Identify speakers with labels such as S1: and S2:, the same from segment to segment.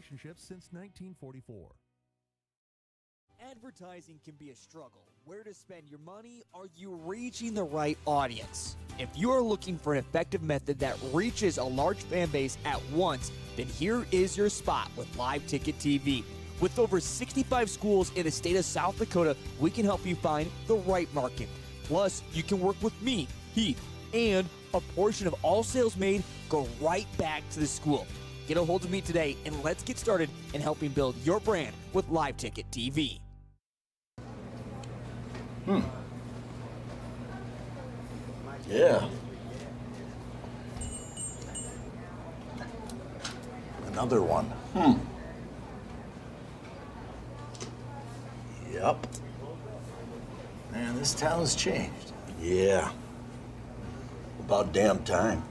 S1: Relationship since 1944.
S2: Advertising can be a struggle. Where to spend your money? Are you reaching the right audience? If you are looking for an effective method that reaches a large fan base at once, then here is your spot with Live Ticket TV. With over 65 schools in the state of South Dakota, we can help you find the right market. Plus, you can work with me, Heath, and a portion of all sales made go right back to the school. Get a hold of me today, and let's get started in helping build your brand with Live Ticket TV.
S3: Yeah. Another one. Yep. Man, this town's changed. Yeah. About damn time.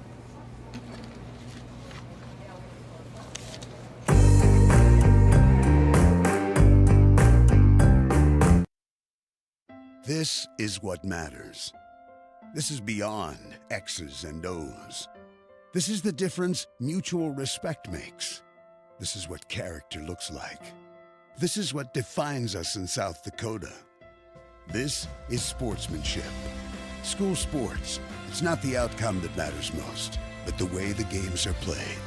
S4: This is what matters. This is beyond X's and O's. This is the difference mutual respect makes. This is what character looks like. This is what defines us in South Dakota. This is sportsmanship. School sports, it's not the outcome that matters most, but the way the games are played.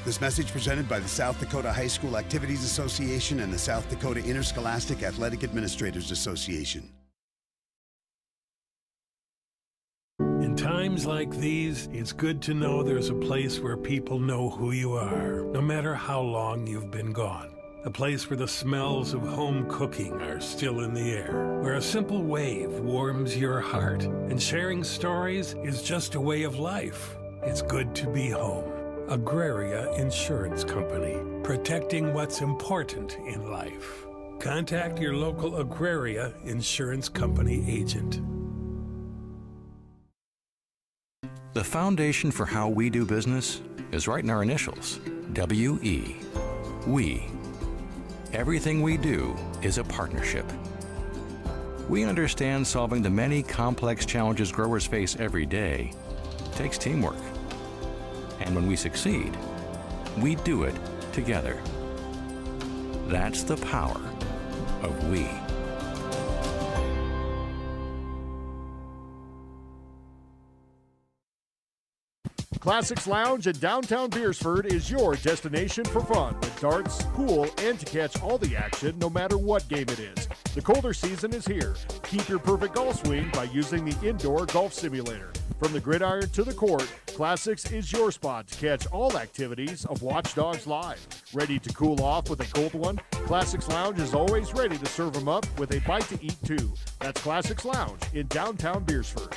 S4: This message presented by the South Dakota High School Activities Association and the South Dakota Interscholastic Athletic Administrators Association.
S5: In times like these, it's good to know there's a place where people know who you are, no matter how long you've been gone. A place where the smells of home cooking are still in the air, where a simple wave warms your heart, and sharing stories is just a way of life. It's good to be home. Agraria Insurance Company, protecting what's important in life. Contact your local Agraria Insurance Company agent.
S6: The foundation for how we do business is right in our initials, W-E. We. Everything we do is a partnership. We understand solving the many complex challenges growers face every day takes teamwork. And when we succeed, we do it together. That's the power of we.
S7: Classics Lounge in downtown Beersford is your destination for fun with darts, pool, and to catch all the action no matter what game it is. The colder season is here. Keep your perfect golf swing by using the indoor golf simulator. From the gridiron to the court, Classics is your spot to catch all activities of Watch Dogs Live. Ready to cool off with a cold one? Classics Lounge is always ready to serve them up with a bite to eat too. That's Classics Lounge in downtown Beersford.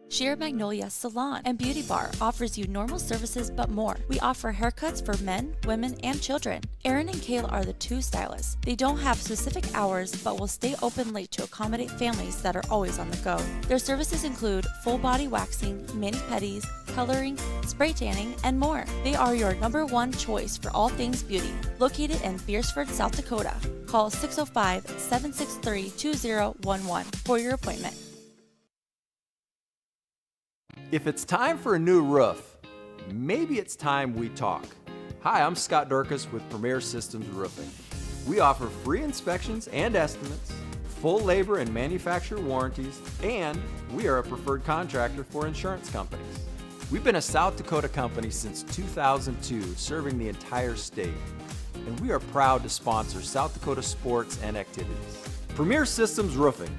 S8: Sheer Magnolia Salon and Beauty Bar offers you normal services but more. We offer haircuts for men, women, and children. Aaron and Kayla are the two stylists. They don't have specific hours but will stay open late to accommodate families that are always on the go. Their services include full body waxing, mani-pedis, coloring, spray tanning, and more. They are your #1 choice for all things beauty. Located in Beersford, South Dakota. Call 605-763-2011 for your appointment.
S9: If it's time for a new roof, maybe it's time we talk. Hi, I'm Scott Dorcas with Premier Systems Roofing. We offer free inspections and estimates, full labor and manufacturer warranties, and we are a preferred contractor for insurance companies. We've been a South Dakota company since 2002, serving the entire state. And we are proud to sponsor South Dakota sports and activities. Premier Systems Roofing.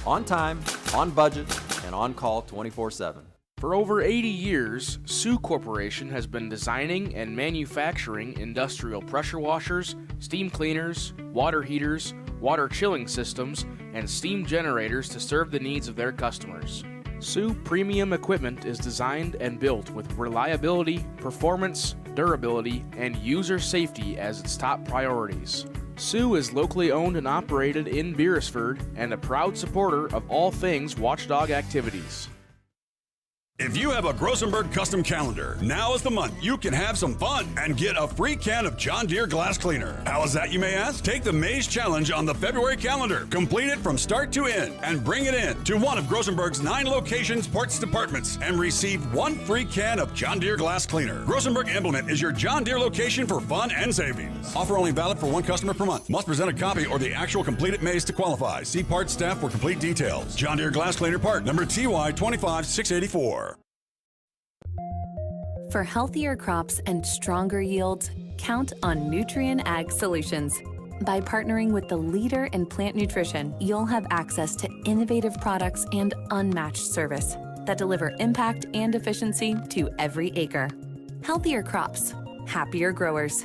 S9: On time, on budget, and on call 24/7.
S10: For over 80 years, Sioux Corporation has been designing and manufacturing industrial pressure washers, steam cleaners, water heaters, water chilling systems, and steam generators to serve the needs of their customers. Sioux Premium Equipment is designed and built with reliability, performance, durability, and user safety as its top priorities. Sioux is locally owned and operated in Beersford and a proud supporter of all things watchdog activities.
S11: If you have a Grossenberg custom calendar, now is the month you can have some fun and get a free can of John Deere glass cleaner. How is that, you may ask? Take the Maze Challenge on the February calendar, complete it from start to end, and bring it in to one of Grossenberg's 9 locations ports departments and receive 1 free can of John Deere glass cleaner. Grossenberg Implement is your John Deere location for fun and savings. Offer only valid for 1 customer per month. Must present a copy or the actual completed maze to qualify. See parts staff for complete details. John Deere glass cleaner part number TY 25684.
S12: For healthier crops and stronger yields, count on Nutrien Ag Solutions. By partnering with the leader in plant nutrition, you'll have access to innovative products and unmatched service that deliver impact and efficiency to every acre. Healthier crops, happier growers.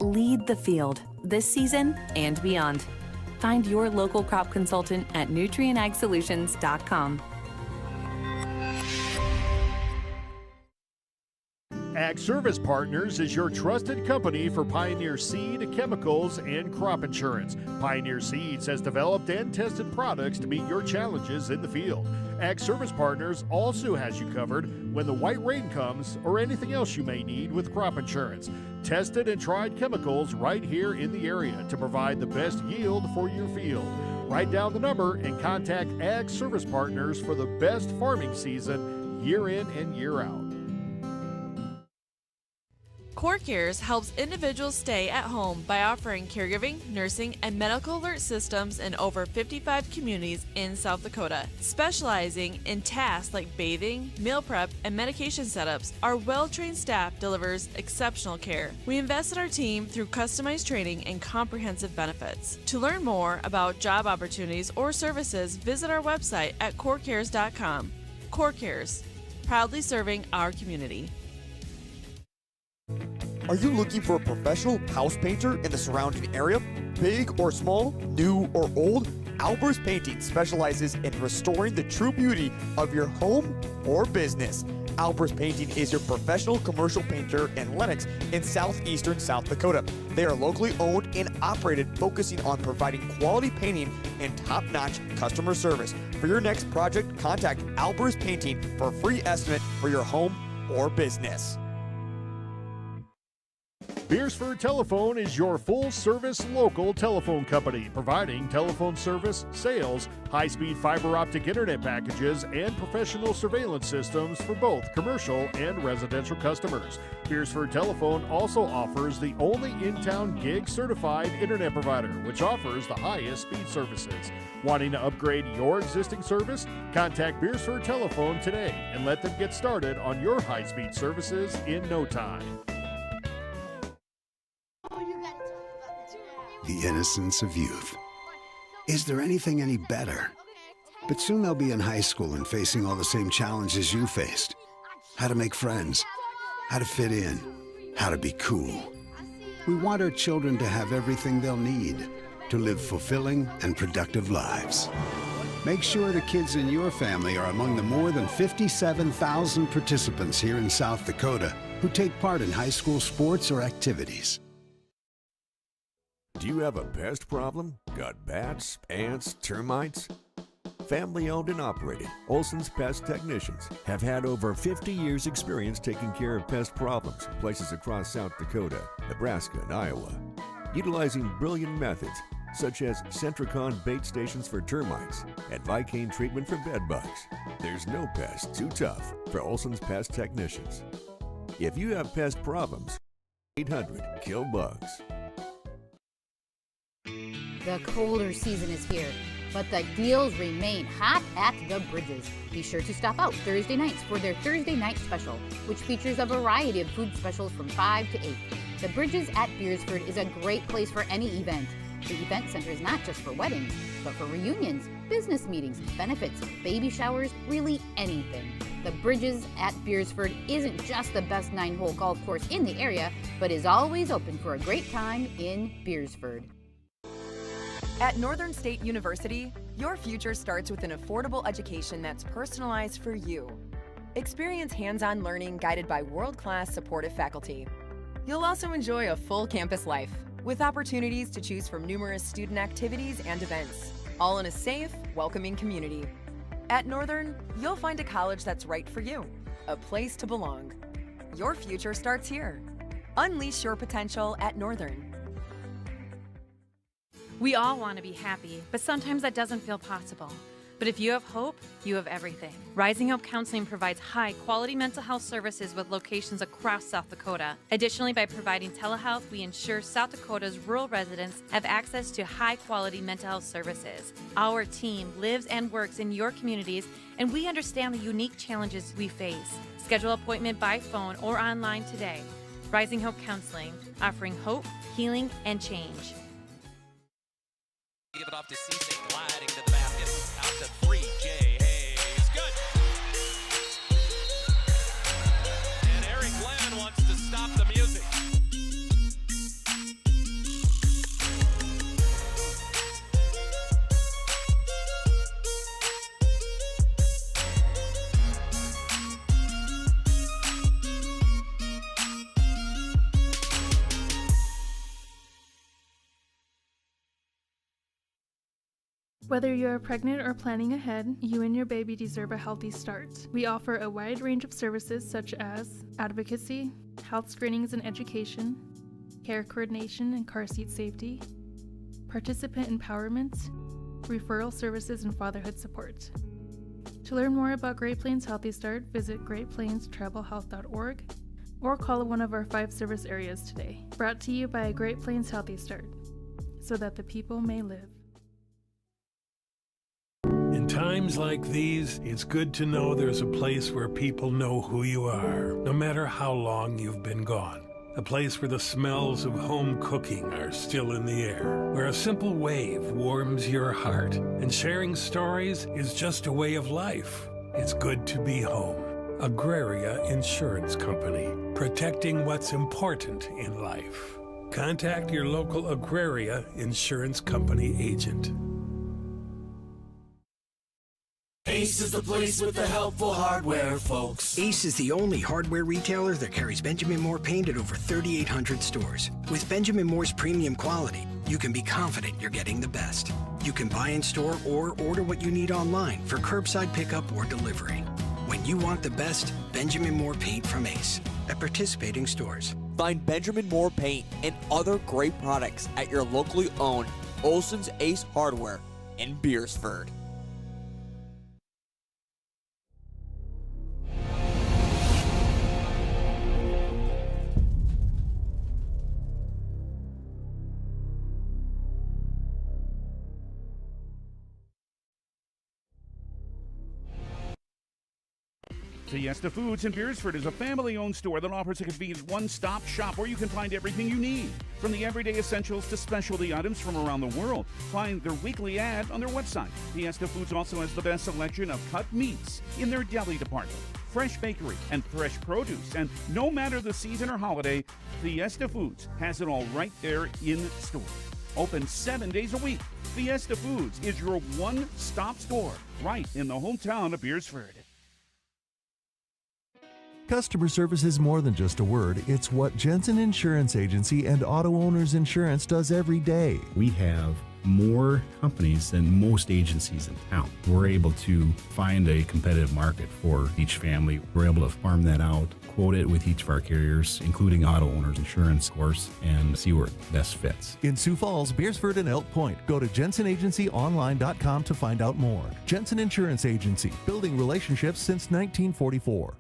S12: Lead the field this season and beyond. Find your local crop consultant at nutrienagsolutions.com.
S7: Ag Service Partners is your trusted company for Pioneer seed, chemicals, and crop insurance. Pioneer Seeds has developed and tested products to meet your challenges in the field. Ag Service Partners also has you covered when the white rain comes or anything else you may need with crop insurance. Tested and tried chemicals right here in the area to provide the best yield for your field. Write down the number and contact Ag Service Partners for the best farming season year in and year out.
S13: CoreCares helps individuals stay at home by offering caregiving, nursing, and medical alert systems in over 55 communities in South Dakota. Specializing in tasks like bathing, meal prep, and medication setups, our well-trained staff delivers exceptional care. We invest in our team through customized training and comprehensive benefits. To learn more about job opportunities or services, visit our website at corecares.com. CoreCares, proudly serving our community.
S2: Are you looking for a professional house painter in the surrounding area? Big or small, new or old, Albers Painting specializes in restoring the true beauty of your home or business. Albers Painting is your professional commercial painter in Lenox in southeastern South Dakota. They are locally owned and operated, focusing on providing quality painting and top-notch customer service. For your next project, contact Albers Painting for a free estimate for your home or business.
S7: Beersford Telephone is your full-service local telephone company, providing telephone service, sales, high-speed fiber optic internet packages, and professional surveillance systems for both commercial and residential customers. Beersford Telephone also offers the only in-town gig-certified internet provider, which offers the highest speed services. Wanting to upgrade your existing service? Contact Beersford Telephone today and let them get started on your high-speed services in no time.
S4: The innocence of youth. Is there anything any better? But soon they'll be in high school and facing all the same challenges you faced. How to make friends, how to fit in, how to be cool. We want our children to have everything they'll need to live fulfilling and productive lives. Make sure the kids in your family are among the more than 57,000 participants here in South Dakota who take part in high school sports or activities.
S14: Do you have a pest problem? Got bats, ants, termites? Family owned and operated, Olson's Pest Technicians have had over 50 years experience taking care of pest problems in places across South Dakota, Nebraska, and Iowa. Utilizing brilliant methods such as Centricon bait stations for termites and Vicane treatment for bed bugs. There's no pest too tough for Olson's Pest Technicians. If you have pest problems, 800-KILL-BUGS.
S15: The colder season is here, but the deals remain hot at the Bridges. Be sure to stop out Thursday nights for their Thursday night special, which features a variety of food specials from 5 to 8. The Bridges at Beersford is a great place for any event. The event center is not just for weddings, but for reunions, business meetings, benefits, baby showers, really anything. The Bridges at Beersford isn't just the best 9-hole golf course in the area, but is always open for a great time in Beersford.
S16: At Northern State University, your future starts with an affordable education that's personalized for you. Experience hands-on learning guided by world-class supportive faculty. You'll also enjoy a full campus life, with opportunities to choose from numerous student activities and events, all in a safe, welcoming community. At Northern, you'll find a college that's right for you. a place to belong. Your future starts here. Unleash your potential at Northern.
S17: We all want to be happy, but sometimes that doesn't feel possible. But if you have hope, you have everything. Rising Hope Counseling provides high-quality mental health services with locations across South Dakota. Additionally, by providing telehealth, we ensure South Dakota's rural residents have access to high-quality mental health services. Our team lives and works in your communities, and we understand the unique challenges we face. Schedule an appointment by phone or online today. Rising Hope Counseling, offering hope, healing, and change.
S18: Give it off to Cisse, gliding to the basket. Out to 3, Jay Hayes. Good. And Eric Glenn wants to stop the music.
S19: Whether you are pregnant or planning ahead, you and your baby deserve a healthy start. We offer a wide range of services such as advocacy, health screenings and education, care coordination and car seat safety, participant empowerment, referral services, and fatherhood support. To learn more about Great Plains Healthy Start, visit greatplainstravelhealth.org or call one of our 5 service areas today. Brought to you by Great Plains Healthy Start, so that the people may live.
S5: In times like these, it's good to know there's a place where people know who you are, no matter how long you've been gone. A place where the smells of home cooking are still in the air, where a simple wave warms your heart, and sharing stories is just a way of life. It's good to be home. Agraria Insurance Company, protecting what's important in life. Contact your local Agraria Insurance Company agent.
S20: Ace is the place with the helpful hardware, folks. Ace is the only hardware retailer that carries Benjamin Moore paint at over 3,800 stores. With Benjamin Moore's premium quality, you can be confident you're getting the best. You can buy in store or order what you need online for curbside pickup or delivery. When you want the best, Benjamin Moore paint from Ace at participating stores.
S2: Find Benjamin Moore paint and other great products at your locally owned Olson's Ace Hardware in Beersford.
S21: Fiesta Foods in Beersford is a family-owned store that offers a convenient one-stop shop where you can find everything you need, from the everyday essentials to specialty items from around the world. Find their weekly ad on their website. Fiesta Foods also has the best selection of cut meats in their deli department, fresh bakery, and fresh produce. And no matter the season or holiday, Fiesta Foods has it all right there in store. Open 7 days a week. Fiesta Foods is your one-stop store right in the hometown of Beersford.
S1: Customer service is more than just a word. It's what Jensen Insurance Agency and Auto Owners Insurance does every day.
S22: We have more companies than most agencies in town. We're able to find a competitive market for each family. We're able to farm that out, quote it with each of our carriers, including Auto Owners Insurance, of course, and see where it best fits.
S1: In Sioux Falls, Beersford, and Elk Point, go to jensenagencyonline.com to find out more. Jensen Insurance Agency, building relationships since 1944.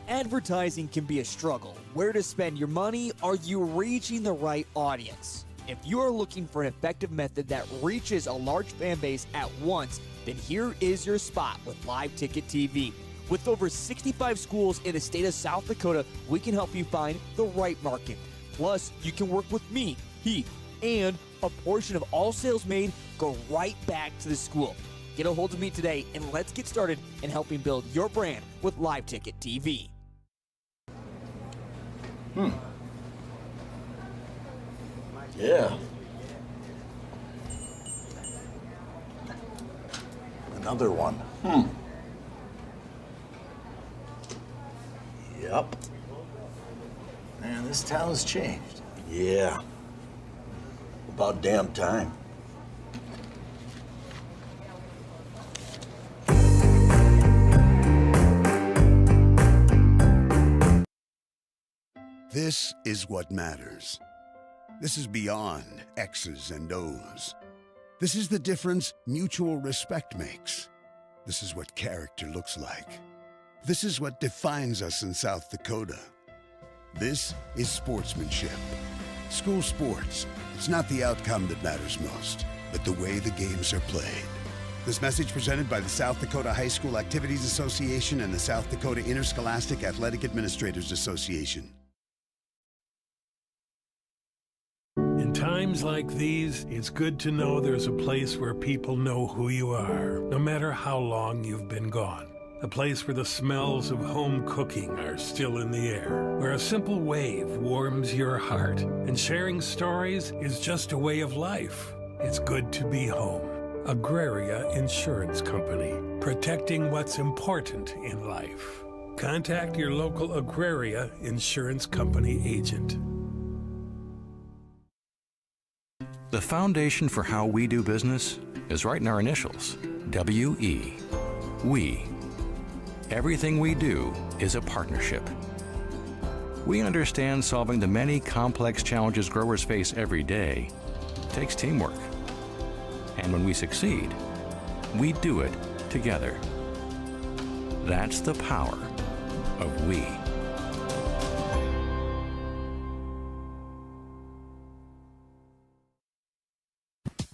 S2: Advertising can be a struggle. Where to spend your money? Are you reaching the right audience? If you are looking for an effective method that reaches a large fan base at once, then here is your spot with Live Ticket TV. With over 65 schools in the state of South Dakota, we can help you find the right market. Plus, you can work with me, Heath, and a portion of all sales made go right back to the school. Get a hold of me today and let's get started in helping build your brand with Live Ticket TV.
S3: Yeah. Another one. Yep. Man, this town's changed. Yeah. About damn time.
S4: This is what matters. This is beyond X's and O's. This is the difference mutual respect makes. This is what character looks like. This is what defines us in South Dakota. This is sportsmanship. School sports, it's not the outcome that matters most, but the way the games are played. This message presented by the South Dakota High School Activities Association and the South Dakota Interscholastic Athletic Administrators Association.
S5: In times like these, it's good to know there's a place where people know who you are, no matter how long you've been gone. A place where the smells of home cooking are still in the air, where a simple wave warms your heart, and sharing stories is just a way of life. It's good to be home. Agraria Insurance Company, protecting what's important in life. Contact your local Agraria Insurance Company agent.
S6: The foundation for how we do business is right in our initials, W-E. We. Everything we do is a partnership. We understand solving the many complex challenges growers face every day takes teamwork. And when we succeed, we do it together. That's the power of we.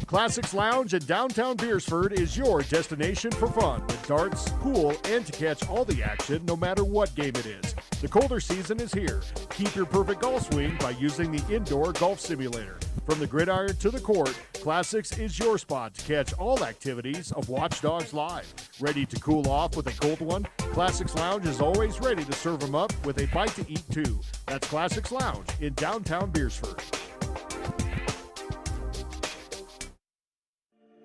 S7: Classics Lounge in downtown Beersford is your destination for fun with darts, pool, and to catch all the action no matter what game it is. The colder season is here. Keep your perfect golf swing by using the indoor golf simulator. From the gridiron to the court, Classics is your spot to catch all activities of Watch Dogs Live. Ready to cool off with a cold one? Classics Lounge is always ready to serve them up with a bite to eat too. That's Classics Lounge in downtown Beersford.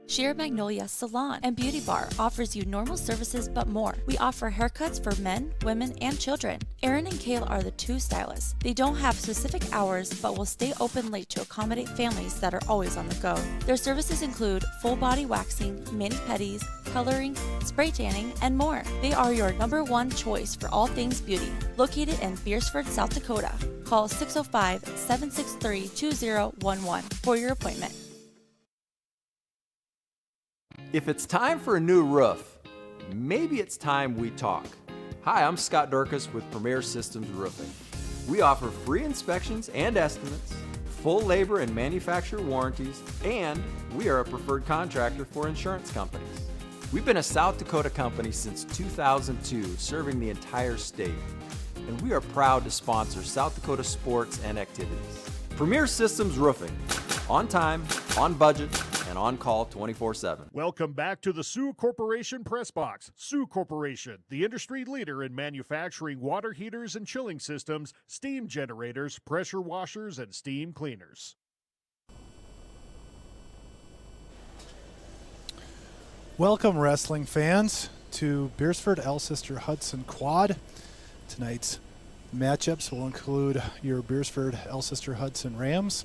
S8: Sheer Magnolia Salon and Beauty Bar offers you normal services but more. We offer haircuts for men, women, and children. Aaron and Kale are the two stylists. They don't have specific hours but will stay open late to accommodate families that are always on the go. Their services include full body waxing, mani-pedis, coloring, spray tanning, and more. They are your #1 choice for all things beauty. Located in Beersford, South Dakota. Call 605-763-2011 for your appointment.
S9: If it's time for a new roof, maybe it's time we talk. Hi, I'm Scott Durkis with Premier Systems Roofing. We offer free inspections and estimates, full labor and manufacturer warranties, and we are a preferred contractor for insurance companies. We've been a South Dakota company since 2002, serving the entire state, and we are proud to sponsor South Dakota sports and activities. Premier Systems Roofing, on time, on budget, and on call 24/7.
S7: Welcome back to the Sioux Corporation Press Box. Sioux Corporation, the industry leader in manufacturing water heaters and chilling systems, steam generators, pressure washers, and steam cleaners.
S23: Welcome, wrestling fans, to Beersford Alcester Hudson Quad. Tonight's matchups will include your Beersford Alcester Hudson Rams,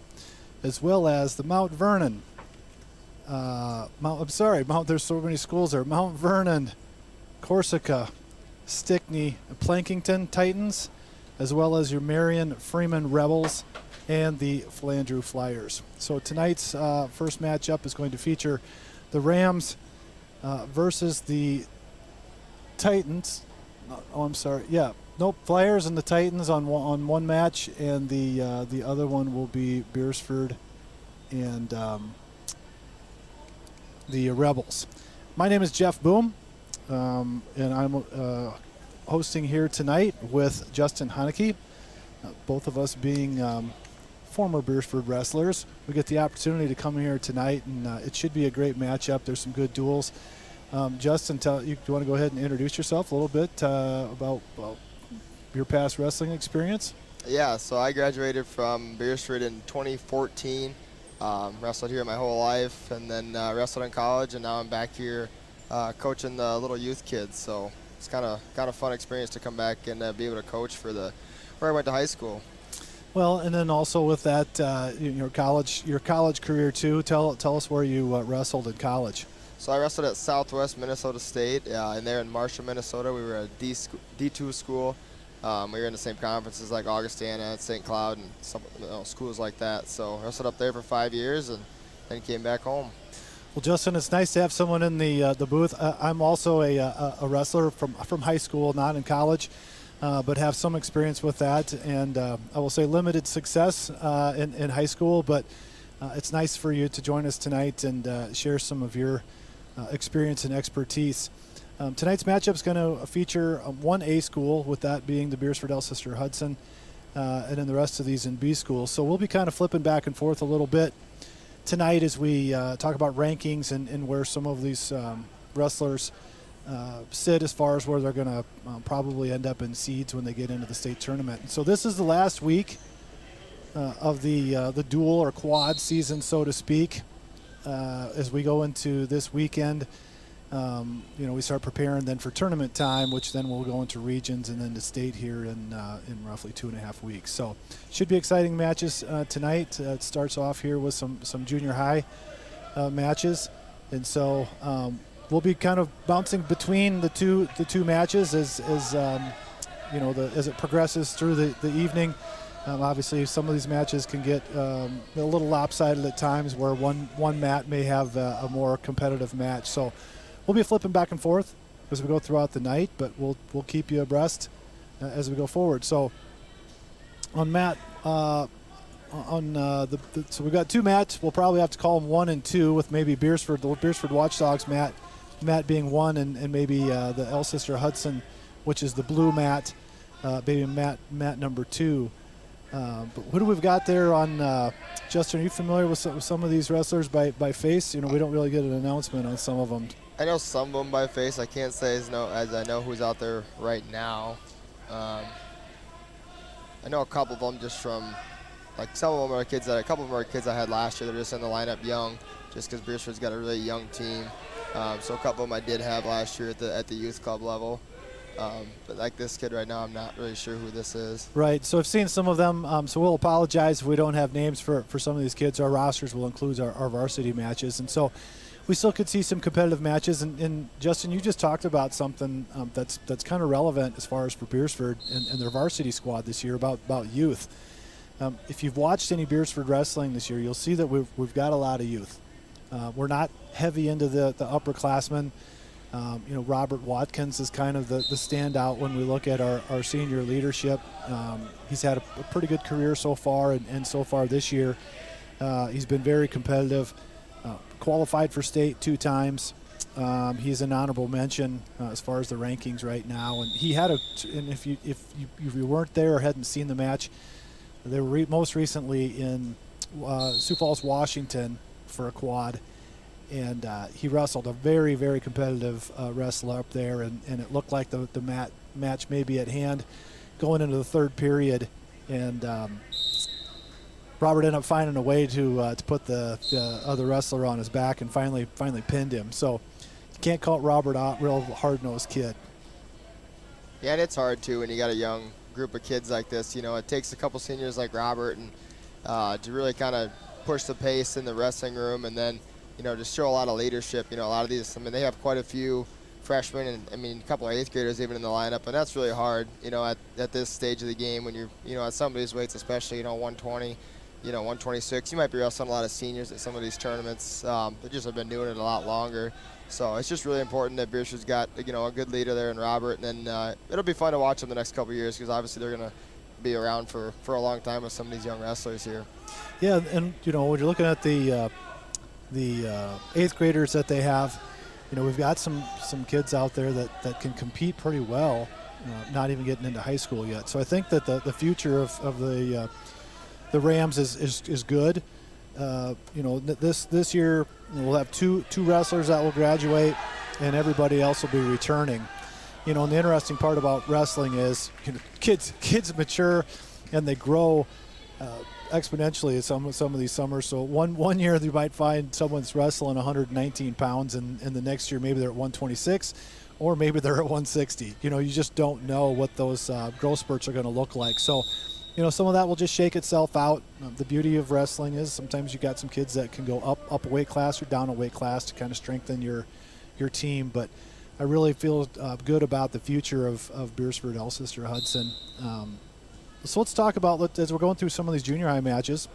S23: as well as the Mount Vernon. There's so many schools there. Mount Vernon, Corsica, Stickney, Plankington Titans, as well as your Marion Freeman Rebels and the Flandreau Flyers. So tonight's first matchup is going to feature the Rams versus the Titans. Flyers and the Titans on one match, and the other one will be Beersford and the Rebels. My name is Jeff Boom, and I'm hosting here tonight with Justin Haneke, both of us being former Beersford wrestlers. We get the opportunity to come here tonight, and it should be a great matchup. There's some good duels. Justin, do you want to go ahead and introduce yourself a little bit about your past wrestling experience?
S24: Yeah, so I graduated from Beersford in 2014. Wrestled here my whole life, and then wrestled in college, and now I'm back here coaching the little youth kids. So it's kind of a fun experience to come back and be able to coach for where I went to high school.
S23: Well, and then also with that, your college career too. Tell us where you wrestled in college.
S24: So I wrestled at Southwest Minnesota State, and there in Marshall, Minnesota. We were a D2 school, We were in the same conferences like Augustana and St. Cloud and some schools like that. So wrestled up there for 5 years and then came back home.
S23: Well, Justin, it's nice to have someone in the booth. I'm also a wrestler from high school, not in college, but have some experience with that. And I will say limited success in high school, but it's nice for you to join us tonight and share some of your experience and expertise. Tonight's matchup is going to feature 1A school, with that being the Beersford Elcester Hudson, and then the rest of these in B schools. So we'll be kind of flipping back and forth a little bit tonight as we talk about rankings and where some of these wrestlers sit as far as where they're going to probably end up in seeds when they get into the state tournament. And so this is the last week of the dual or quad season, so to speak, as we go into this weekend. We start preparing then for tournament time, which then we'll go into regions and then to state here in roughly 2.5 weeks. So should be exciting matches tonight. It starts off here with some junior high matches, and so we'll be kind of bouncing between the two matches as it progresses through the evening. Obviously, some of these matches can get a little lopsided at times, where one mat may have a more competitive match. So we'll be flipping back and forth as we go throughout the night, but we'll keep you abreast as we go forward. So on mat, so we've got two mats. We'll probably have to call them 1 and 2, with maybe the Beersford Watchdogs mat being 1, and maybe the Elcester Hudson, which is the blue mat, maybe mat number 2. But who do we've got there on, Justin, are you familiar with some of these wrestlers by face? We don't really get an announcement on some of them.
S24: I know some of them by face. I can't say as I know who's out there right now. I know a couple of them just from, like, some of them are kids a couple of them are kids I had last year. They're just in the lineup young, just because Beersford's got a really young team. So a couple of them I did have last year at the youth club level. But like this kid right now, I'm not really sure who this is. Right,
S23: so I've seen some of them, so we'll apologize if we don't have names for some of these kids. Our rosters will include our varsity matches, and so we still could see some competitive matches. And Justin, you just talked about something that's kind of relevant as far as for Beersford and their varsity squad this year about youth. If you've watched any Beersford wrestling this year, you'll see that we've got a lot of youth. We're not heavy into the upperclassmen. Robert Watkins is kind of the standout when we look at our senior leadership. He's had a pretty good career so far, and so far this year, he's been very competitive. Qualified for state 2 times. He's an honorable mention as far as the rankings right now. And he had and if you weren't there or hadn't seen the match, they were most recently in Sioux Falls, Washington for a quad. And he wrestled a very, very competitive wrestler up there, and it looked like the match may be at hand going into the third period. And Robert ended up finding a way to put the other wrestler on his back and finally pinned him. So you can't call Robert a real hard-nosed kid.
S24: Yeah, and it's hard, too, when you got a young group of kids like this. It takes a couple seniors like Robert and to really kind of push the pace in the wrestling room, and then just show a lot of leadership. A lot of these, they have quite a few freshmen and, a couple of 8th graders even in the lineup, and that's really hard, at this stage of the game when you're, at some of these weights, especially, 120, 126. You might be wrestling a lot of seniors at some of these tournaments. They just have been doing it a lot longer. So it's just really important that Beersford's got, a good leader there in Robert, and then it'll be fun to watch them the next couple of years, because obviously they're going to be around for a long time with some of these young wrestlers here.
S23: Yeah, and, when you're looking at the 8th graders that they have, we've got some kids out there that can compete pretty well, not even getting into high school yet. So I think that the future of the Rams is good. This year we'll have two wrestlers that will graduate, and everybody else will be returning. And the interesting part about wrestling is kids mature and they grow exponentially at some of these summers. So one year you might find someone's wrestling 119 pounds, and the next year maybe they're at 126, or maybe they're at 160. You just don't know what those growth spurts are going to look like. So some of that will just shake itself out. The beauty of wrestling is sometimes you got some kids that can go up a weight class or down a weight class to kind of strengthen your team. But I really feel good about the future of Beersford Elcester Hudson. So let's talk about, as we're going through some of these junior high matches,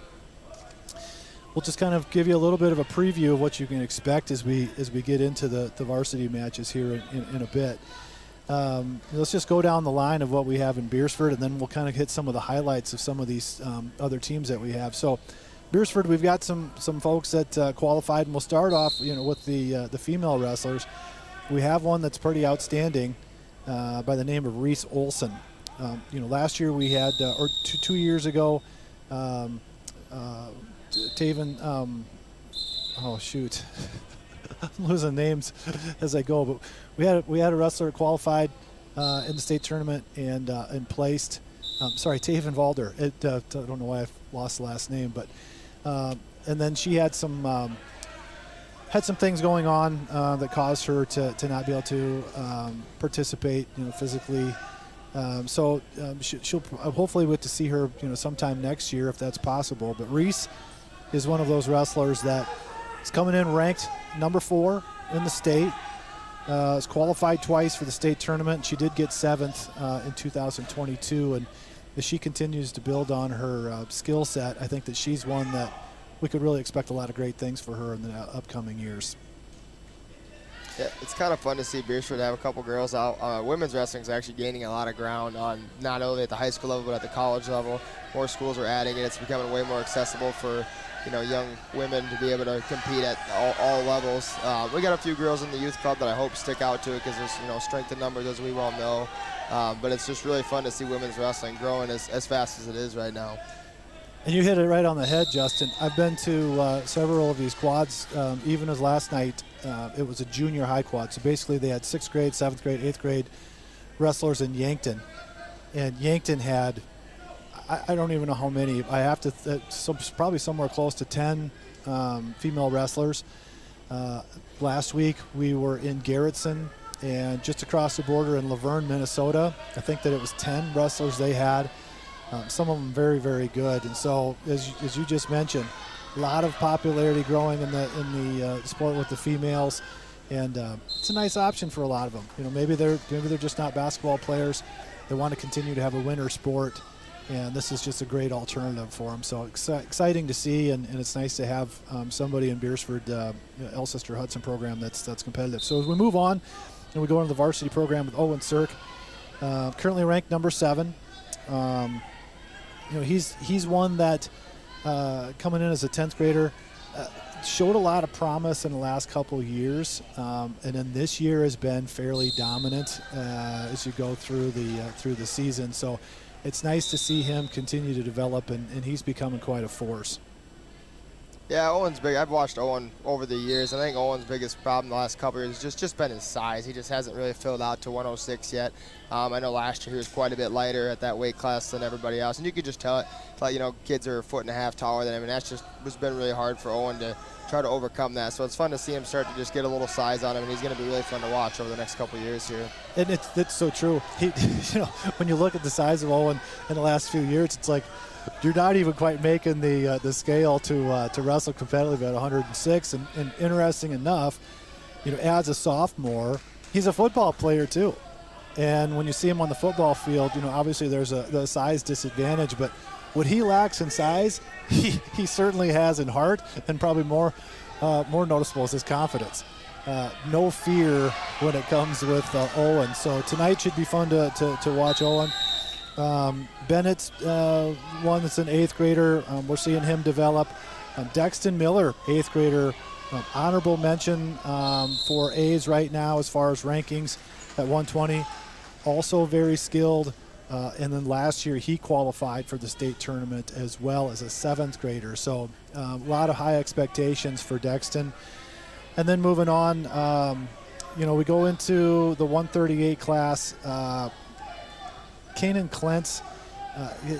S23: we'll just kind of give you a little bit of a preview of what you can expect as we get into the varsity matches here in a bit. Let's just go down the line of what we have in Beersford, and then we'll kind of hit some of the highlights of some of these other teams that we have. So Beersford, we've got some folks that qualified, and we'll start off with the female wrestlers. We have one that's pretty outstanding by the name of Reese Olson. Last year we had, or 2 years ago, Taven, oh shoot, I'm losing names as I go, but we had a wrestler qualified in the state tournament and placed. Taven Valder. I don't know why I lost the last name, but and then she had some things going on that caused her to not be able to participate, physically. She'll hopefully get to see her, sometime next year if that's possible. But Reese is one of those wrestlers that is coming in ranked number 4 in the state. Is qualified twice for the state tournament. She did get 7th in 2022, and as she continues to build on her skill set, I think that she's one that we could really expect a lot of great things for her in the upcoming years.
S24: Yeah, it's kind of fun to see Beersford have a couple girls out. Women's wrestling is actually gaining a lot of ground on not only at the high school level but at the college level. More schools are adding it. It's becoming way more accessible for young women to be able to compete at all levels. We got a few girls in the youth club that I hope stick out to it because there's strength in numbers, as we well know. But it's just really fun to see women's wrestling growing as fast as it is right now.
S23: And you hit it right on the head, Justin. I've been to several of these quads, even as last night. It was a junior high quad. So basically they had 6th grade, 7th grade, 8th grade wrestlers in Yankton. And Yankton had, I don't even know how many. I have to, probably somewhere close to 10 female wrestlers. Last week we were in Garrettson and just across the border in Laverne, Minnesota. I think that it was 10 wrestlers they had. Some of them very, very good. And so, as you just mentioned, a lot of popularity growing in the sport with the females, and it's a nice option for a lot of them. Maybe they're just not basketball players. They want to continue to have a winter sport, and this is just a great alternative for them. So exciting to see, and it's nice to have somebody in Beersford, Elcester Hudson program that's competitive. So as we move on, and we go into the varsity program with Owen Sirk, currently ranked number 7. He's one that coming in as a 10th grader showed a lot of promise in the last couple of years, and then this year has been fairly dominant as you go through the season. So it's nice to see him continue to develop, and he's becoming quite a force.
S24: Yeah, Owen's big. I've watched Owen over the years. I think Owen's biggest problem the last couple of years has just been his size. He just hasn't really filled out to 106 yet. I know last year he was quite a bit lighter at that weight class than everybody else, and you could just tell it. Kids are 1.5 feet taller than him, and that's just has been really hard for Owen to try to overcome that. So it's fun to see him start to just get a little size on him, and he's going to be really fun to watch over the next couple of years here.
S23: And it's so true. He, when you look at the size of Owen in the last few years, it's like you're not even quite making the scale to wrestle competitively at 106. And interesting enough, as a sophomore, he's a football player too. And when you see him on the football field, obviously there's a size disadvantage, but what he lacks in size, he certainly has in heart, and probably more noticeable is his confidence. No fear when it comes with Owen. So tonight should be fun to watch Owen. Bennett's one that's an 8th grader. We're seeing him develop. Dexton Miller, 8th grader. Honorable mention for A's right now as far as rankings at 120. Also very skilled. And then last year he qualified for the state tournament as well as a 7th grader. So a lot of high expectations for Dexton. And then moving on, we go into the 138 class. Kanan Klentz,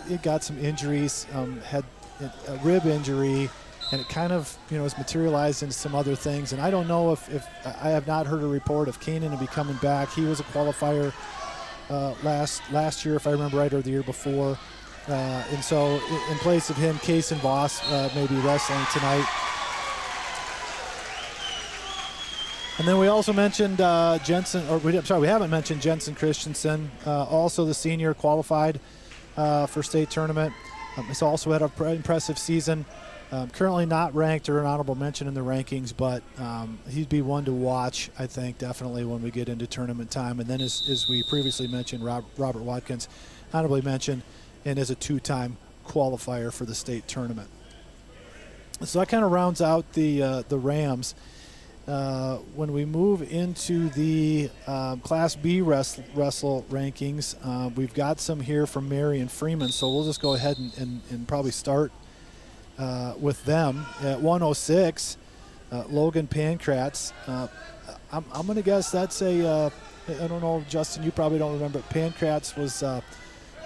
S23: it got some injuries, had a rib injury, and it kind of, has materialized into some other things. And I don't know if I have not heard a report of Kanan to be coming back. He was a qualifier last year, if I remember right, or the year before. And so in place of him, Kaysen Voss may be wrestling tonight. And then we also mentioned we haven't mentioned Jensen Christensen, also the senior qualified for state tournament. He's also had an impressive season. Currently not ranked or an honorable mention in the rankings, but he'd be one to watch, I think, definitely when we get into tournament time. And then as we previously mentioned, Robert Watkins, honorably mentioned, and is a 2-time qualifier for the state tournament. So that kind of rounds out the Rams. When we move into the Class B wrestle rankings, we've got some here from Marion Freeman, so we'll just go ahead and probably start with them. At 106, Logan Pankratz. I'm going to guess that's I don't know, Justin, you probably don't remember, but Pankratz was a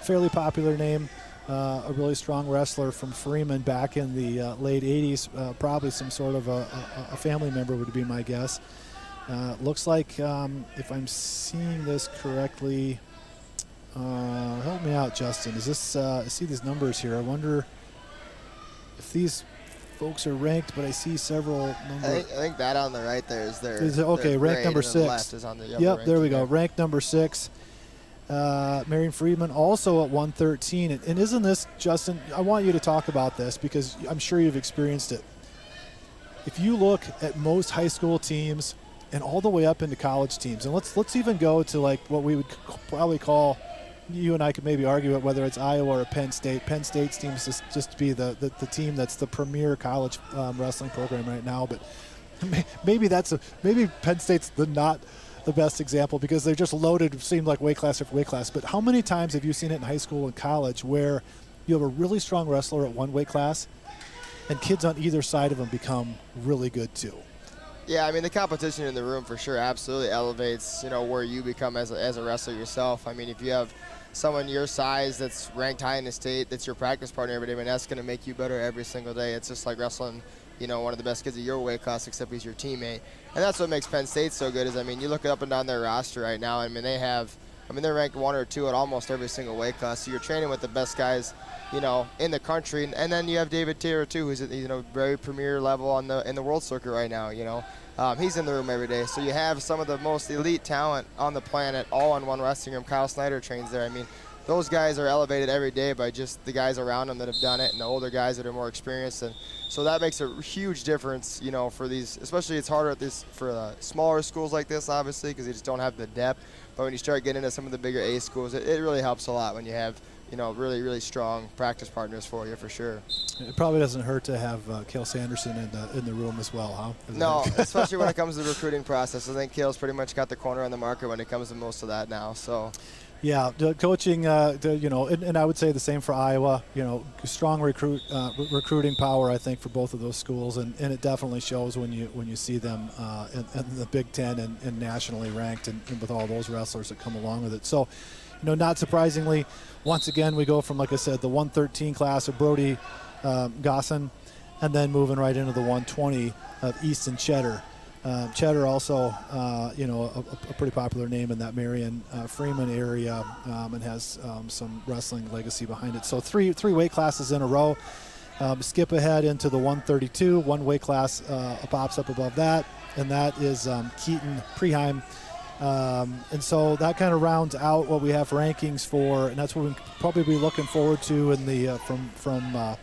S23: fairly popular name. A really strong wrestler from Freeman back in the late 80s. Probably some sort of a family member would be my guess. Looks like, if I'm seeing this correctly, help me out, Justin. Is this? I see these numbers here. I wonder if these folks are ranked, but I see several numbers.
S24: I think that on the right there is their.
S23: Okay, ranked number 6.
S24: The left is on the
S23: yep, there we go. Ranked number 6. Marion Freeman also at 113. And isn't this, Justin, I want you to talk about this because I'm sure you've experienced it. If you look at most high school teams and all the way up into college teams, and let's even go to like what we would probably call, you and I could maybe argue it, whether it's Iowa or Penn State. Penn State seems just to be the team that's the premier college wrestling program right now. But maybe Penn State's not the best example because they're just loaded, it seemed like weight class after weight class. But how many times have you seen it in high school and college where you have a really strong wrestler at one weight class and kids on either side of them become really good too?
S24: Yeah, I mean, the competition in the room for sure absolutely elevates, where you become as a wrestler yourself. I mean, if you have someone your size that's ranked high in the state, that's your practice partner every day, I mean, that's going to make you better every single day. It's just like wrestling, one of the best kids of your weight class, except he's your teammate. And that's what makes Penn State so good is, I mean, you look up and down their roster right now, they're ranked 1 or 2 at almost every single weight class. So you're training with the best guys, in the country. And then you have David Taylor, too, who's at, very premier level in the world circuit right now, He's in the room every day. So you have some of the most elite talent on the planet all in one wrestling room. Kyle Snyder trains there. I mean, those guys are elevated every day by just the guys around them that have done it and the older guys that are more experienced. And so that makes a huge difference, for these, especially it's harder for smaller schools like this, obviously, because they just don't have the depth. But when you start getting into some of the bigger A schools, it really helps a lot when you have, really, really strong practice partners for you, for sure.
S23: It probably doesn't hurt to have Cale Sanderson in the room as well, huh?
S24: No, especially when it comes to the recruiting process. I think Cale's pretty much got the corner on the market when it comes to most of that now. So.
S23: Yeah, coaching, and I would say the same for Iowa. Strong recruiting power, I think, for both of those schools, and it definitely shows when you see them in the Big Ten and nationally ranked, and with all those wrestlers that come along with it. So, not surprisingly, once again we go from, like I said, the 113 class of Brody Gosson, and then moving right into the 120 of Easton Cheddar. Cheddar also, a pretty popular name in that Marion Freeman area, and has some wrestling legacy behind it. So three weight classes in a row. Skip ahead into the 132. One weight class pops up above that, and that is Keaton Preheim. And so that kind of rounds out what we have rankings for, and that's what we'll probably be looking forward to in the from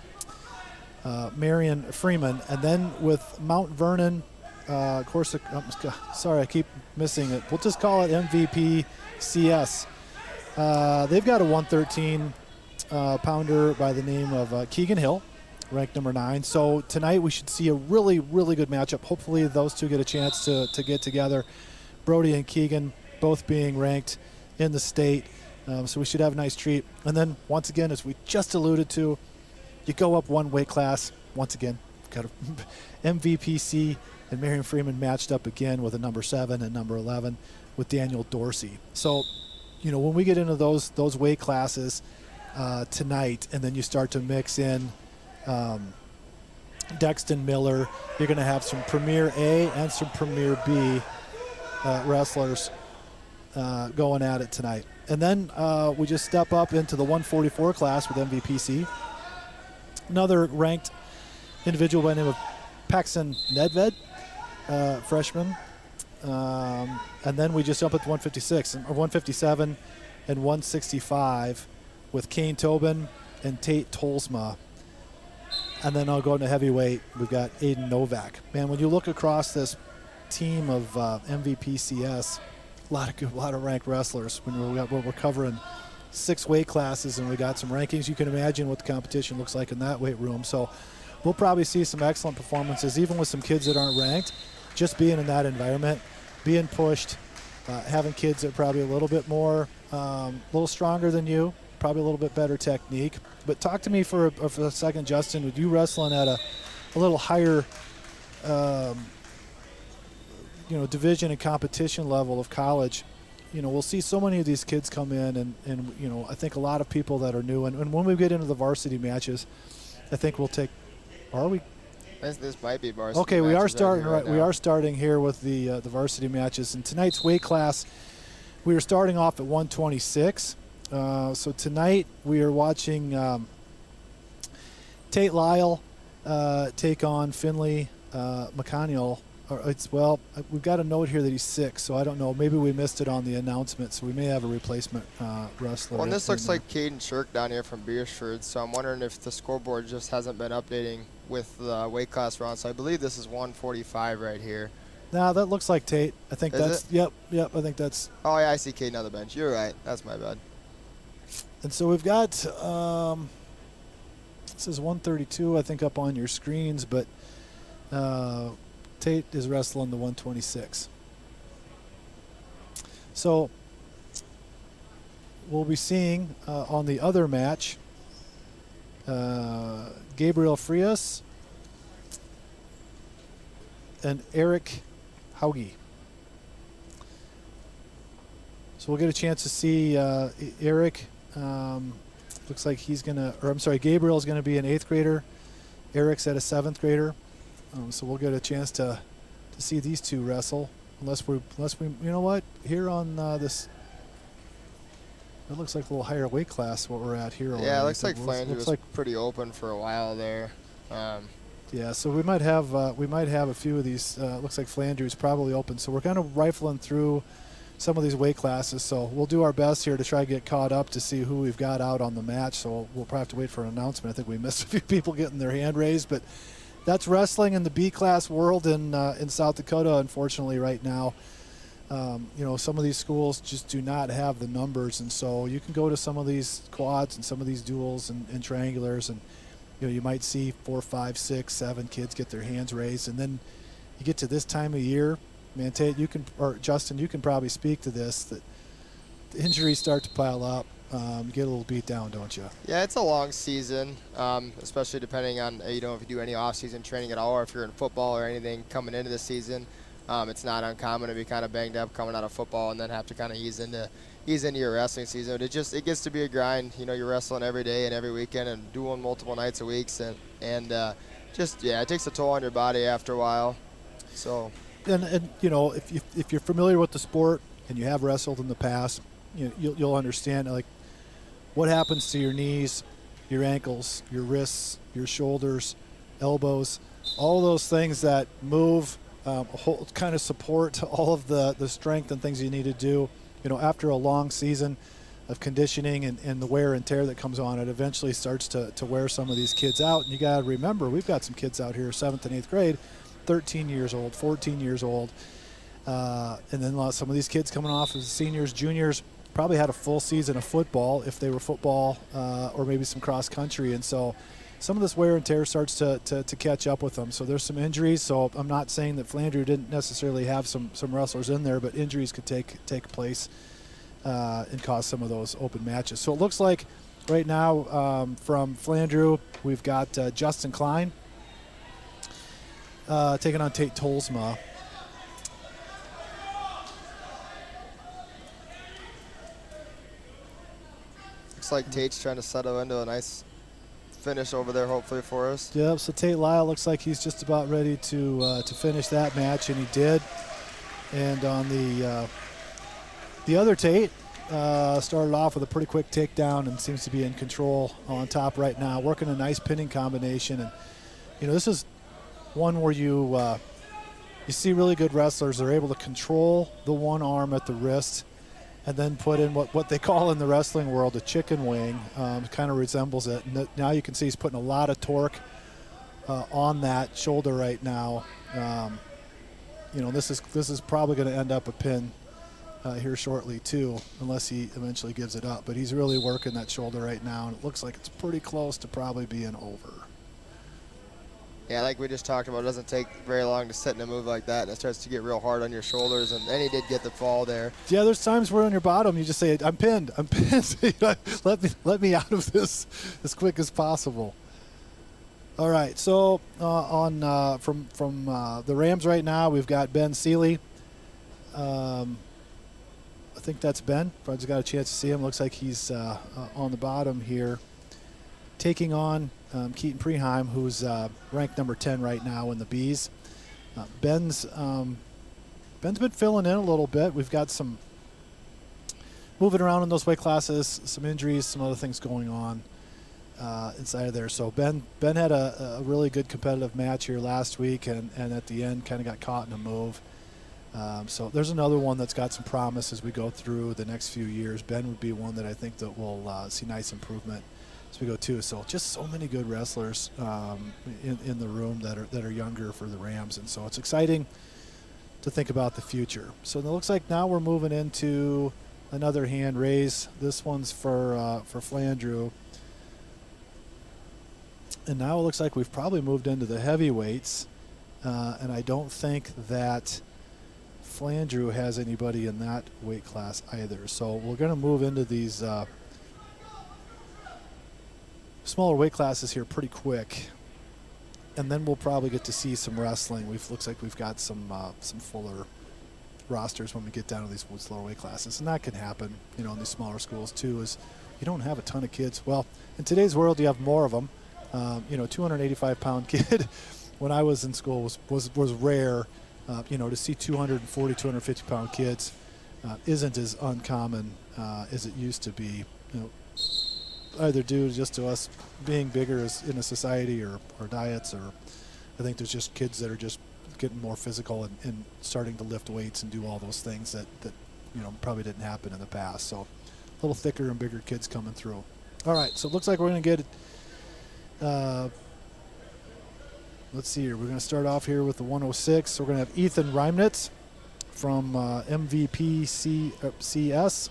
S23: Marion Freeman. And then with Mount Vernon, of course, sorry, I keep missing it. We'll just call it MVP CS. They've got a 113 pounder by the name of Keegan Hill, ranked number 9. So tonight we should see a really, really good matchup. Hopefully those two get a chance to get together. Brody and Keegan both being ranked in the state. So we should have a nice treat. And then once again, as we just alluded to, you go up one weight class. Once again, got a MVPC. And Marion Freeman matched up again with a number 7 and number 11 with Daniel Dorsey. So, when we get into those weight classes tonight, and then you start to mix in Dexton Miller, you're going to have some Premier A and some Premier B wrestlers going at it tonight. And then we just step up into the 144 class with MVPC. Another ranked individual by the name of Paxton Nedved. Freshman, And then we just jump up to 156 or 157 and 165 with Kane Tobin and Tate Tolsma. And then I'll go into heavyweight. We've got Aiden Novak. Man, when you look across this team of MVPCS, a lot of ranked wrestlers. When we're covering 6 weight classes and we got some rankings, you can imagine what the competition looks like in that weight room. So we'll probably see some excellent performances, even with some kids that aren't ranked. Just being in that environment, being pushed, having kids that are probably a little bit more, a little stronger than you, probably a little bit better technique. But talk to me for a second, Justin. With you wrestling at a little higher, division and competition level of college, we'll see so many of these kids come in, and I think a lot of people that are new. And when we get into the varsity matches, I think we'll take. Are we?
S24: This might be varsity.
S23: Okay, we are starting
S24: right.
S23: We are starting here with the varsity matches. In tonight's weight class, we are starting off at 126. So tonight we are watching Tate Lyle take on Finley McConnell. We've got a note here that he's sick, so I don't know. Maybe we missed it on the announcement, so we may have a replacement wrestler.
S24: Well, and this looks like Caden Shirk down here from Beersford, so I'm wondering if the scoreboard just hasn't been updating with the weight class round. So I believe this is 145 right here.
S23: No, that looks like Tate. I think
S24: Is
S23: that's it? Yep. I think that's.
S24: Oh yeah, I see Caden on the bench. You're right. That's my bad.
S23: And so we've got. This is 132, I think, up on your screens, but. Tate is wrestling the 126. So we'll be seeing on the other match Gabriel Frias and Eric Hauge. So we'll get a chance to see Eric. Looks like Gabriel's going to be an 8th grader. Eric's at a 7th grader. So we'll get a chance to see these two wrestle, unless we here on this. It looks like a little higher weight class what we're at here.
S24: Yeah, it looks like Flanders was like pretty open for a while there.
S23: Yeah, so we might have a few of these. Looks like Flanders probably open. So we're kind of rifling through some of these weight classes. So we'll do our best here to try to get caught up to see who we've got out on the match. So we'll probably have to wait for an announcement. I think we missed a few people getting their hand raised, but. That's wrestling in the B-class world in South Dakota, unfortunately, right now. Some of these schools just do not have the numbers, and so you can go to some of these quads and some of these duals and triangulars, and you might see 4, 5, 6, 7 kids get their hands raised, and then you get to this time of year, man. Tate, Justin, you can probably speak to this, that the injuries start to pile up. Get a little beat down, don't you?
S24: Yeah, it's a long season, especially depending on if you do any off-season training at all, or if you're in football or anything coming into the season. It's not uncommon to be kind of banged up coming out of football and then have to kind of ease into your wrestling season. It gets to be a grind. You're wrestling every day and every weekend and doing multiple nights a week, and it takes a toll on your body after a while. So,
S23: and if you're familiar with the sport and you have wrestled in the past, you'll understand what happens to your knees, your ankles, your wrists, your shoulders, elbows, all those things that move, kind of support all of the strength and things you need to do. After a long season of conditioning and the wear and tear that comes on, it eventually starts to wear some of these kids out. And you got to remember, we've got some kids out here, 7th and 8th grade, 13 years old, 14 years old. And then some of these kids coming off as seniors, juniors, probably had a full season of football if they were football or maybe some cross country, and so some of this wear and tear starts to catch up with them. So there's some injuries. So I'm not saying that Flandreau didn't necessarily have some wrestlers in there, but injuries could take place and cause some of those open matches. So it looks like right now from Flandreau we've got Justin Klein taking on Tate Tolsma.
S24: Looks like Tate's trying to settle into a nice finish over there, hopefully for us.
S23: Yep. So Tate Lyle looks like he's just about ready to finish that match, and he did. And on the other Tate started off with a pretty quick takedown and seems to be in control on top right now, working a nice pinning combination. And this is one where you you see really good wrestlers are able to control the one arm at the wrist and then put in what they call in the wrestling world a chicken wing. Kind of resembles it. And now you can see he's putting a lot of torque on that shoulder right now. This is probably going to end up a pin here shortly too, unless he eventually gives it up. But he's really working that shoulder right now, and it looks like it's pretty close to probably being over.
S24: Yeah, like we just talked about, it doesn't take very long to sit in a move like that, and it starts to get real hard on your shoulders, and he did get the fall there.
S23: Yeah, there's times where on your bottom you just say, I'm pinned. let me out of this as quick as possible. All right, so from the Rams right now, we've got Ben Seeley. I think that's Ben. I just got a chance to see him. Looks like he's on the bottom here, taking on Keaton Preheim, who's ranked number 10 right now in the Bees. Ben's been filling in a little bit. We've got some moving around in those weight classes, some injuries, some other things going on inside of there. So Ben had a really good competitive match here last week, and at the end kind of got caught in a move. So there's another one that's got some promise as we go through the next few years. Ben would be one that I think that will see nice improvement as we go too. So just so many good wrestlers in the room that are younger for the Rams, and so it's exciting to think about the future. So it looks like now we're moving into another hand raise. This one's for Flandreau, and now it looks like we've probably moved into the heavyweights, and I don't think that Flandreau has anybody in that weight class either. So we're going to move into these smaller weight classes here pretty quick, and then we'll probably get to see some wrestling. Looks like we've got some fuller rosters when we get down to these slower weight classes, and that can happen, in these smaller schools too. Is you don't have a ton of kids. Well, in today's world, you have more of them. 285-pound kid when I was in school was rare. To see 240, 250-pound kids isn't as uncommon as it used to be. Either due just to us being bigger in a society or diets, or I think there's just kids that are just getting more physical and starting to lift weights and do all those things that probably didn't happen in the past. So a little thicker and bigger kids coming through. All right, so it looks like we're going to get let's see here. We're going to start off here with the 106. So we're going to have Ethan Reimnitz from MVP CS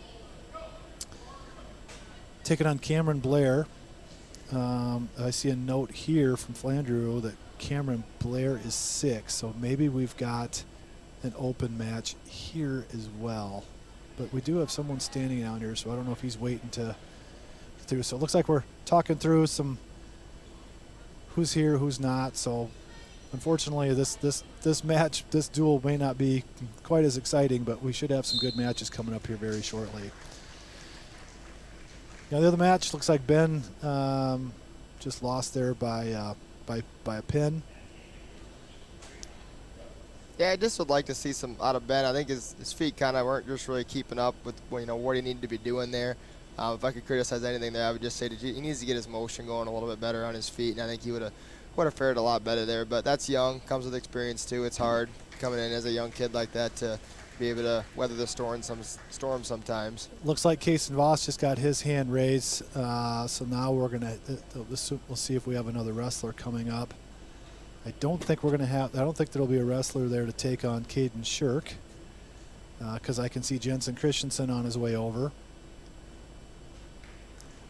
S23: taking on Cameron Blair. I see a note here from Flandreau that Cameron Blair is 6, so maybe we've got an open match here as well. But we do have someone standing down here, so I don't know if he's waiting to through. So it looks like we're talking through some who's here, who's not. So unfortunately, this match, this duel may not be quite as exciting, but we should have some good matches coming up here very shortly. Now the other match looks like Ben just lost there by a pin.
S24: Yeah, I just would like to see some out of Ben. I think his feet kind of weren't just really keeping up with what he needed to be doing there. If I could criticize anything there, I would just say that he needs to get his motion going a little bit better on his feet, and I think he would have fared a lot better there. But that's young, comes with experience too. It's hard coming in as a young kid like that to be able to weather the storm sometimes.
S23: Looks like Kason Voss just got his hand raised, so now we're gonna we'll see if we have another wrestler coming up. I don't think there'll be a wrestler there to take on Caden Shirk, because I can see Jensen Christensen on his way over.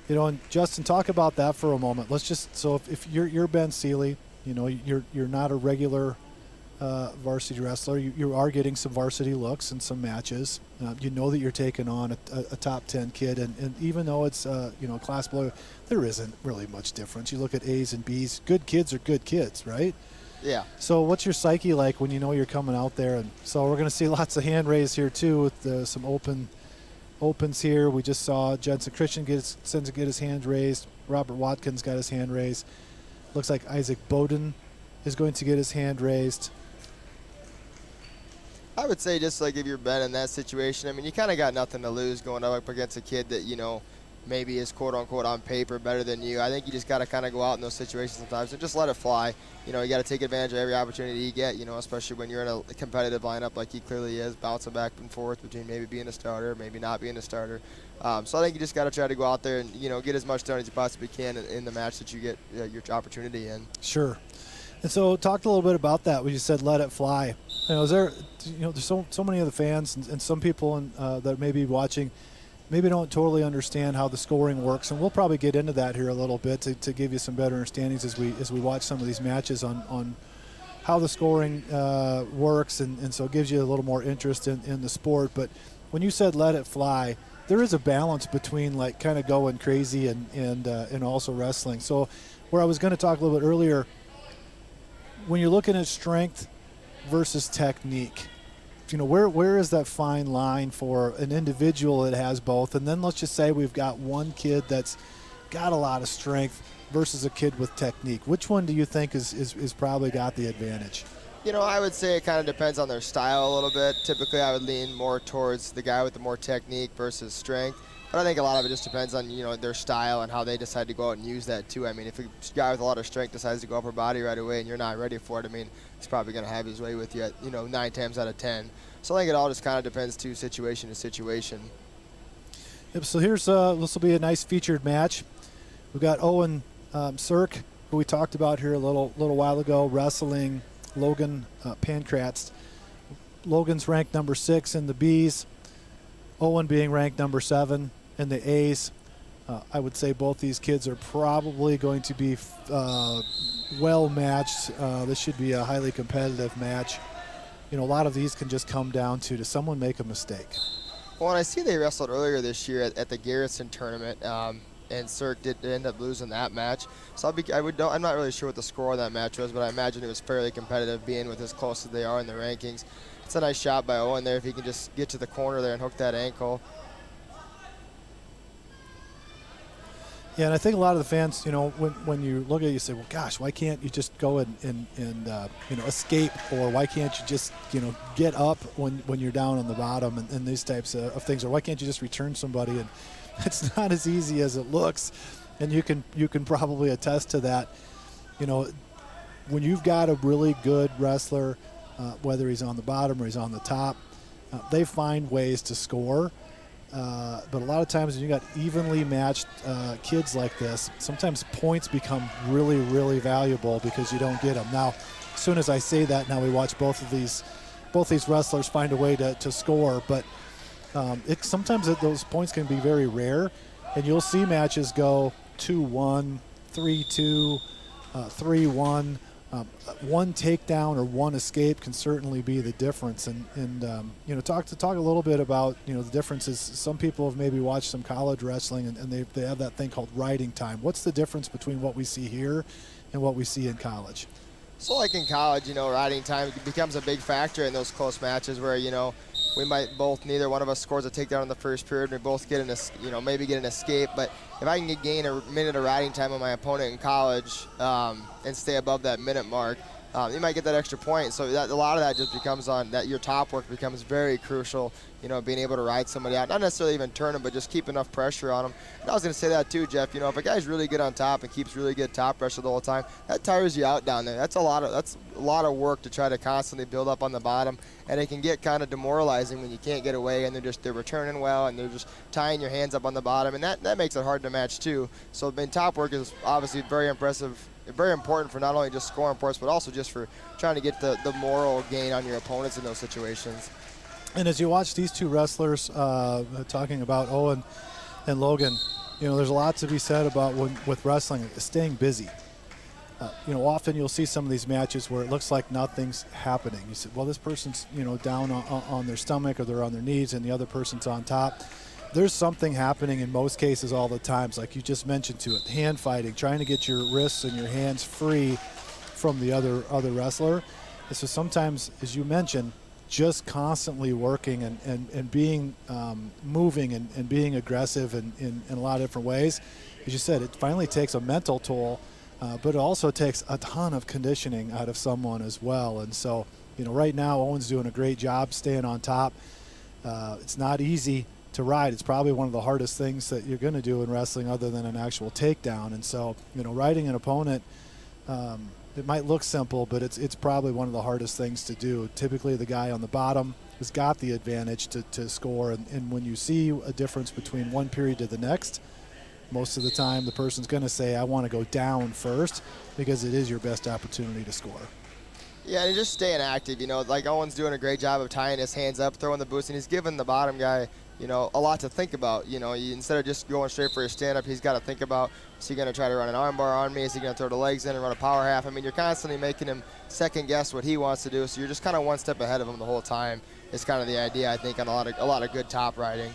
S23: And Justin, talk about that for a moment. Let's just, so if you're Ben Seeley, you're not a regular varsity wrestler. You are getting some varsity looks in some matches. You know that you're taking on a top 10 kid, and even though it's class below, there isn't really much difference. You look at A's and B's. Good kids are good kids, right?
S24: Yeah.
S23: So what's your psyche like when you know you're coming out there? And so we're going to see lots of hand raise here too, with some opens here. We just saw Jensen Christian get his hand raised. Robert Watkins got his hand raised. Looks like Isaac Bowden is going to get his hand raised.
S24: I would say just like if you're Ben in that situation, I mean, you kind of got nothing to lose going up against a kid that, maybe is quote unquote on paper better than you. I think you just got to kind of go out in those situations sometimes and just let it fly. You know, you got to take advantage of every opportunity you get, you know, especially when you're in a competitive lineup like he clearly is, bouncing back and forth between maybe being a starter, maybe not being a starter. So I think you just got to try to go out there and, you know, get as much done as you possibly can in the match that you get your opportunity in.
S23: Sure. And so talked a little bit about that when you said let it fly. You know, there's so many of the fans and some people that may be watching maybe don't totally understand how the scoring works, and we'll probably get into that here a little bit to give you some better understandings as we watch some of these matches on how the scoring works, and so it gives you a little more interest in the sport. But when you said let it fly, there is a balance between like kind of going crazy and also wrestling. So where I was going to talk a little bit earlier, when you're looking at strength versus technique, you know, where is that fine line for an individual that has both? And then let's just say we've got one kid that's got a lot of strength versus a kid with technique. Which one do you think is probably got the advantage?
S24: You know, I would say it kind of depends on their style a little bit. Typically, I would lean more towards the guy with the more technique versus strength. But I think a lot of it just depends on, you know, their style and how they decide to go out and use that too. I mean, if a guy with a lot of strength decides to go upper body right away and you're not ready for it, I mean, he's probably going to have his way with you at, you know, 9 times out of 10. So I think it all just kind of depends to situation to situation.
S23: Yep, so here's this will be a nice featured match. We've got Owen Cirk, who we talked about here a little while ago, wrestling Logan Pankratz. Logan's ranked number 6 in the B's. Owen being ranked number 7 in the A's. I would say both these kids are probably going to be well matched. This should be a highly competitive match. You know, a lot of these can just come down to does someone make a mistake?
S24: Well, and I see they wrestled earlier this year at the Garrison tournament, and Cirque did end up losing that match. So I'm not really sure what the score of that match was, but I imagine it was fairly competitive, being with as close as they are in the rankings. It's a nice shot by Owen there if he can just get to the corner there and hook that ankle.
S23: Yeah, and I think a lot of the fans, you know, when you look at it, you say, well, gosh, why can't you just go and you know, escape, or why can't you just, you know, get up when you're down on the bottom and these types of things, or why can't you just return somebody? And it's not as easy as it looks, and you can probably attest to that. You know, when you've got a really good wrestler, whether he's on the bottom or he's on the top, they find ways to score. But a lot of times when you got evenly matched kids like this, sometimes points become really, really valuable because you don't get them. Now, as soon as I say that, now we watch both these wrestlers find a way to score, but sometimes those points can be very rare, and you'll see matches go 2-1, 3-2, 3-1. One takedown or one escape can certainly be the difference. And you know, talk a little bit about, you know, the differences. Some people have maybe watched some college wrestling and they have that thing called riding time. What's the difference between what we see here and what we see in college?
S24: So like in college, you know, riding time becomes a big factor in those close matches where, you know, we might neither one of us scores a takedown in the first period, and we both get maybe get an escape. But if I can gain a minute of riding time on my opponent in college and stay above that minute mark, you might get that extra point. So a lot of that just becomes on that. Your top work becomes very crucial. You know, being able to ride somebody out, not necessarily even turn them, but just keep enough pressure on them. And I was going to say that too, Jeff. You know, if a guy's really good on top and keeps really good top pressure the whole time, that tires you out down there. That's a lot of work to try to constantly build up on the bottom, and it can get kind of demoralizing when you can't get away and they're returning well and they're just tying your hands up on the bottom, and that makes it hard to match too. So I mean, top work is obviously very impressive. Very important for not only just scoring points, but also just for trying to get the moral gain on your opponents in those situations.
S23: And as you watch these two wrestlers talking about Owen and Logan, you know, there's a lot to be said about with wrestling, staying busy. You know, often you'll see some of these matches where it looks like nothing's happening. You say, well, this person's, you know, down on their stomach or they're on their knees and the other person's on top. There's something happening in most cases all the times, like you just mentioned to it, hand fighting, trying to get your wrists and your hands free from the other wrestler. And so sometimes, as you mentioned, just constantly working and being moving and being aggressive in a lot of different ways. As you said, it finally takes a mental toll, but it also takes a ton of conditioning out of someone as well. And so, you know, right now Owen's doing a great job staying on top. It's not easy to ride. It's probably one of the hardest things that you're going to do in wrestling other than an actual takedown. And so, riding an opponent, it might look simple, but it's probably one of the hardest things to do. Typically the guy on the bottom has got the advantage to score, and when you see a difference between one period to the next, most of the time the person's going to say, I want to go down first, because it is your best opportunity to score.
S24: Yeah, and just staying active, like Owen's doing a great job of tying his hands up, throwing the boots, and he's giving the bottom guy, a lot to think about. Instead of just going straight for his stand-up, he's got to think about, is he going to try to run an arm bar on me? Is he going to throw the legs in and run a power half? I mean, you're constantly making him second-guess what he wants to do, so you're just kind of one step ahead of him the whole time. It's kind of the idea, I think, on a lot of good top riding.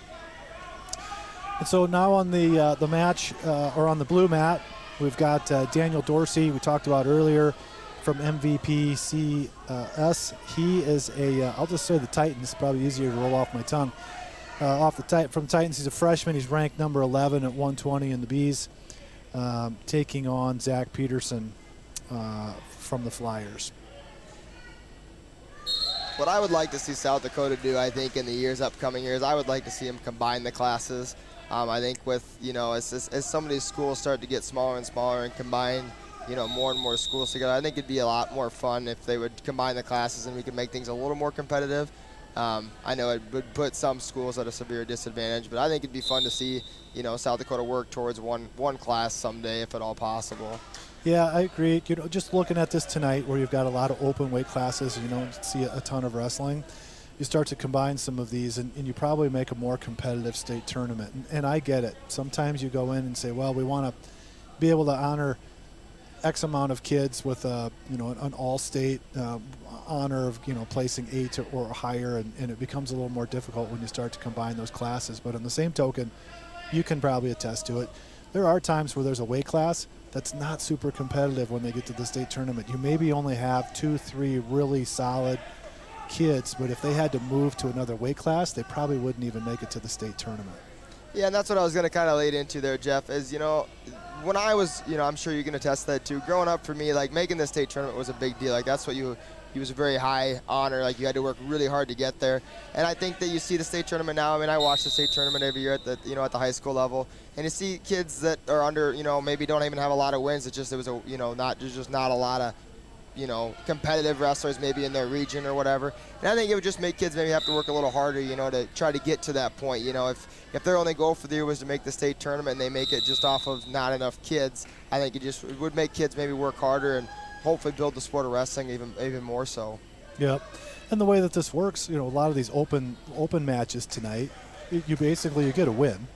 S23: And so now on the match, or on the blue mat, we've got Daniel Dorsey, we talked about earlier, from MVP CS. He is I'll just say the Titans, probably easier to roll off my tongue. From Titans, he's a freshman. He's ranked number 11 at 120 in the Bs, taking on Zach Peterson from the Flyers.
S24: What I would like to see South Dakota do, I think, in the upcoming years, I would like to see them combine the classes. I think with, as some of these schools start to get smaller and smaller and combine, more and more schools together, I think it'd be a lot more fun if they would combine the classes and we could make things a little more competitive. I know it would put some schools at a severe disadvantage, but I think it'd be fun to see, South Dakota work towards one class someday, if at all possible.
S23: Yeah, I agree. Just looking at this tonight, where you've got a lot of open weight classes, and you don't see a ton of wrestling, you start to combine some of these, and you probably make a more competitive state tournament. And I get it. Sometimes you go in and say, well, we want to be able to honor X amount of kids with an all-state honor of placing 8 or higher, and it becomes a little more difficult when you start to combine those classes. But on the same token, you can probably attest to it. There are times where there's a weight class that's not super competitive when they get to the state tournament. You maybe only have 2-3 really solid kids, but if they had to move to another weight class, they probably wouldn't even make it to the state tournament.
S24: Yeah, and that's what I was going to kind of lead into there, Jeff, is, when I was, I'm sure you can attest that too, growing up for me, like making the state tournament was a big deal. Like that's what it was a very high honor. Like you had to work really hard to get there. And I think that you see the state tournament now. I mean, I watch the state tournament every year at the, at the high school level, and you see kids that are under, maybe don't even have a lot of wins. It's just, there's just not a lot of, competitive wrestlers maybe in their region or whatever. And I think it would just make kids maybe have to work a little harder, to try to get to that point. If their only goal for the year was to make the state tournament and they make it just off of not enough kids, I think it would make kids maybe work harder and hopefully build the sport of wrestling even more so.
S23: Yep. And the way that this works, a lot of these open matches tonight, you basically get a win.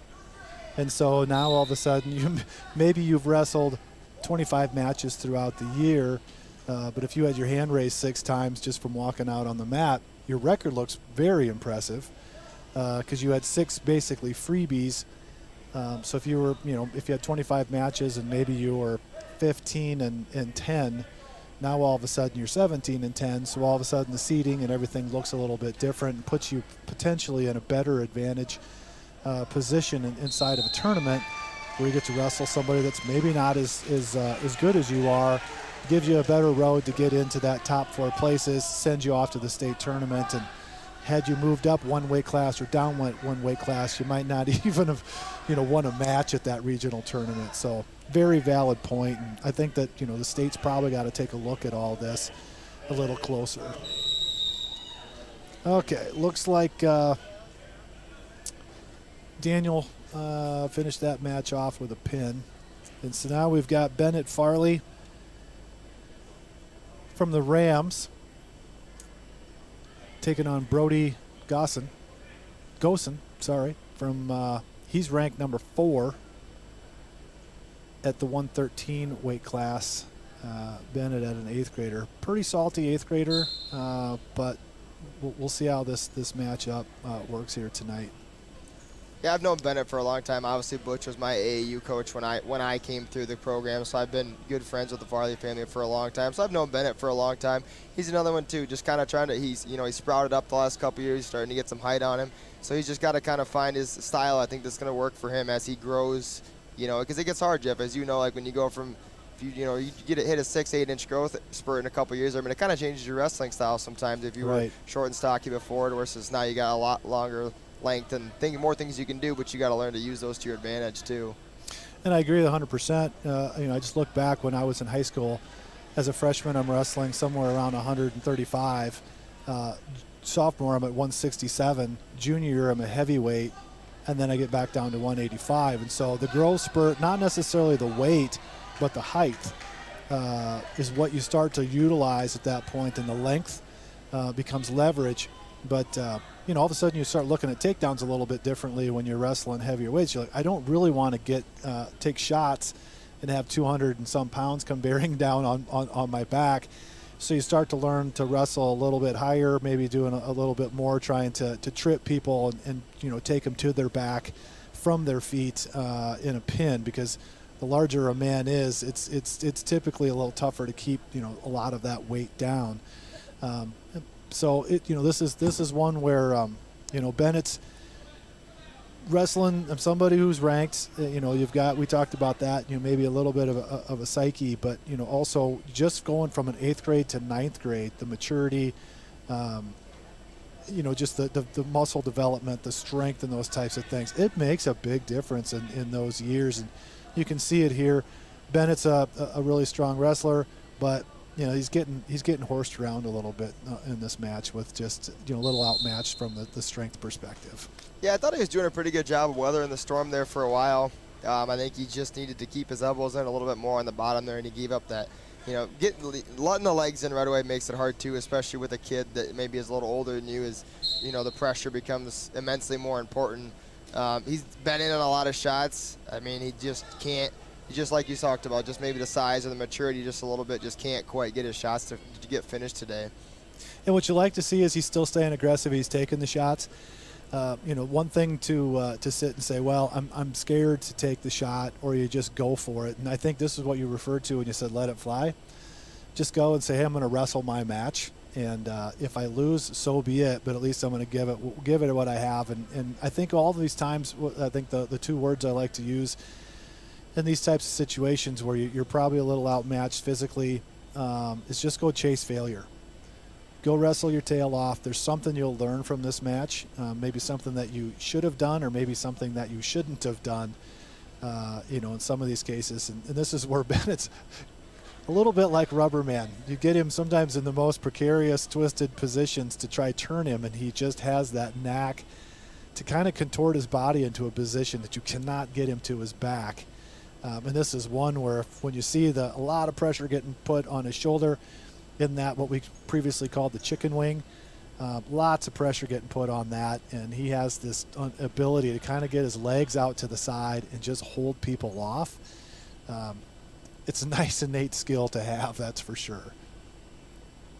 S23: And so now all of a sudden you've wrestled 25 matches throughout the year. But if you had your hand raised 6 times just from walking out on the mat, your record looks very impressive because you had 6 basically freebies. So if you were, if you had 25 matches and maybe you were 15 and 10, now all of a sudden you're 17 and 10. So all of a sudden the seating and everything looks a little bit different and puts you potentially in a better advantage position inside of a tournament where you get to wrestle somebody that's maybe not as good as you are. Gives you a better road to get into that top 4 places, sends you off to the state tournament. And had you moved up one weight class or down one weight class, you might not even have, won a match at that regional tournament. So very valid point. And I think that, the state's probably got to take a look at all this a little closer. Okay, looks like Daniel finished that match off with a pin. And so now we've got Bennett Farley from the Rams, taking on Brody Gossen, from he's ranked number 4 at the 113 weight class. Bennett at an 8th grader, pretty salty 8th grader, but we'll see how this matchup works here tonight.
S24: Yeah, I've known Bennett for a long time. Obviously, Butch was my AAU coach when I came through the program, so I've been good friends with the Farley family for a long time. So I've known Bennett for a long time. He's another one too, just kind of trying to. He's sprouted up the last couple years, he's starting to get some height on him. So he's just got to kind of find his style. I think that's going to work for him as he grows. Because it gets hard, Jeff, as you know, like when you go from. If you hit a 6-8 inch growth spurt in a couple years. I mean, it kind of changes your wrestling style sometimes. If you were short and stocky before, versus now you got a lot longer length and more things you can do, but you got to learn to use those to your advantage too.
S23: And I agree 100%. I just look back when I was in high school. As a freshman, I'm wrestling somewhere around 135. Sophomore, I'm at 167. Junior year, I'm a heavyweight. And then I get back down to 185. And so the growth spurt, not necessarily the weight, but the height is what you start to utilize at that point, and the length becomes leverage. But, all of a sudden you start looking at takedowns a little bit differently when you're wrestling heavier weights. You're like, I don't really want to take shots and have 200 and some pounds come bearing down on my back. So you start to learn to wrestle a little bit higher, maybe doing a little bit more, trying to trip people and take them to their back from their feet in a pin, because the larger a man is, it's typically a little tougher to keep a lot of that weight down. So this is one where Bennett's wrestling. I'm somebody who's ranked. We talked about that. Maybe a little bit of a psyche, but also just going from an 8th grade to 9th grade, the maturity, just the muscle development, the strength, and those types of things. It makes a big difference in those years, and you can see it here. Bennett's a really strong wrestler, but he's getting horsed around a little bit in this match with just a little outmatched from the strength perspective.
S24: Yeah, I thought he was doing a pretty good job of weathering the storm there for a while. I think he just needed to keep his elbows in a little bit more on the bottom there, and he gave up that. Letting the legs in right away makes it hard too, especially with a kid that maybe is a little older than you. The pressure becomes immensely more important. He's been in on a lot of shots. I mean, he just can't. Just like you talked about, just maybe the size or the maturity just a little bit, just can't quite get his shots to get finished today.
S23: And what you like to see is he's still staying aggressive. He's taking the shots. One thing to sit and say, well, I'm scared to take the shot, or you just go for it. And I think this is what you referred to when you said let it fly. Just go and say, hey, I'm going to wrestle my match. And if I lose, so be it. But at least I'm going to give it what I have. And I think all of these times, I think the two words I like to use in these types of situations where you're probably a little outmatched physically, is just go chase failure. Go wrestle your tail off. There's something you'll learn from this match, maybe something that you should have done, or maybe something that you shouldn't have done, in some of these cases. And this is where Bennett's a little bit like Rubber Man. You get him sometimes in the most precarious, twisted positions to try turn him, and he just has that knack to kind of contort his body into a position that you cannot get him to his back. And this is one where when you see a lot of pressure getting put on his shoulder in that what we previously called the chicken wing, lots of pressure getting put on that, and he has this ability to kind of get his legs out to the side and just hold people off. It's a nice innate skill to have, that's for sure.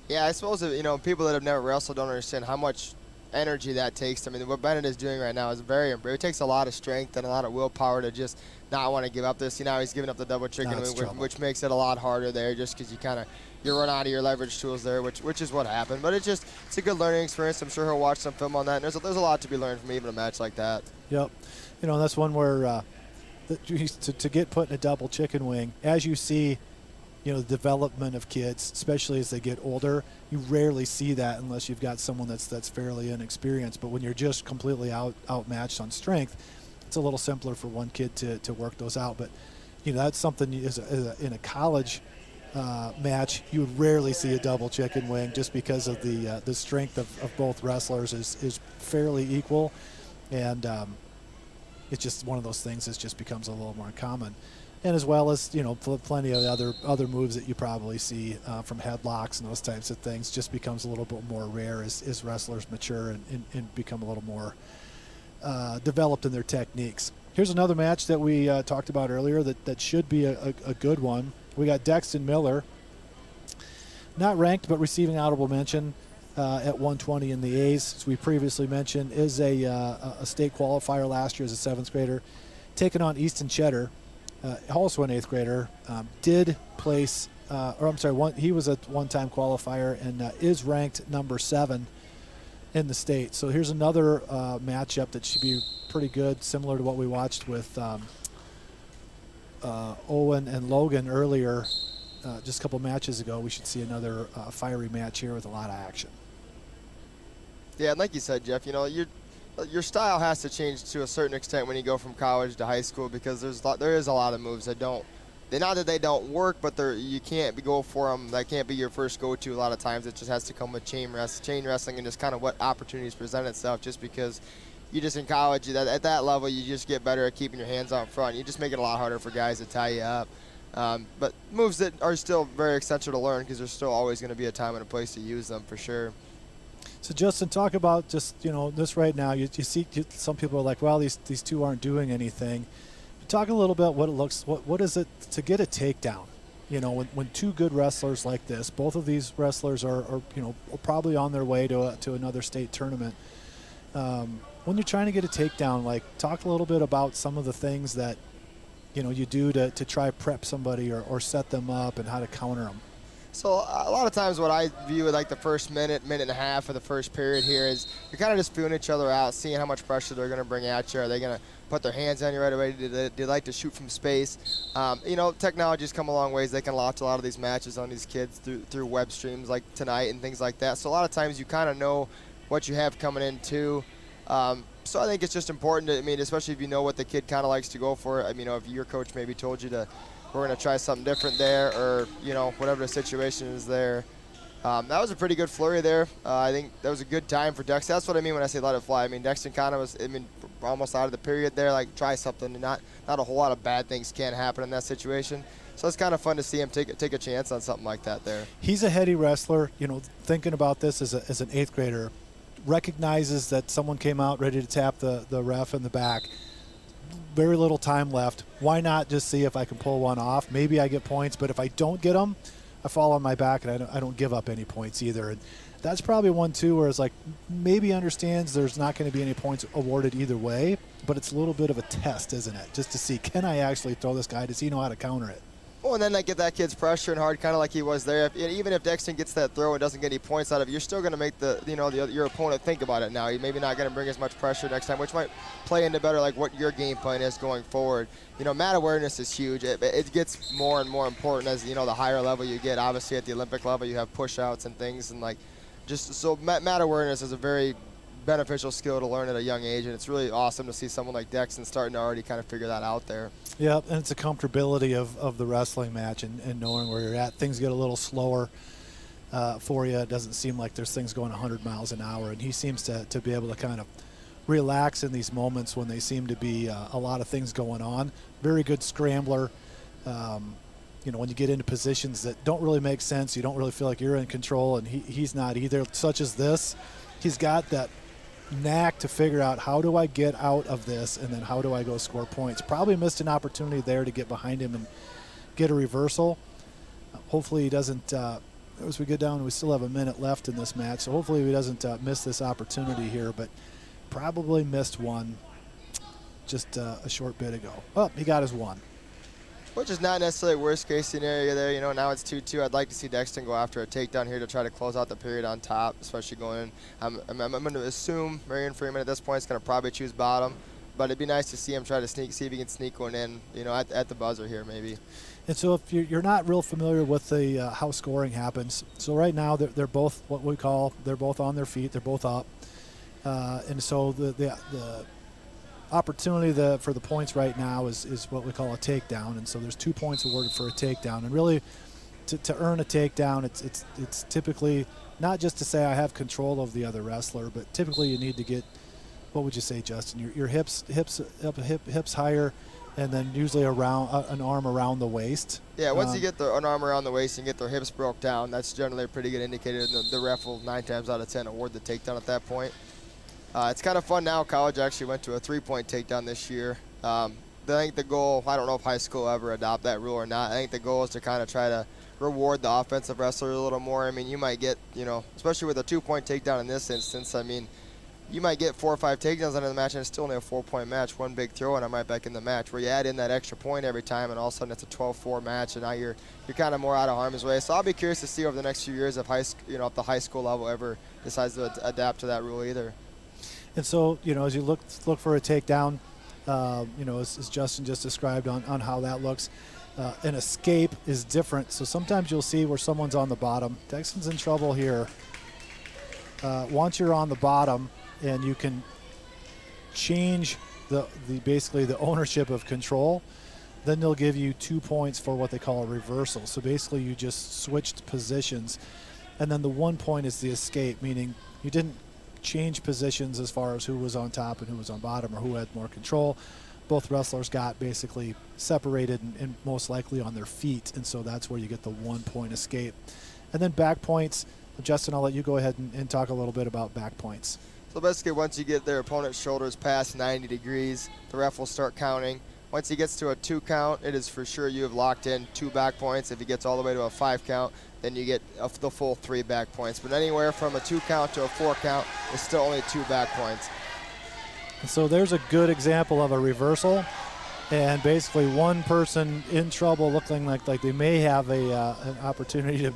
S24: Yeah, I suppose people that have never wrestled don't understand how much energy that takes. I mean, what Bennett is doing right now is very impressive. It takes a lot of strength and a lot of willpower to just not want to give up this. He's giving up the double chicken, which makes it a lot harder there, just because you run out of your leverage tools there, which is what happened. But it's a good learning experience. I'm sure he'll watch some film on that. And there's a lot to be learned from even a match like that.
S23: Yep. That's one where to get put in a double chicken wing, as you see, the development of kids, especially as they get older, you rarely see that unless you've got someone that's fairly inexperienced. But when you're just completely outmatched on strength, it's a little simpler for one kid to work those out. But that's something in a college match you would rarely see a double chicken wing, just because of the strength of both wrestlers is fairly equal, and it's just one of those things that just becomes a little more common. And as well as plenty of other moves that you probably see from headlocks and those types of things, just becomes a little bit more rare as wrestlers mature and become a little more developed in their techniques. Here's another match that we talked about earlier that should be a good one. We got Dexton Miller, not ranked but receiving honorable mention at 120 in the A's, as we previously mentioned, is a state qualifier last year as a 7th grader, taking on Easton Cheddar. Also an 8th grader, did place, he was a one-time qualifier and is ranked number 7 in the state. So here's another matchup that should be pretty good, similar to what we watched with Owen and Logan earlier, just a couple matches ago. We should see another fiery match here with a lot of action.
S24: Yeah, and like you said, Jeff, your style has to change to a certain extent when you go from college to high school, because there is a lot of moves that don't. Not that they don't work, but you can't go for them. That can't be your first go-to a lot of times. It just has to come with chain wrestling, and just kind of what opportunities present itself. Just because you just in college, at that level, you just get better at keeping your hands out front. You just make it a lot harder for guys to tie you up. But moves that are still very essential to learn, because there's still always going to be a time and a place to use them for sure.
S23: So Justin, talk about just, this right now. You see some people are like, well, these two aren't doing anything. Talk a little bit what is it to get a takedown? When two good wrestlers like this, both of these wrestlers are probably on their way to another state tournament. When you're trying to get a takedown, talk a little bit about some of the things that you do to try prep somebody or set them up, and how to counter them.
S24: So a lot of times what I view like the first minute and a half of the first period here is you're kind of just feeling each other out, seeing how much pressure they're going to bring at you. Are they going to put their hands on you right away? Do they like to shoot from space? Technology's come a long ways. They can launch a lot of these matches on these kids through web streams like tonight and things like that. So a lot of times you kind of know what you have coming in too. So I think it's just important especially if you know what the kid kind of likes to go for. If your coach maybe told you we're going to try something different there, or, whatever the situation is there. That was a pretty good flurry there. I think that was a good time for Dexter. That's what I mean when I say let it fly. Dexter kind of was, almost out of the period there, try something, and not a whole lot of bad things can happen in that situation. So it's kind of fun to see him take a chance on something like that there.
S23: He's a heady wrestler, thinking about this as an 8th grader, recognizes that someone came out ready to tap the ref in the back. Very little time left. Why not just see if I can pull one off? Maybe I get points, but if I don't get them, I fall on my back, and I don't give up any points either. And that's probably one too, where it's maybe understands there's not going to be any points awarded either way, but it's a little bit of a test, isn't it? Just to see, can I actually throw this guy? Does he know how to counter it?
S24: Well, and then get that kid's pressure and hard, kind of like he was there. Even if Dexton gets that throw and doesn't get any points out of it, you're still going to make your opponent think about it now. You're maybe not going to bring as much pressure next time, which might play into better what your game plan is going forward. Mat awareness is huge. It gets more and more important as the higher level you get. Obviously, at the Olympic level, you have push-outs and things, and mat awareness is a very beneficial skill to learn at a young age, and it's really awesome to see someone like Dexton starting to already kind of figure that out there.
S23: Yeah, and it's a comfortability of the wrestling match and knowing where you're at. Things get a little slower for you. It doesn't seem like there's things going 100 miles an hour, and he seems to be able to kind of relax in these moments when they seem to be a lot of things going on. Very good scrambler. When you get into positions that don't really make sense, you don't really feel like you're in control, and he's not either, such as this. He's got that knack to figure out, how do I get out of this, and then how do I go score points. Probably missed an opportunity there to get behind him and get a reversal. Hopefully he doesn't, as we get down, we still have a minute left in this match, so hopefully he doesn't miss this opportunity here, but probably missed one just a short bit ago. Oh, he got his one.
S24: Which is not necessarily worst case scenario there. Now it's 2-2. I'd like to see Dexton go after a takedown here to try to close out the period on top, especially going in. I'm going to assume Marion Freeman at this point is going to probably choose bottom, but it'd be nice to see him try to see if he can sneak one in, at the buzzer here maybe.
S23: And so if you're not real familiar with the how scoring happens, so right now they're both they're both on their feet, they're both up, and so the opportunity for the points right now is what we call a takedown, and so there's 2 points awarded for a takedown. And really, to earn a takedown, it's typically not just to say I have control of the other wrestler, but typically you need to get, what would you say, Justin? Your hips higher, and then usually around an arm around the waist.
S24: Yeah, once you get an arm around the waist and get their hips broke down, that's generally a pretty good indicator. The ref will 9 times out of 10 award the takedown at that point. It's kind of fun now. College actually went to a 3-point takedown this year. I think the goal, I don't know if high school will ever adopt that rule or not. I think the goal is to kind of try to reward the offensive wrestler a little more. You might get, especially with a 2-point takedown in this instance, you might get 4 or 5 takedowns under the match and it's still only a 4-point match, one big throw and I'm right back in the match, where you add in that extra point every time and all of a sudden it's a 12-4 match and now you're kind of more out of harm's way. So I'll be curious to see over the next few years if if the high school level ever decides to adapt to that rule either.
S23: And so, as you look for a takedown, as Justin just described on how that looks, an escape is different. So sometimes you'll see where someone's on the bottom. Dexton's in trouble here. Once you're on the bottom and you can change basically the ownership of control, then they'll give you 2 points for what they call a reversal. So basically you just switched positions, and then the 1 point is the escape, meaning you didn't change positions as far as who was on top and who was on bottom or who had more control. Both wrestlers got basically separated and most likely on their feet, and so that's where you get the 1 point escape. And then back points, Justin, I'll let you go ahead and talk a little bit about back points.
S24: So basically, once you get their opponent's shoulders past 90 degrees, the ref will start counting. Once he gets to a 2 count, it is for sure you have locked in 2 back points. If he gets all the way to a 5 count, then you get the full 3 back points. But anywhere from a 2 count to a 4 count is still only 2 back points.
S23: And so there's a good example of a reversal, and basically one person in trouble, looking like they may have an opportunity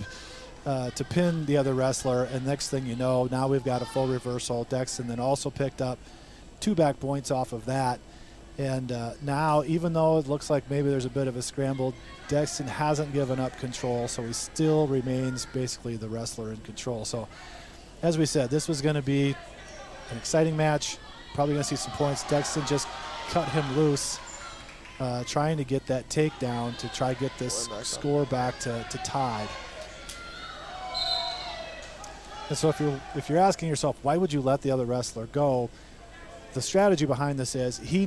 S23: to pin the other wrestler, and next thing you know, now we've got a full reversal. Dexton then also picked up 2 back points off of that. And now, even though it looks like maybe there's a bit of a scramble, Dexton hasn't given up control, so he still remains basically the wrestler in control. So, as we said, this was going to be an exciting match. Probably going to see some points. Dexton just cut him loose, trying to get that takedown to try to get this score back to tied. And so if you're asking yourself, why would you let the other wrestler go? The strategy behind this is he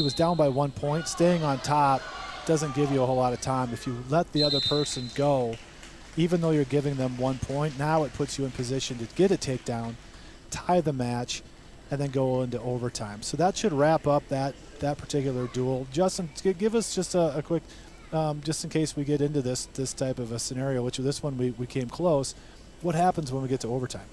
S23: was down by 1 point. Staying on top doesn't give you a whole lot of time. If you let the other person go, even though you're giving them 1 point, now it puts you in position to get a takedown, tie the match, and then go into overtime. So that should wrap up that particular duel. Justin, give us just a quick, just in case we get into this type of a scenario, which this one we came close. What happens when we get to overtime?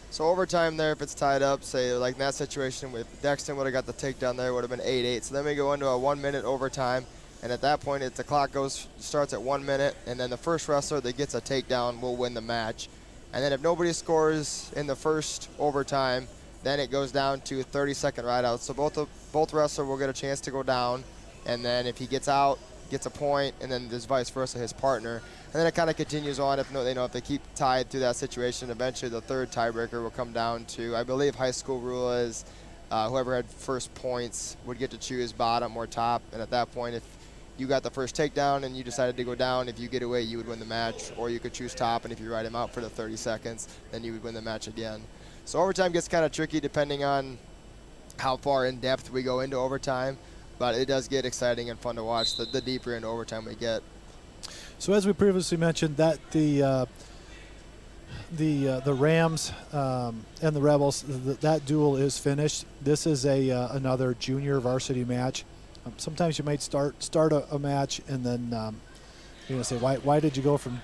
S24: So overtime there, if it's tied up, say like in that situation, if Dexton would have got the takedown there, it would have been 8-8. So then we go into a 1 minute overtime, and at that point, the clock starts at 1 minute, and then the first wrestler that gets a takedown will win the match. And then if nobody scores in the first overtime, then it goes down to 30-second rideouts. So both wrestlers will get a chance to go down, and then if he gets out, gets a point, and then there's vice versa, his partner. And then it kind of continues on. If they keep tied through that situation, eventually the third tiebreaker will come down to, I believe high school rule is whoever had first points would get to choose bottom or top. And at that point, if you got the first takedown and you decided to go down, if you get away, you would win the match. Or you could choose top, and if you ride him out for the 30 seconds, then you would win the match again. So overtime gets kind of tricky depending on how far in depth we go into overtime. But it does get exciting and fun to watch the deeper into overtime we get.
S23: So as we previously mentioned, that the Rams and the Rebels, that duel is finished. This is another junior varsity match. Sometimes you might start a match and then you're gonna say, why did you go from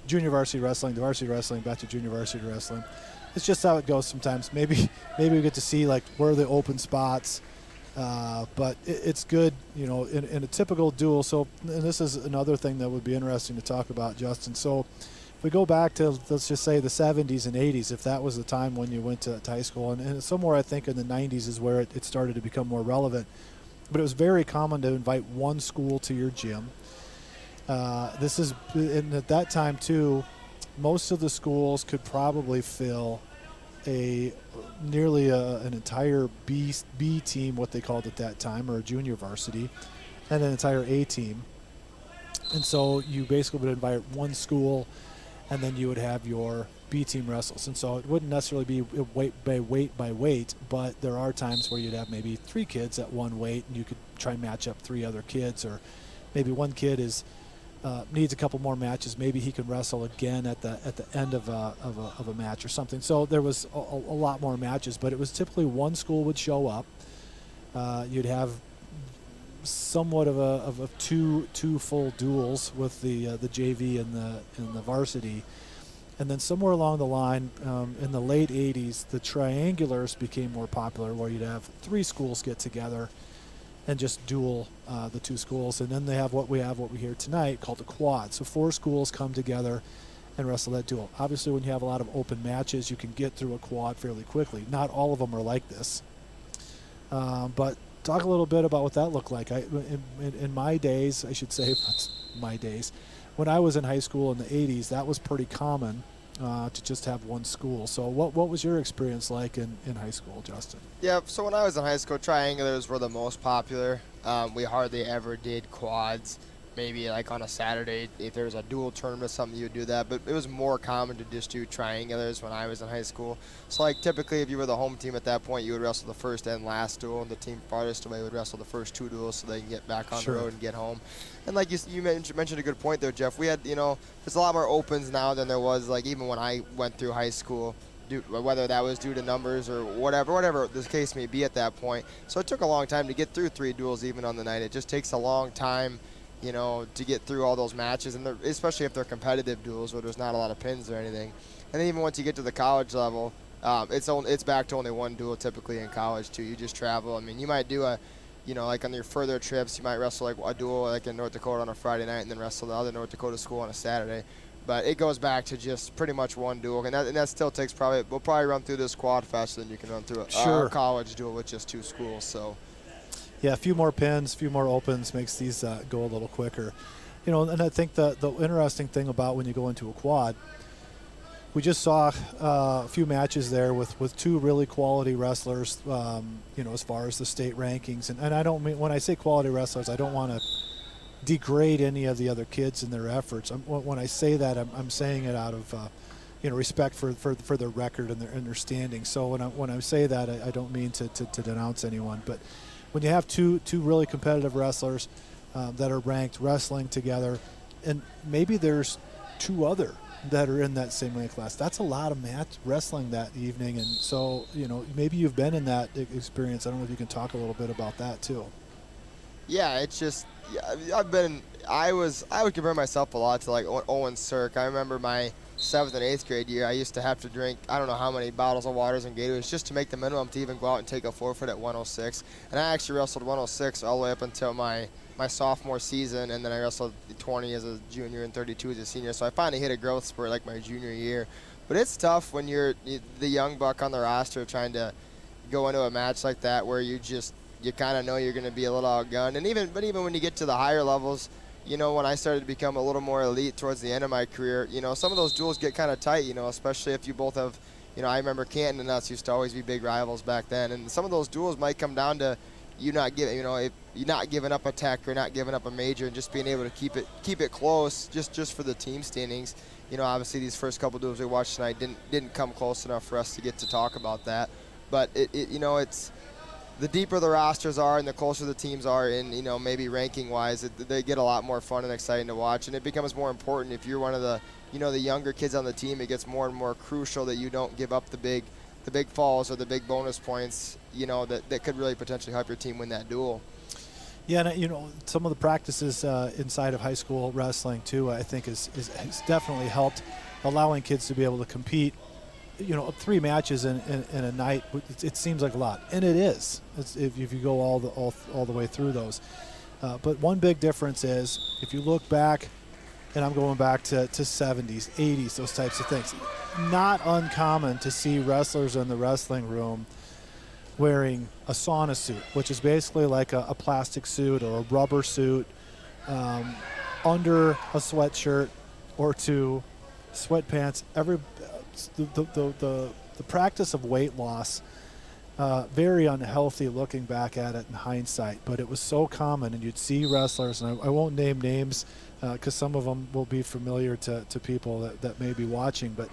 S23: junior varsity wrestling to varsity wrestling back to junior varsity wrestling? It's just how it goes sometimes. Maybe we get to see like where are the open spots. But it's good, in a typical duel. So, and this is another thing that would be interesting to talk about, Justin. So, if we go back to, let's just say, the 70s and 80s, if that was the time when you went to high school, and somewhere I think in the 90s is where it started to become more relevant. But it was very common to invite one school to your gym. And at that time, too, most of the schools could probably fill nearly an entire B team, what they called at that time, or a junior varsity, and an entire A team. And so you basically would invite one school, and then you would have your B team wrestles. And so it wouldn't necessarily be weight by weight, but there are times where you'd have maybe 3 kids at one weight, and you could try and match up 3 other kids, or maybe one kid needs a couple more matches. Maybe he can wrestle again at the end of a match or something. So there was a lot more matches, but it was typically one school would show up. You'd have somewhat of two full duels with the JV and the varsity, and then somewhere along the line in the late 80s, the triangulars became more popular, where you'd have 3 schools get together and just duel the 2 schools. And then they have what we hear tonight called a quad. So 4 schools come together and wrestle that duel. Obviously, when you have a lot of open matches, you can get through a quad fairly quickly. Not all of them are like this. But talk a little bit about what that looked like. In my days, I should say, my days, when I was in high school in the 80s, that was pretty common. to just have one school. So what was your experience like in high school, Justin?
S24: Yeah, so when I was in high school, triangulars were the most popular. We hardly ever did quads. Maybe like on a Saturday, if there was a dual tournament or something, you would do that. But it was more common to just do triangulars when I was in high school. So like typically if you were the home team at that point, you would wrestle the first and last duel, and the team farthest away would wrestle the first 2 duels so they can get back on the road and get home. And like you mentioned a good point there, Jeff. We had, there's a lot more opens now than there was like even when I went through high school, whether that was due to numbers or whatever the case may be at that point. So it took a long time to get through 3 duels even on the night. It just takes a long time, to get through all those matches, and especially if they're competitive duels where there's not a lot of pins or anything. And then even once you get to the college level, it's back to only 1 duel typically in college too. You just travel. I mean, you might do like on your further trips, you might wrestle like a duel like in North Dakota on a Friday night and then wrestle the other North Dakota school on a Saturday. But it goes back to just pretty much 1 duel, and that still takes we'll probably run through this quad faster than you can run through a college duel with just 2 schools. So.
S23: Yeah, a few more pins, a few more opens makes these go a little quicker. And I think the interesting thing about when you go into a quad, we just saw a few matches there with 2 really quality wrestlers, as far as the state rankings. And I don't mean, when I say quality wrestlers, I don't want to degrade any of the other kids and their efforts. When I say that, I'm saying it out of respect for their record and their standing. So when I say that, I don't mean to denounce anyone, but when you have two really competitive wrestlers that are ranked wrestling together, and maybe there's 2 other that are in that same weight class, that's a lot of match wrestling that evening. And so maybe you've been in that experience. I don't know if you can talk a little bit about that too.
S24: Yeah, it's just I would compare myself a lot to like Owen Cirque. I remember my 7th and 8th grade year, I used to have to drink I don't know how many bottles of waters and Gatorades just to make the minimum to even go out and take a forfeit at 106. And I actually wrestled 106 all the way up until my sophomore season, and then I wrestled 20 as a junior and 32 as a senior. So I finally hit a growth spurt like my junior year. But it's tough when you're the young buck on the roster trying to go into a match like that where you kind of know you're going to be a little outgunned. And even when you get to the higher levels, when I started to become a little more elite towards the end of my career, some of those duels get kind of tight, especially if you both have, I remember Canton and us used to always be big rivals back then. And some of those duels might come down to you not giving, if you're not giving up a tech or not giving up a major and just being able to keep it close just for the team standings. Obviously these first couple duels we watched tonight didn't come close enough for us to get to talk about that. But it's the deeper the rosters are and the closer the teams are in, maybe ranking-wise, they get a lot more fun and exciting to watch. And it becomes more important if you're one of the, the younger kids on the team. It gets more and more crucial that you don't give up the big falls or the big bonus points, that could really potentially help your team win that duel.
S23: Yeah, and some of the practices inside of high school wrestling too, I think has definitely helped allowing kids to be able to compete. 3 matches in a night, it seems like a lot, and it is. If you go all the way through those. But one big difference is if you look back, and I'm going back to 70s, 80s, those types of things. Not uncommon to see wrestlers in the wrestling room wearing a sauna suit, which is basically like a plastic suit or a rubber suit under a sweatshirt or 2, sweatpants. The practice of weight loss, very unhealthy looking back at it in hindsight, but it was so common, and you'd see wrestlers, and I won't name names because some of them will be familiar to people that may be watching, but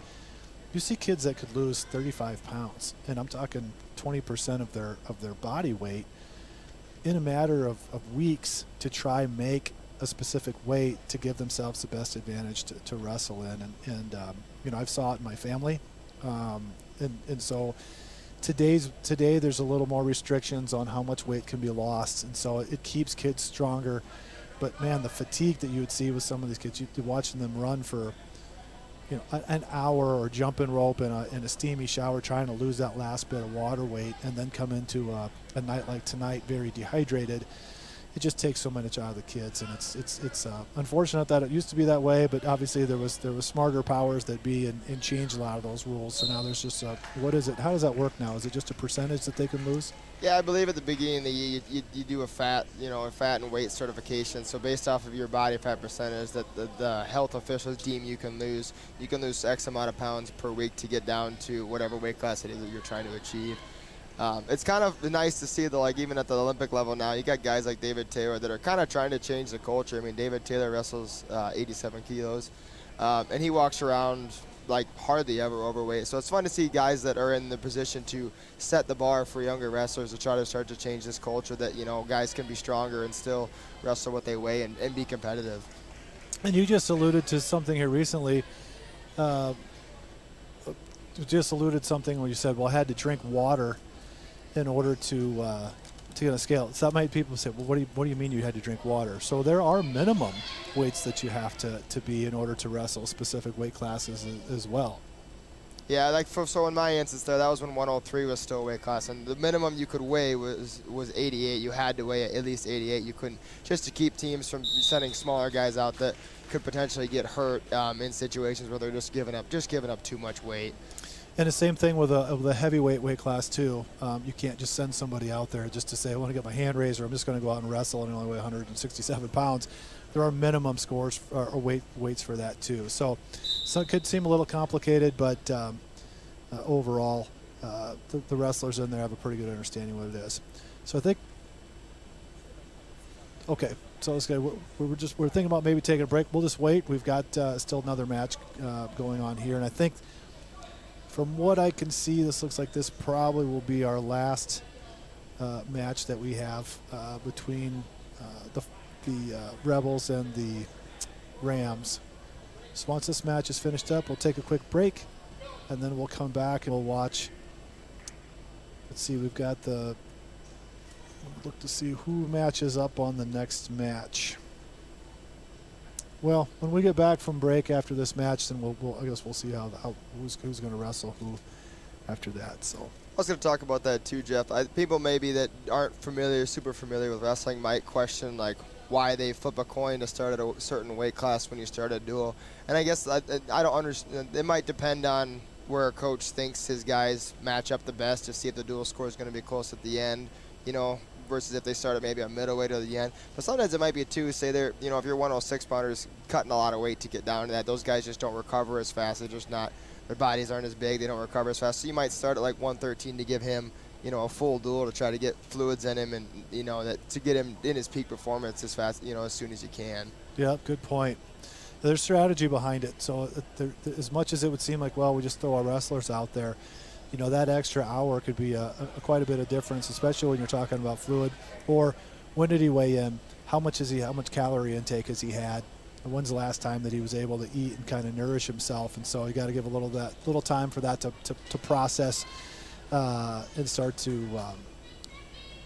S23: you see kids that could lose 35 pounds, and I'm talking 20% of their body weight in a matter of weeks to try make a specific weight to give themselves the best advantage to wrestle in. And I've saw it in my family. And so today there's a little more restrictions on how much weight can be lost. And so it keeps kids stronger. But man, the fatigue that you would see with some of these kids, you're watching them run for, an hour or jump in rope in a steamy shower trying to lose that last bit of water weight and then come into a night like tonight very dehydrated. it just takes so much out of the kids, and it's unfortunate that it used to be that way. But obviously there was smarter powers that be and changed a lot of those rules. So now there's just what is it? How does that work now? Is it just a percentage that they can lose?
S24: Yeah, I believe at the beginning of the year you do a fat and weight certification. So based off of your body fat percentage that the health officials deem you can lose X amount of pounds per week to get down to whatever weight class it is that you're trying to achieve. It's kind of nice to see that, like, even at the Olympic level now, you got guys like David Taylor that are kind of trying to change the culture. I mean, David Taylor wrestles 87 kilos, and he walks around like hardly ever overweight. So it's fun to see guys that are in the position to set the bar for younger wrestlers to try to start to change this culture that, guys can be stronger and still wrestle what they weigh and be competitive.
S23: And you just alluded to something here recently. Just alluded something where you said, well, I had to drink water in order to get on a scale. So that might people say, well, what do you mean you had to drink water? So there are minimum weights that you have to be in order to wrestle specific weight classes as well.
S24: Yeah, so in my instance there, that was when 103 was still a weight class, and the minimum you could weigh was 88. You had to weigh at least 88. You couldn't, just to keep teams from sending smaller guys out that could potentially get hurt in situations where they're just giving up too much weight.
S23: And the same thing with a heavyweight weight class too. You can't just send somebody out there just to say, I want to get my hand raised, or I'm just going to go out and wrestle and only weigh 167 pounds. There are minimum scores or weights for that too. So it could seem a little complicated, but overall, the wrestlers in there have a pretty good understanding what it is. So I think, okay, so let's go. We're thinking about maybe taking a break. We'll just wait. We've got still another match going on here, and I think, from what I can see, this looks like this probably will be our last match that we have between the Rebels and the Rams. So once this match is finished up, we'll take a quick break, and then we'll come back and we'll watch. Let's see, we've got look to see who matches up on the next match. Well, when we get back from break after this match, then I guess we'll see who's going to wrestle who after that. So
S24: I was going to talk about that too, Jeff. People maybe that aren't super familiar with wrestling might question like why they flip a coin to start at a certain weight class when you start a duel. And I guess I don't understand. It might depend on where a coach thinks his guys match up the best to see if the duel score is going to be close at the end, versus if they start at maybe a middleweight or the end. But sometimes it might be too, say they're, if you're 106 pounders cutting a lot of weight to get down to that, those guys just don't recover as fast. They're just not, their bodies aren't as big, they don't recover as fast. So you might start at like 113 to give him, a full duel to try to get fluids in him and, to get him in his peak performance as fast, as soon as you can.
S23: Yeah, good point. There's strategy behind it. So as much as it would seem like, well, we just throw our wrestlers out there, that extra hour could be quite a bit of difference, especially when you're talking about fluid. Or when did he weigh in? How much calorie intake has he had? And when's the last time that he was able to eat and kind of nourish himself? And so you got to give a little time for that to process and start to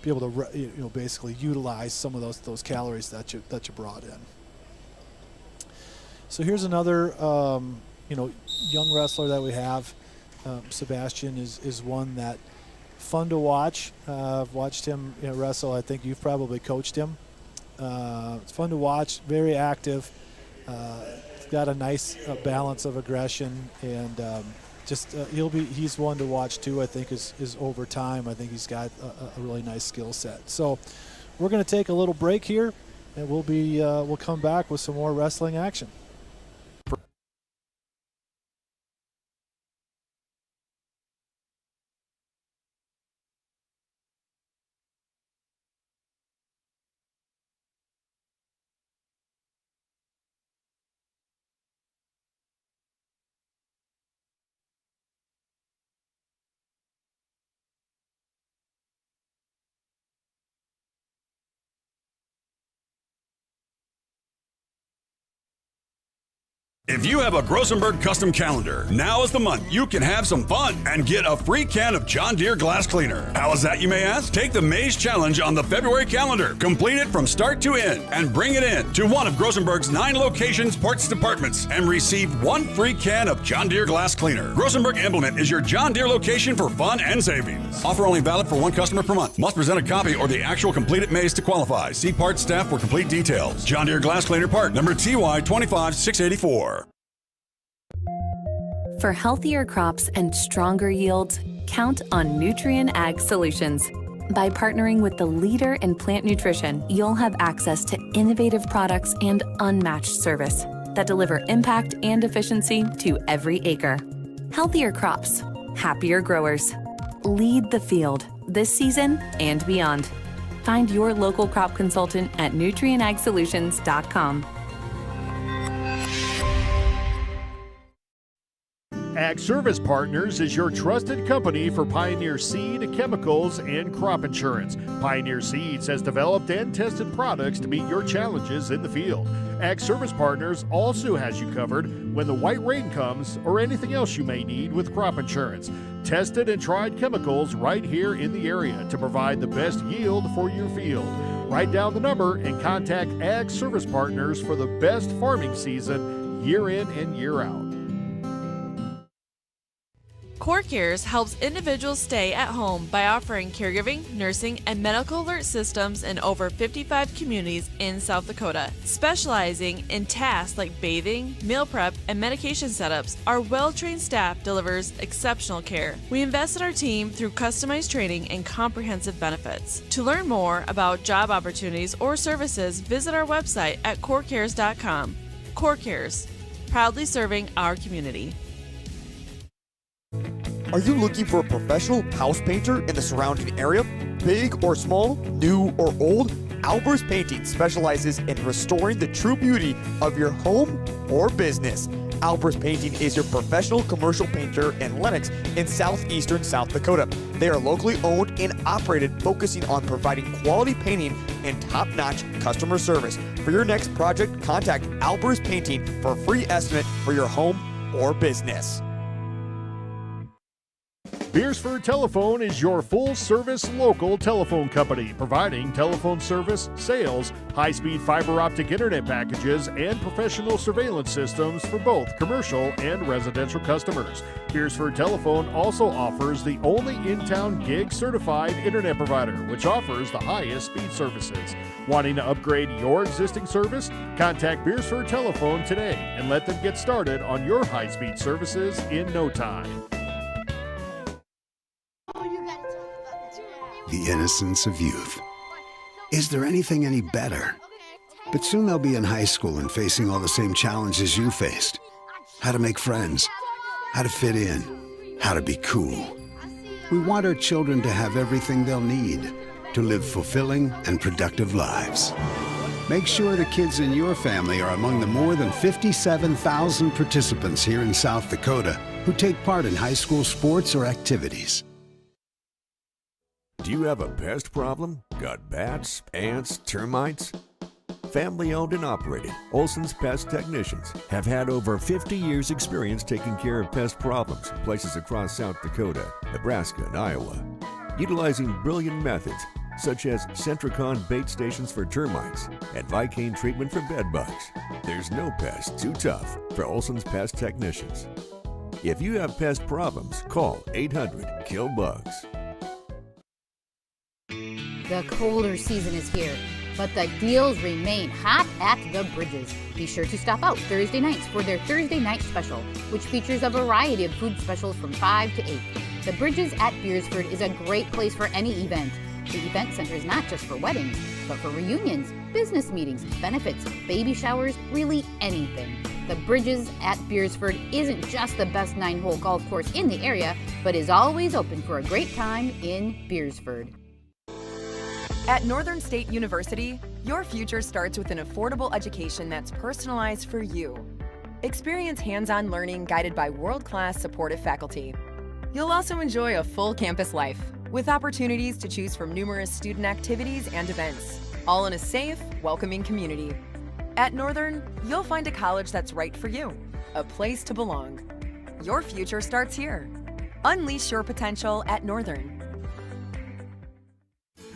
S23: be able to basically utilize some of those calories that you brought in. So here's another young wrestler that we have. Sebastian is one that fun to watch. I've watched him wrestle. I think you've probably coached him. It's fun to watch. Very active. He's got a nice balance of aggression, and he's one to watch too. I think is over time. I think he's got a really nice skill set. So we're going to take a little break here, and we'll come back with some more wrestling action.
S10: If you have a Grosenberg custom calendar, now is the month you can have some fun and get a free can of John Deere glass cleaner. How is that, you may ask? Take the Maze Challenge on the February calendar, complete it from start to end, and bring it in to one of Grosenberg's 9 locations, ports, departments, and receive 1 free can of John Deere glass cleaner. Grosenberg Implement is your John Deere location for fun and savings. Offer only valid for 1 customer per month. Must present a copy or the actual completed maze to qualify. See parts staff for complete details. John Deere glass cleaner part number TY 25684.
S11: For healthier crops and stronger yields, count on Nutrien Ag Solutions. By partnering with the leader in plant nutrition, you'll have access to innovative products and unmatched service that deliver impact and efficiency to every acre. Healthier crops, happier growers. Lead the field this season and beyond. Find your local crop consultant at nutrienagsolutions.com.
S7: Ag Service Partners is your trusted company for Pioneer seed, chemicals, and crop insurance. Pioneer Seeds has developed and tested products to meet your challenges in the field. Ag Service Partners also has you covered when the white rain comes or anything else you may need with crop insurance. Tested and tried chemicals right here in the area to provide the best yield for your field. Write down the number and contact Ag Service Partners for the best farming season year in and year out.
S12: CoreCares helps individuals stay at home by offering caregiving, nursing, and medical alert systems in over 55 communities in South Dakota. Specializing in tasks like bathing, meal prep, and medication setups, our well-trained staff delivers exceptional care. We invest in our team through customized training and comprehensive benefits. To learn more about job opportunities or services, visit our website at corecares.com. CoreCares, proudly serving our community.
S2: Are you looking for a professional house painter in the surrounding area? Big or small, new or old, Albers Painting specializes in restoring the true beauty of your home or business. Albers Painting is your professional commercial painter in Lenox in southeastern South Dakota. They are locally owned and operated, focusing on providing quality painting and top-notch customer service. For your next project, contact Albers Painting for a free estimate for your home or business.
S7: Beersford Telephone is your full-service local telephone company, providing telephone service, sales, high-speed fiber optic internet packages, and professional surveillance systems for both commercial and residential customers. Beersford Telephone also offers the only in-town gig-certified internet provider, which offers the highest speed services. Wanting to upgrade your existing service? Contact Beersford Telephone today and let them get started on your high-speed services in no time.
S4: The innocence of youth. Is there anything any better? But soon they'll be in high school and facing all the same challenges you faced. How to make friends, how to fit in, how to be cool. We want our children to have everything they'll need to live fulfilling and productive lives. Make sure the kids in your family are among the more than 57,000 participants here in South Dakota who take part in high school sports or activities.
S14: Do you have a pest problem? Got bats, ants, termites? Family owned and operated, Olson's Pest Technicians have had over 50 years experience taking care of pest problems in places across South Dakota, Nebraska, and Iowa. Utilizing brilliant methods such as Centricon bait stations for termites and Vicane treatment for bed bugs. There's no pest too tough for Olson's Pest Technicians. If you have pest problems, call 800-KILL-BUGS.
S15: The colder season is here, but the deals remain hot at the Bridges. Be sure to stop out Thursday nights for their Thursday night special, which features a variety of food specials from 5 to 8. The Bridges at Beersford is a great place for any event. The event center is not just for weddings, but for reunions, business meetings, benefits, baby showers, really anything. The Bridges at Beersford isn't just the best 9-hole golf course in the area, but is always open for a great time in Beersford.
S16: At Northern State University, your future starts with an affordable education that's personalized for you. Experience hands-on learning guided by world-class supportive faculty. You'll also enjoy a full campus life with opportunities to choose from numerous student activities and events, all in a safe, welcoming community. At Northern, you'll find a college that's right for you. a place to belong. Your future starts here. Unleash your potential at Northern.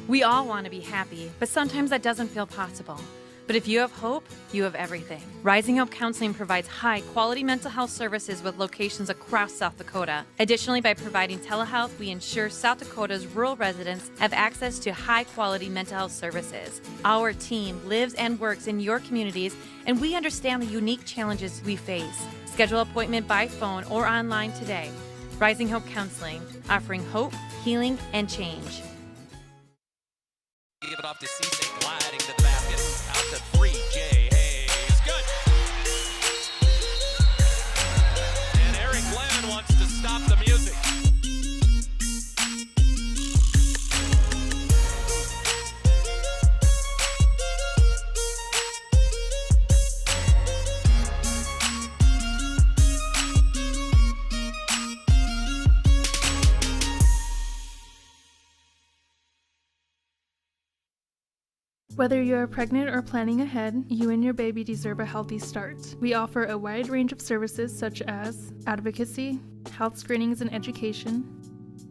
S13: We all want to be happy, but sometimes that doesn't feel possible. But if you have hope, you have everything. Rising Hope Counseling provides high-quality mental health services with locations across South Dakota. Additionally, by providing telehealth, we ensure South Dakota's rural residents have access to high-quality mental health services. Our team lives and works in your communities, and we understand the unique challenges we face. Schedule an appointment by phone or online today. Rising Hope Counseling, offering hope, healing, and change.
S17: Give it off to Cisse, gliding to the basket. Out to 3, Jay Hayes. Good. And Eric Glenn wants to stop the music.
S18: Whether you are pregnant or planning ahead, you and your baby deserve a healthy start. We offer a wide range of services such as advocacy, health screenings and education,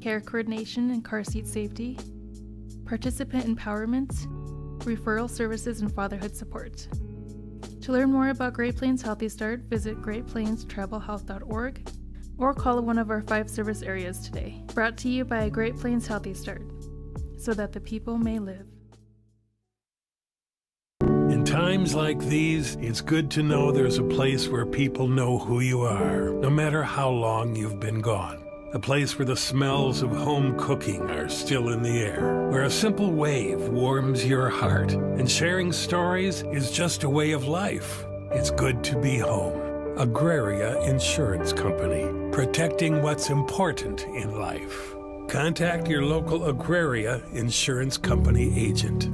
S18: care coordination and car seat safety, participant empowerment, referral services, and fatherhood support. To learn more about Great Plains Healthy Start, visit greatplainstravelhealth.org or call one of our 5 service areas today. Brought to you by Great Plains Healthy Start, so that the people may live.
S5: In times like these, it's good to know there's a place where people know who you are, no matter how long you've been gone. A place where the smells of home cooking are still in the air, where a simple wave warms your heart, and sharing stories is just a way of life. It's good to be home. Agraria Insurance Company, protecting what's important in life. Contact your local Agraria Insurance Company agent.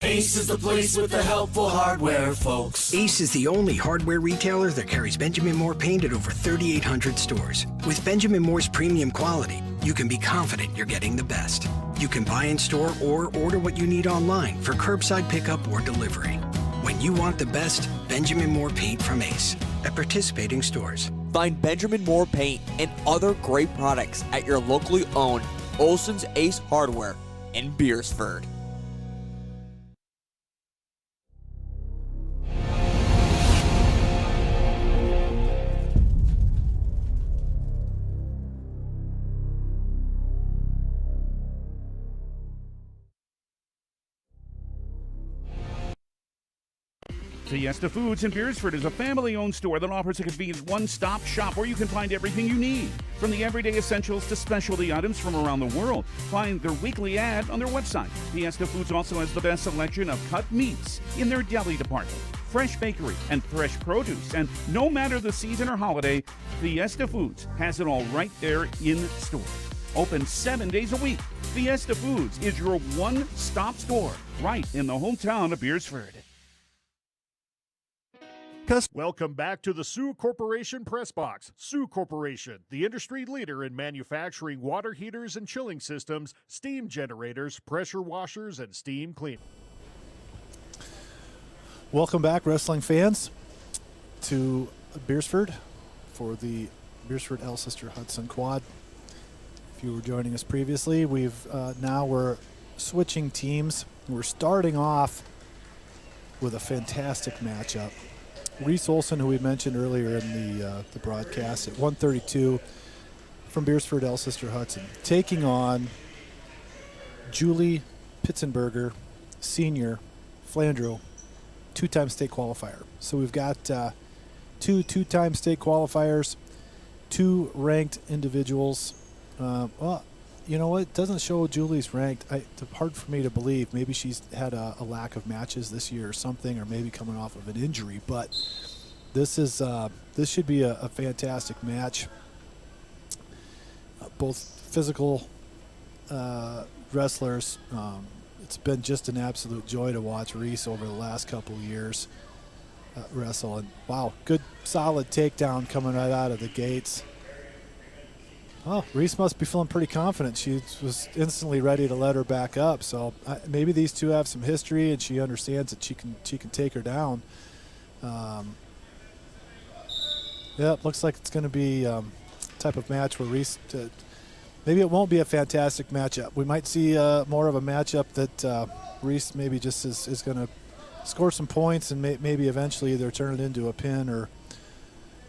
S20: Ace is the place with the helpful hardware, folks. Ace is the only hardware retailer that carries Benjamin Moore paint at over 3,800 stores. With Benjamin Moore's premium quality, you can be confident you're getting the best. You can buy in store or order what you need online for curbside pickup or delivery. When you want the best, Benjamin Moore paint from Ace at participating stores.
S2: Find Benjamin Moore paint and other great products at your locally owned Olson's Ace Hardware in Beersford.
S21: Fiesta Foods in Beersford is a family-owned store that offers a convenient one-stop shop where you can find everything you need, from the everyday essentials to specialty items from around the world. Find their weekly ad on their website. Fiesta Foods also has the best selection of cut meats in their deli department, fresh bakery, and fresh produce. And no matter the season or holiday, Fiesta Foods has it all right there in store. Open 7 days a week. Fiesta Foods is your one-stop store right in the hometown of Beersford.
S7: Welcome back to the Sioux Corporation Press Box. Sioux Corporation, the industry leader in manufacturing water heaters and chilling systems, steam generators, pressure washers, and steam cleaning.
S23: Welcome back, wrestling fans, to Beersford for the Beersford Alcester Hudson Quad. If you were joining us previously, we're switching teams. We're starting off with a fantastic matchup. Reese Olson, who we mentioned earlier in the broadcast, at 132 from Beersford Alcester Hudson, taking on Julie Pitzenberger, senior, Flandreau, two-time state qualifier. So we've got two-time state qualifiers, 2 ranked individuals. Well, you know what? It doesn't show Julie's ranked. It's hard for me to believe. Maybe she's had a lack of matches this year or something, or maybe coming off of an injury. But this should be a fantastic match. Both physical wrestlers. It's been just an absolute joy to watch Reese over the last couple of years wrestle. And wow, good solid takedown coming right out of the gates. Oh, Reese must be feeling pretty confident. She was instantly ready to let her back up. So maybe these two have some history, and she understands that she can take her down. Yeah, it looks like it's going to be type of match where Reese, maybe it won't be a fantastic matchup. We might see more of a matchup that Reese maybe just is going to score some points and maybe eventually either turn it into a pin or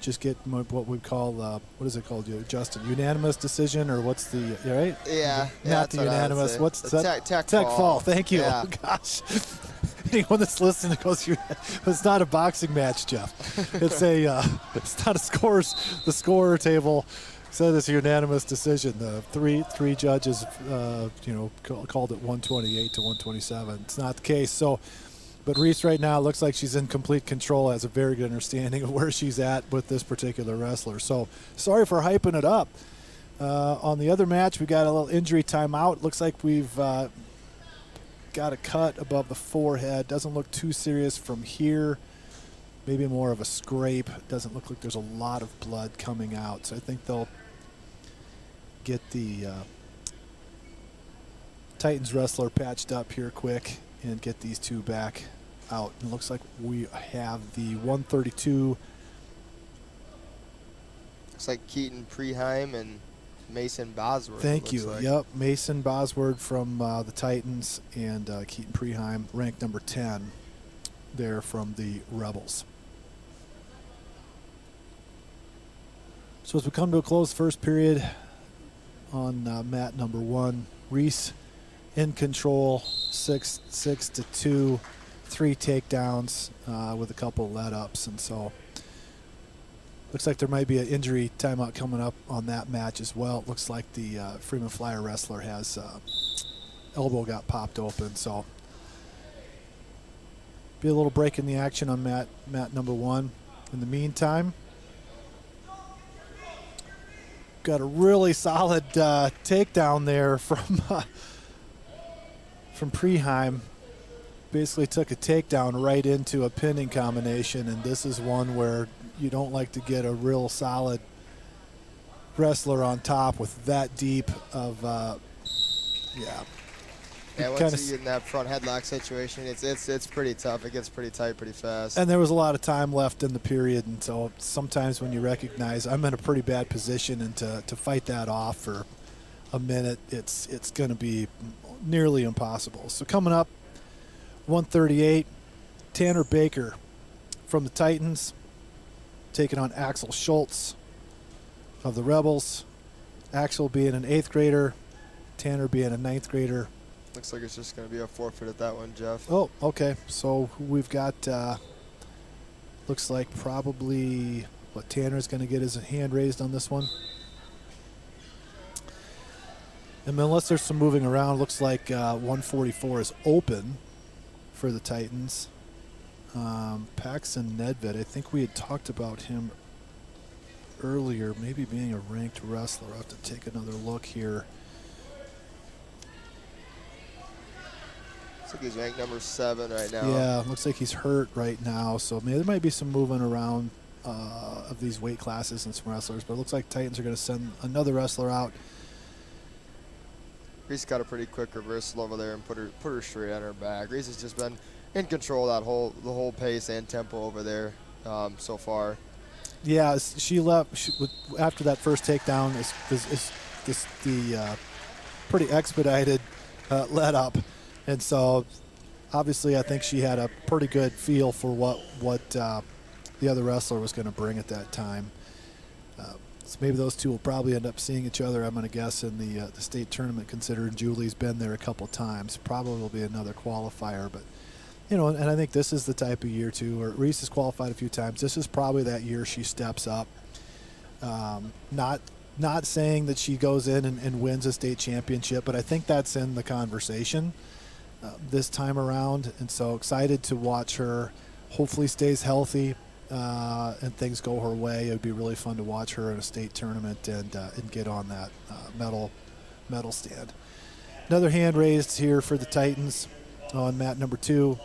S23: just get what we call, what is it called, Justin? Unanimous decision, or what's the, right?
S24: Yeah.
S23: Not the unanimous. What's that?
S24: Tech
S23: fall. Thank you.
S24: Yeah.
S23: Oh, gosh. Anyone that's listening goes through that. It's not a boxing match, Jeff. It's it's not the scorer table said it's a unanimous decision. The three judges, called it 128 to 127. It's not the case. So, but Reese right now looks like she's in complete control, has a very good understanding of where she's at with this particular wrestler. So, sorry for hyping it up. On the other match, we got a little injury timeout. Looks like we've got a cut above the forehead. Doesn't look too serious from here. Maybe more of a scrape. Doesn't look like there's a lot of blood coming out. So I think they'll get the Titans wrestler patched up here quick and get these two back out. It looks like we have the 132.
S24: Looks like Keaton Preheim and Mason Bosworth.
S23: Thank you.
S24: Like.
S23: Yep, Mason Bosworth from the Titans and Keaton Preheim, ranked number 10 there from the Rebels. So as we come to a close, first period on mat number 1, Reese in control, 6-2, 3 takedowns with a couple let-ups, and so looks like there might be an injury timeout coming up on that match as well. It looks like the Freeman Flyer wrestler has elbow got popped open, so be a little break in the action on mat number 1. In the meantime, got a really solid takedown there from Preheim. Basically took a takedown right into a pinning combination, and this is one where you don't like to get a real solid wrestler on top with that deep of
S24: Yeah, once you get in that front headlock situation, it's pretty tough. It gets pretty tight pretty fast.
S23: And there was a lot of time left in the period, and so sometimes when you recognize I'm in a pretty bad position and to fight that off for a minute, it's going to be nearly impossible. So coming up, 138, Tanner Baker from the Titans taking on Axel Schultz of the Rebels. Axel being an 8th grader, Tanner being a 9th grader.
S24: Looks like it's just going to be a forfeit at that one, Jeff.
S23: Oh, okay. So we've got, looks like probably, Tanner's going to get his hand raised on this one. And unless there's some moving around, looks like 144 is open for the Titans. Paxton Nedved, I think we had talked about him earlier, maybe being a ranked wrestler. I'll have to take another look here.
S24: Looks like he's ranked number 7 right now.
S23: Yeah, looks like he's hurt right now, so maybe there might be some movement around of these weight classes and some wrestlers, but it looks like Titans are going to send another wrestler out.
S24: Reese got a pretty quick reversal over there and put her straight on her back. Reese has just been in control of the whole pace and tempo over there so far.
S23: Yeah, she left after that first takedown. Is the pretty expedited let up. And so, obviously, I think she had a pretty good feel for what the other wrestler was going to bring at that time. So maybe those two will probably end up seeing each other, I'm going to guess, in the state tournament, considering Julie's been there a couple times. Probably will be another qualifier. But, and I think this is the type of year, too, where Reese has qualified a few times. This is probably that year she steps up. Not saying that she goes in and wins a state championship, but I think that's in the conversation this time around, and so excited to watch her. Hopefully stays healthy and things go her way. It would be really fun to watch her in a state tournament and get on that medal stand. Another hand raised here for the Titans on mat number 2.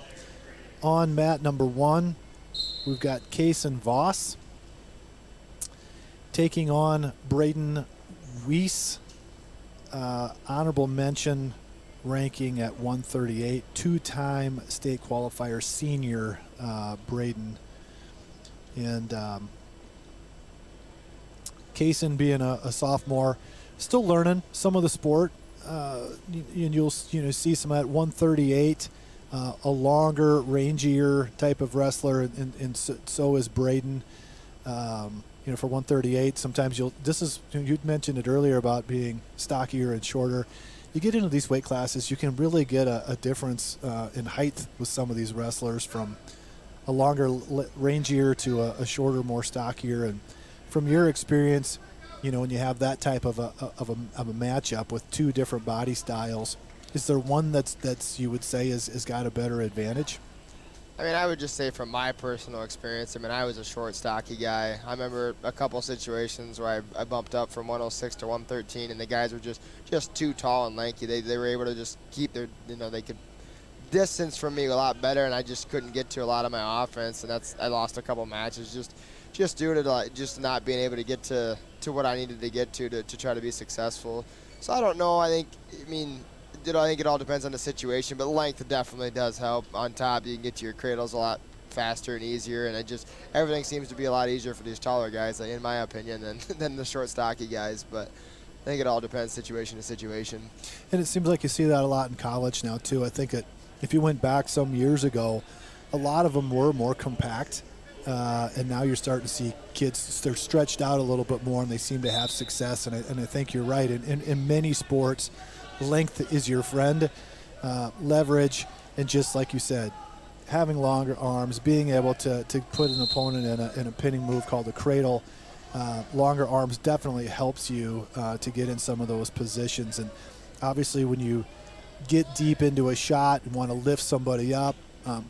S23: On mat number 1, we've got Kaysen Voss taking on Braden Weiss. Honorable mention ranking at 138, 2-time state qualifier senior Braden And Kaysen being a sophomore, still learning some of the sport. And you'll see some at 138, a longer, rangier type of wrestler, and so is Braden. For 138, sometimes you mentioned it earlier about being stockier and shorter. You get into these weight classes, you can really get a difference in height with some of these wrestlers, from a longer, rangier to a shorter, more stockier. And from your experience, when you have that type of a matchup with two different body styles, is there one that's you would say has got a better advantage?
S24: I mean, I would just say from my personal experience, I was a short, stocky guy. I remember a couple situations where I bumped up from 106 to 113, and the guys were just too tall and lanky. They were able to just keep their, they could distance from me a lot better, and I just couldn't get to a lot of my offense, and I lost a couple matches just due to just not being able to get to what I needed to get to try to be successful. So I don't know. I think it all depends on the situation, but length definitely does help. On top, you can get to your cradles a lot faster and easier, and everything seems to be a lot easier for these taller guys, in my opinion, than the short, stocky guys. But I think it all depends situation to situation.
S23: And it seems like you see that a lot in college now, too. I think that if you went back some years ago, a lot of them were more compact, and now you're starting to see kids, they're stretched out a little bit more, and they seem to have success. And I think you're right. In many sports, length is your friend, leverage, and just like you said, having longer arms, being able to put an opponent in a pinning move called the cradle. Longer arms definitely helps you to get in some of those positions. And obviously when you get deep into a shot and want to lift somebody up,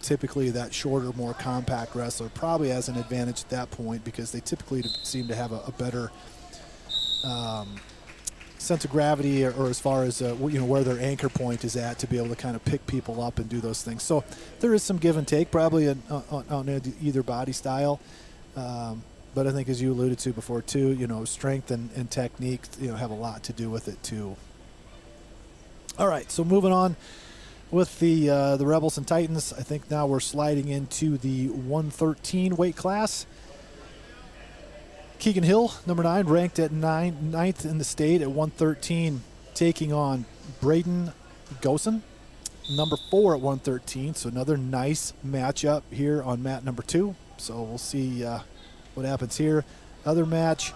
S23: typically that shorter, more compact wrestler probably has an advantage at that point, because they typically seem to have a better sense of gravity, or as far as where their anchor point is at, to be able to kind of pick people up and do those things. So there is some give and take probably on either body style, but I think, as you alluded to before too, strength and technique have a lot to do with it too. All right, so moving on with the Rebels and Titans, I think now we're sliding into the 113 weight class. Keegan Hill, number 9, ranked at 9th in the state at 113, taking on Braden Gosen, number 4 at 113. So another nice matchup here on mat number 2. So we'll see what happens here. Other match,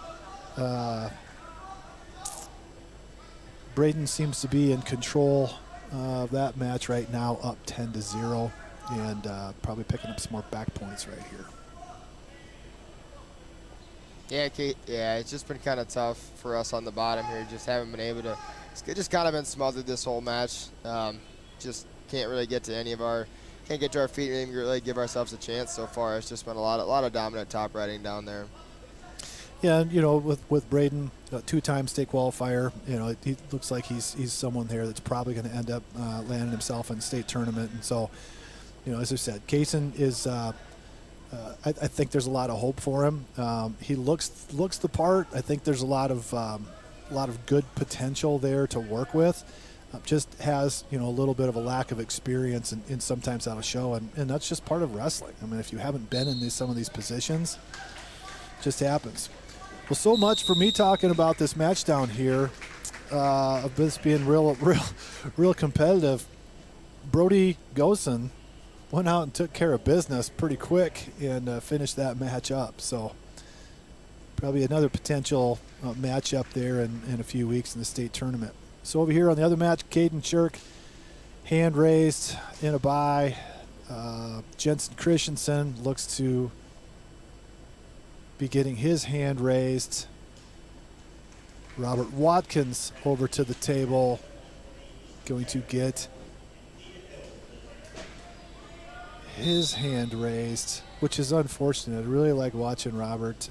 S23: Braden seems to be in control of that match right now, up 10-0, and probably picking up some more back points right here.
S24: Yeah, it's just been kind of tough for us on the bottom here. Just haven't been able to. It's just kind of been smothered this whole match. Just can't really get to can't get to our feet and really give ourselves a chance so far. It's just been a lot of dominant top riding down there.
S23: Yeah, and with Braden, 2-time state qualifier, he looks like he's someone there that's probably going to end up landing himself in the state tournament. And so, as I said, Kaysen is. I think there's a lot of hope for him. He looks the part. I think there's a lot of good potential there to work with. Just has a little bit of a lack of experience, and sometimes that'll show. And that's just part of wrestling. I mean, if you haven't been in some of these positions, it just happens. Well, so much for me talking about this match down here, of this being real competitive. Brody Gosen went out and took care of business pretty quick and finished that match up. So probably another potential matchup there in a few weeks in the state tournament. So over here on the other match, Caden Shirk, hand raised in a bye. Jensen Christensen looks to be getting his hand raised. Robert Watkins over to the table, going to get his hand raised, which is unfortunate. I really like watching Robert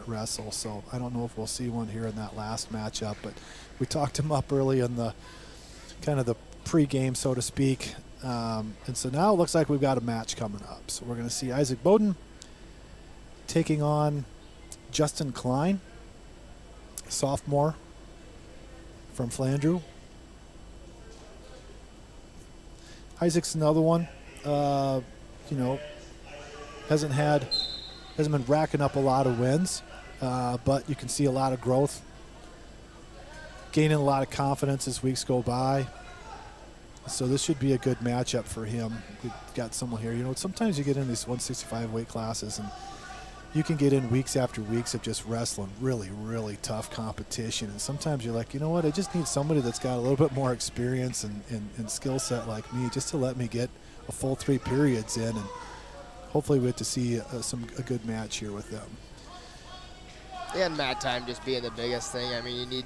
S23: wrestle, so I don't know if we'll see one here in that last matchup, but we talked him up early in the kind of the pre-game, so to speak, and so now it looks like we've got a match coming up. So we're going to see Isaac Bowden taking on Justin Klein, sophomore from Flandreau. Isaac's another one, hasn't had hasn't been racking up a lot of wins, but you can see a lot of growth, gaining a lot of confidence as weeks go by. So this should be a good matchup for him. We've got someone here. Sometimes you get in these 165 weight classes and you can get in weeks after weeks of just wrestling really, really tough competition. And sometimes you're like, you know what, I just need somebody that's got a little bit more experience and skill set like me just to let me get a full 3 periods in. And hopefully we get to see a good match here with them.
S24: And mat time just being the biggest thing. I mean,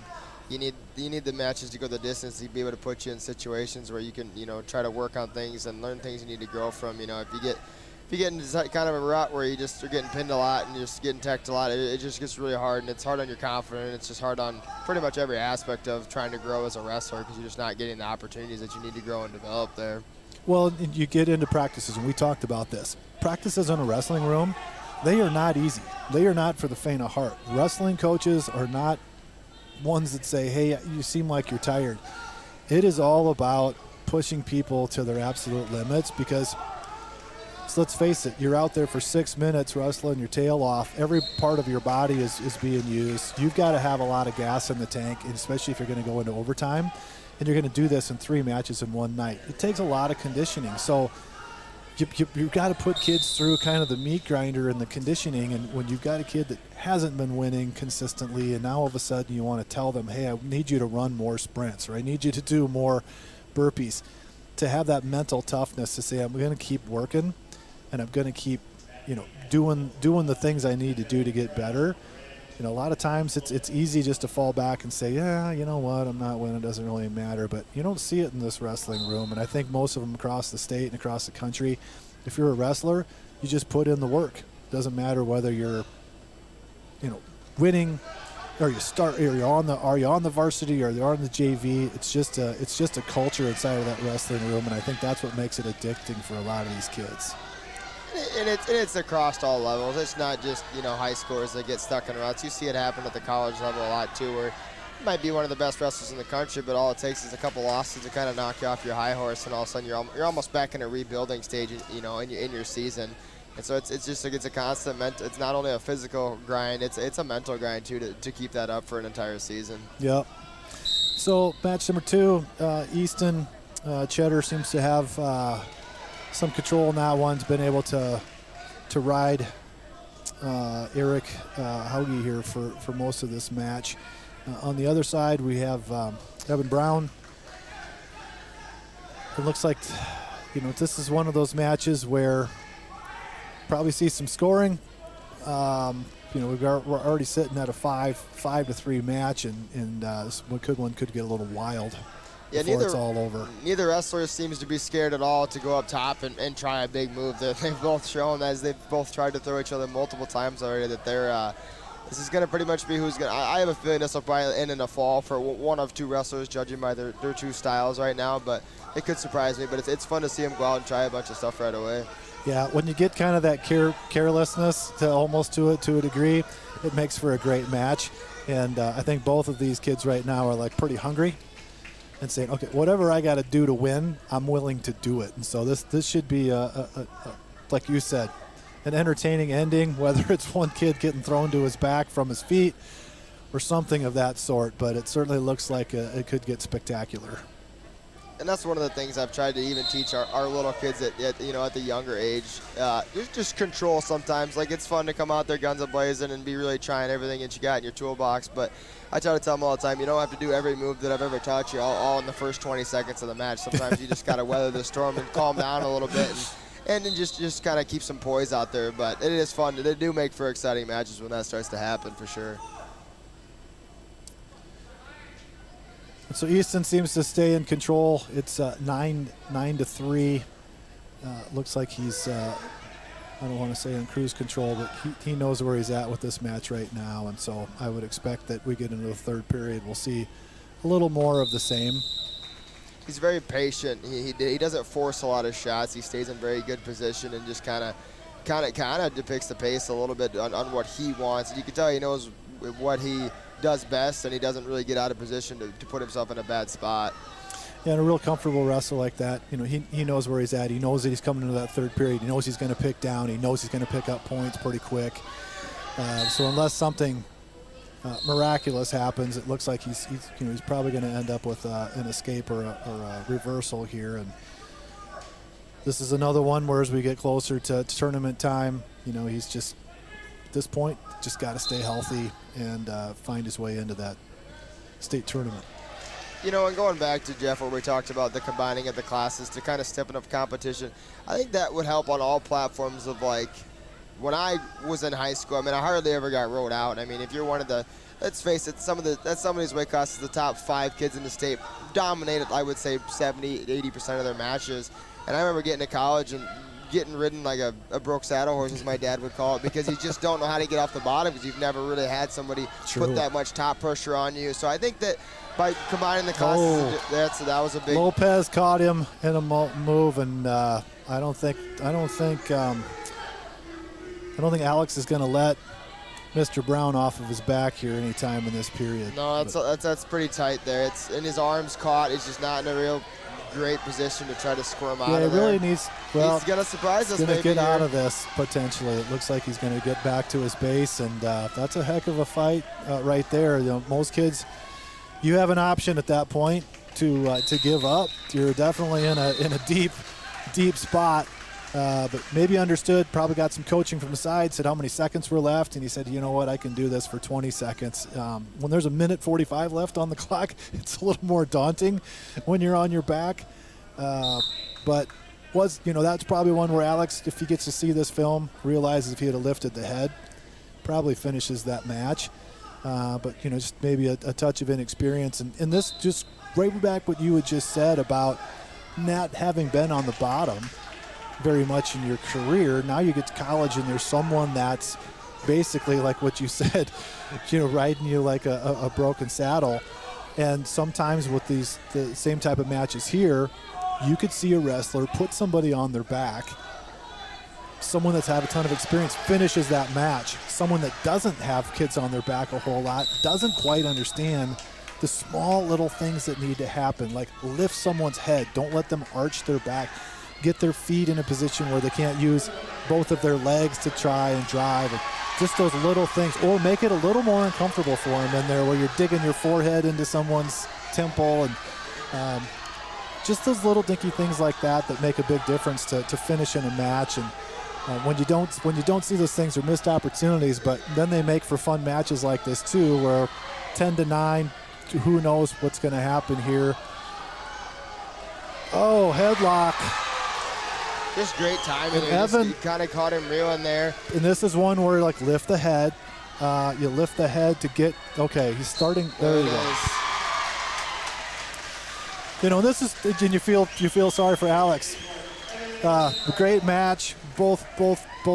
S24: you need the matches to go the distance to be able to put you in situations where you can, try to work on things and learn things you need to grow from. If you get into kind of a rut where you just are getting pinned a lot and you're just getting teched a lot, it just gets really hard, and it's hard on your confidence. It's just hard on pretty much every aspect of trying to grow as a wrestler because you're just not getting the opportunities that you need to grow and develop there.
S23: Well, you get into practices, and we talked about this. Practices in a wrestling room, they are not easy. They are not for the faint of heart. Wrestling coaches are not ones that say, hey, you seem like you're tired. It is all about pushing people to their absolute limits because, so let's face it, you're out there for 6 minutes wrestling your tail off. Every part of your body is being used. You've got to have a lot of gas in the tank, and especially if you're going to go into overtime, and you're going to do this in 3 matches in one night. It takes a lot of conditioning. So you've got to put kids through kind of the meat grinder and the conditioning, and when you've got a kid that hasn't been winning consistently and now all of a sudden you want to tell them, hey, I need you to run more sprints, or I need you to do more burpees, to have that mental toughness to say, I'm going to keep working and I'm going to keep doing the things I need to do to get better. A lot of times it's easy just to fall back and say, yeah, you know what, I'm not winning, it doesn't really matter. But you don't see it in this wrestling room, and I think most of them across the state and across the country, if you're a wrestler, you just put in the work. It doesn't matter whether you're winning or are you on the varsity or you're on the JV. It's just a culture inside of that wrestling room, and I think that's what makes it addicting for a lot of these kids.
S24: And it's across all levels. It's not just, high schoolers that get stuck in ruts. You see it happen at the college level a lot too, where you might be one of the best wrestlers in the country, but all it takes is a couple losses to kind of knock you off your high horse, and all of a sudden you're almost back in a rebuilding stage, in your season. And so it's a constant it's not only a physical grind, it's a mental grind too to keep that up for an entire season.
S23: Yep. So match number 2, Easton Cheddar seems to have some control in that one. He's been able to ride Eric Hauge here for most of this match. On the other side, we have Evan Brown. It looks like, this is one of those matches where probably see some scoring. We're already sitting at a 5-3 match, and this one could get a little wild.
S24: Yeah,
S23: before it's all over.
S24: Neither wrestler seems to be scared at all to go up top and try a big move. They've both shown, as they've both tried to throw each other multiple times already, that they're this is going to pretty much be who's going to. I have a feeling this will probably end in a fall for one of 2 wrestlers, judging by their 2 styles right now, but it could surprise me. But it's fun to see them go out and try a bunch of stuff right away.
S23: Yeah, when you get kind of that carelessness to a degree, it makes for a great match. And I think both of these kids right now are like pretty hungry and saying, okay, whatever I got to do to win, I'm willing to do it. And so this should be, like you said, an entertaining ending, whether it's one kid getting thrown to his back from his feet or something of that sort. But it certainly looks like it could get spectacular.
S24: And that's one of the things I've tried to even teach our little kids at the younger age. Just control sometimes. Like, it's fun to come out there guns a-blazing and be really trying everything that you got in your toolbox. But I try to tell them all the time, you don't have to do every move that I've ever taught you all in the first 20 seconds of the match. Sometimes you just got to weather the storm and calm down a little bit and then just kind of keep some poise out there. But it is fun. They do make for exciting matches when that starts to happen, for sure.
S23: So Easton seems to stay in control. It's 9-3. Looks like he's, I don't want to say in cruise control, but he knows where he's at with this match right now. And so I would expect that we get into the 3rd period, we'll see a little more of the same.
S24: He's very patient. He doesn't force a lot of shots. He stays in very good position and just kind of depicts the pace a little bit on what he wants. You can tell he knows what he does best, and he doesn't really get out of position to put himself in a bad spot.
S23: And a real comfortable wrestler like that, he knows where he's at. He knows that he's coming into that third period. He knows he's going to pick down. He knows he's going to pick up points pretty quick. So unless something miraculous happens, it looks like he's probably going to end up with an escape or a reversal here. And this is another one where as we get closer to tournament time, he's just at this point just got to stay healthy and find his way into that state tournament.
S24: And going back to Jeff, where we talked about the combining of the classes to kind of stepping up competition, I think that would help on all platforms of like, when I was in high school, I hardly ever got rode out. If you're one of the, let's face it, some of these weight classes, the top 5 kids in the state dominated, I would say 70, 80% of their matches. And I remember getting to college and getting ridden like a broke saddle horse, as my dad would call it, because you just don't know how to get off the bottom because you've never really had somebody put that much top pressure on you. So I think that by combining the classes, that was a big.
S23: Lopez caught him in a move, and I don't think Alex is going to let Mr. Brown off of his back here anytime in this period.
S24: No, that's pretty tight there. It's in his arms caught. He's just not in a real great position to try to squirm out of there.
S23: Really needs. Well,
S24: he's going to surprise us.
S23: He's going to get out of this potentially. It looks like he's going to get back to his base, and that's a heck of a fight right there. Most kids, you have an option at that point to give up. You're definitely in a deep spot. But maybe understood, probably got some coaching from the side, said how many seconds were left, and he said, you know what, I can do this for 20 seconds. When there's a minute 45 left on the clock, it's a little more daunting when you're on your back. But that's probably one where Alex, if he gets to see this film, realizes if he had lifted the head, probably finishes that match. But just maybe a touch of inexperience. And this just right back what you had just said about not having been on the bottom very much in your career. Now you get to college and there's someone that's basically like what you said, riding you like a broken saddle. And sometimes with the same type of matches here, you could see a wrestler put somebody on their back. Someone that's had a ton of experience finishes that match. Someone that doesn't have kids on their back a whole lot, doesn't quite understand the small little things that need to happen, like lift someone's head, don't let them arch their back, get their feet in a position where they can't use both of their legs to try and drive. And just those little things, or make it a little more uncomfortable for them in there where you're digging your forehead into someone's temple, and just those little dinky things like that make a big difference to finish in a match. And when you don't see those things, are missed opportunities, but then they make for fun matches like this too, where 10-9, who knows what's going to happen here. Oh, headlock.
S24: Just great timing.
S23: Evan
S24: kind of caught him reeling there.
S23: And this is one where lift the head. You lift the head to get, okay, he's starting, there you go. This is, and you feel sorry for Alex. A great match, both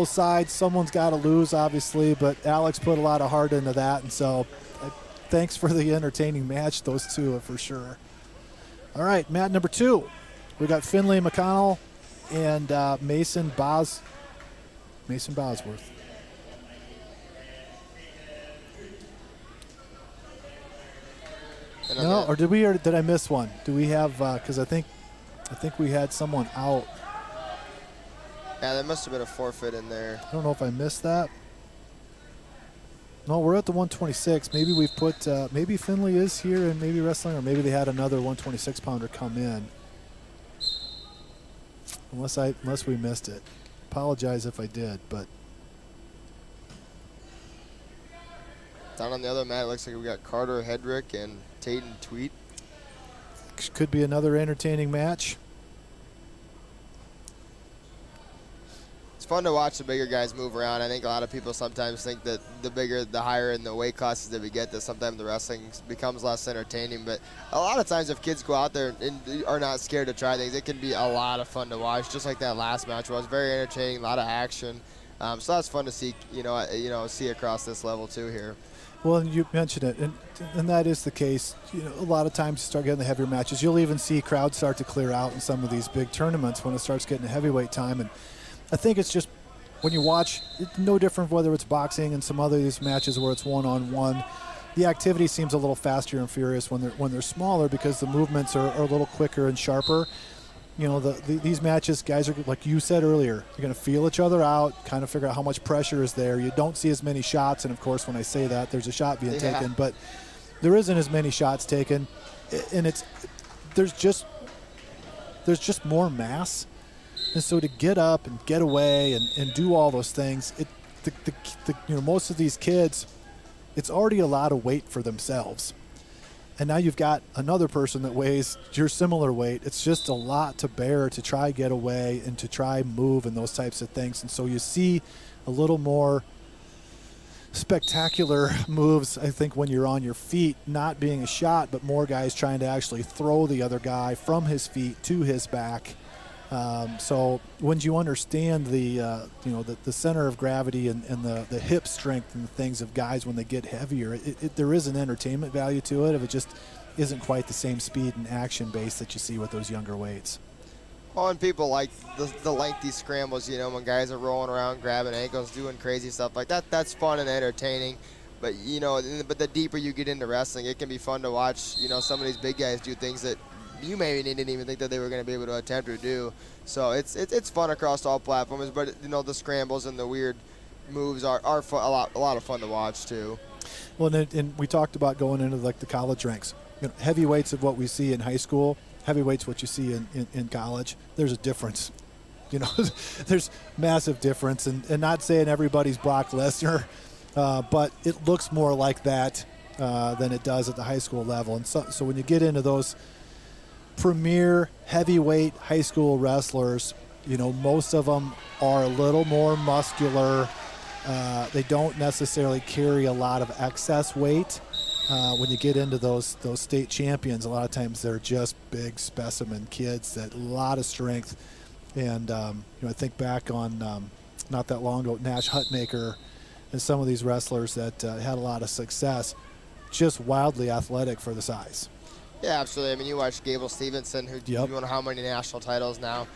S23: sides. Someone's got to lose, obviously, but Alex put a lot of heart into that, and so thanks for the entertaining match, those two for sure. All right, mat number 2. We got Finley McConnell and Mason Bosworth. No, or did I miss one? Do we have? Because I think we had someone out.
S24: Yeah, there must have been a forfeit in there.
S23: I don't know if I missed that. No, we're at the 126. Maybe we've put. Maybe Finley is here and maybe wrestling, or maybe they had another 126-pounder come in. Unless we missed it. Apologize if I did, but.
S24: Down on the other mat, it looks like we got Carter Hedrick and Tayden Tweet.
S23: Could be another entertaining match.
S24: It's fun to watch the bigger guys move around. I think a lot of people sometimes think that the higher in the weight classes that we get, that sometimes the wrestling becomes less entertaining. But a lot of times if kids go out there and are not scared to try things, it can be a lot of fun to watch, just like that last match was. Very entertaining, a lot of action. So that's fun to see, see across this level too here.
S23: Well, and you mentioned it, and that is the case. A lot of times you start getting the heavier matches. You'll even see crowds start to clear out in some of these big tournaments when it starts getting a heavyweight time. And I think it's just when you watch, it's no different whether it's boxing and some other these matches where it's one-on-one. the activity seems a little faster and furious when they're smaller because the movements are a little quicker and sharper. You know, these matches, guys are, like you said earlier, they're going to feel each other out, kind of figure out how much pressure is there. You don't see as many shots, and of course, when I say that, there's a shot being taken, but there isn't as many shots taken, and there's just more mass, and so to get up and get away and do all those things, most of these kids, it's already a lot of weight for themselves. And now you've got another person that weighs your similar weight. It's just a lot to bear to try get away and to try move and those types of things. And so you see a little more spectacular moves, I think, when you're on your feet, not being a shot, but more guys trying to actually throw the other guy from his feet to his back. So when you understand the center of gravity and the hip strength and the things of guys when they get heavier, there is an entertainment value to it. If it just isn't quite the same speed and action base that you see with those younger weights.
S24: Well, and people like the lengthy scrambles, you know, when guys are rolling around, grabbing ankles, doing crazy stuff like that. That's fun and entertaining. But, you know, the deeper you get into wrestling, it can be fun to watch, you know, some of these big guys do things that you maybe didn't even think that they were going to be able to attempt or do. So it's fun across all platforms, but, you know, the scrambles and the weird moves are fun, a lot of fun to watch too.
S23: Well, and we talked about going into like the college ranks. You know, heavyweights of what we see in high school, heavyweights what you see in college. There's a difference. You know, there's massive difference, and not saying everybody's Brock Lesnar, but it looks more like that than it does at the high school level. And so when you get into those premier heavyweight high school wrestlers, you know, most of them are a little more muscular. They don't necessarily carry a lot of excess weight. When you get into those state champions, a lot of times they're just big specimen kids that a lot of strength. And I think back on not that long ago, Nash Hutmaker and some of these wrestlers that had a lot of success, just wildly athletic for the size.
S24: Yeah, absolutely. I mean, you watch Gable Stevenson, who you know how many national titles now.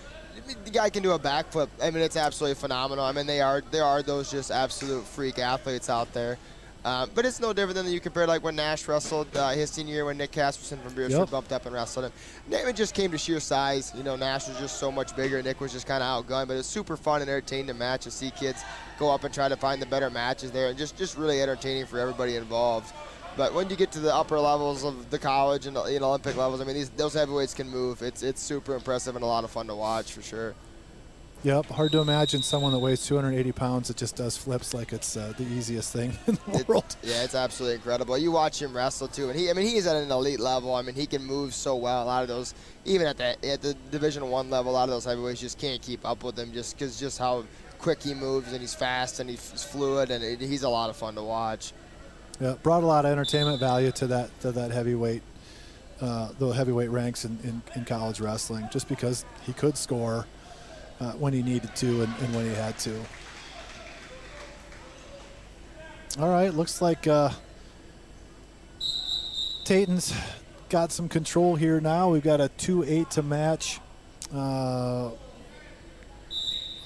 S24: The guy can do a backflip. I mean, it's absolutely phenomenal. I mean, there are those just absolute freak athletes out there. But it's no different than you compare like when Nash wrestled his senior year when Nick Casperson from Beersford bumped up and wrestled him. It just came to sheer size. You know, Nash was just so much bigger. Nick was just kind of outgunned. But it's super fun and entertaining to match to see kids go up and try to find the better matches there, and just really entertaining for everybody involved. But when you get to the upper levels of the college and Olympic levels, I mean, those heavyweights can move. It's super impressive and a lot of fun to watch for sure.
S23: Yep, hard to imagine someone that weighs 280 pounds that just does flips like it's the easiest thing in the world.
S24: Yeah, it's absolutely incredible. You watch him wrestle too, and he's at an elite level. I mean, he can move so well. A lot of those, even at the Division I level, a lot of those heavyweights just can't keep up with him just how quick he moves, and he's fast and he's fluid, and he's a lot of fun to watch.
S23: Yeah, brought a lot of entertainment value to that heavyweight, the heavyweight ranks in college wrestling, just because he could score when he needed to and when he had to. All right, looks like Tatan's got some control here now. We've got a 2-8 to match. I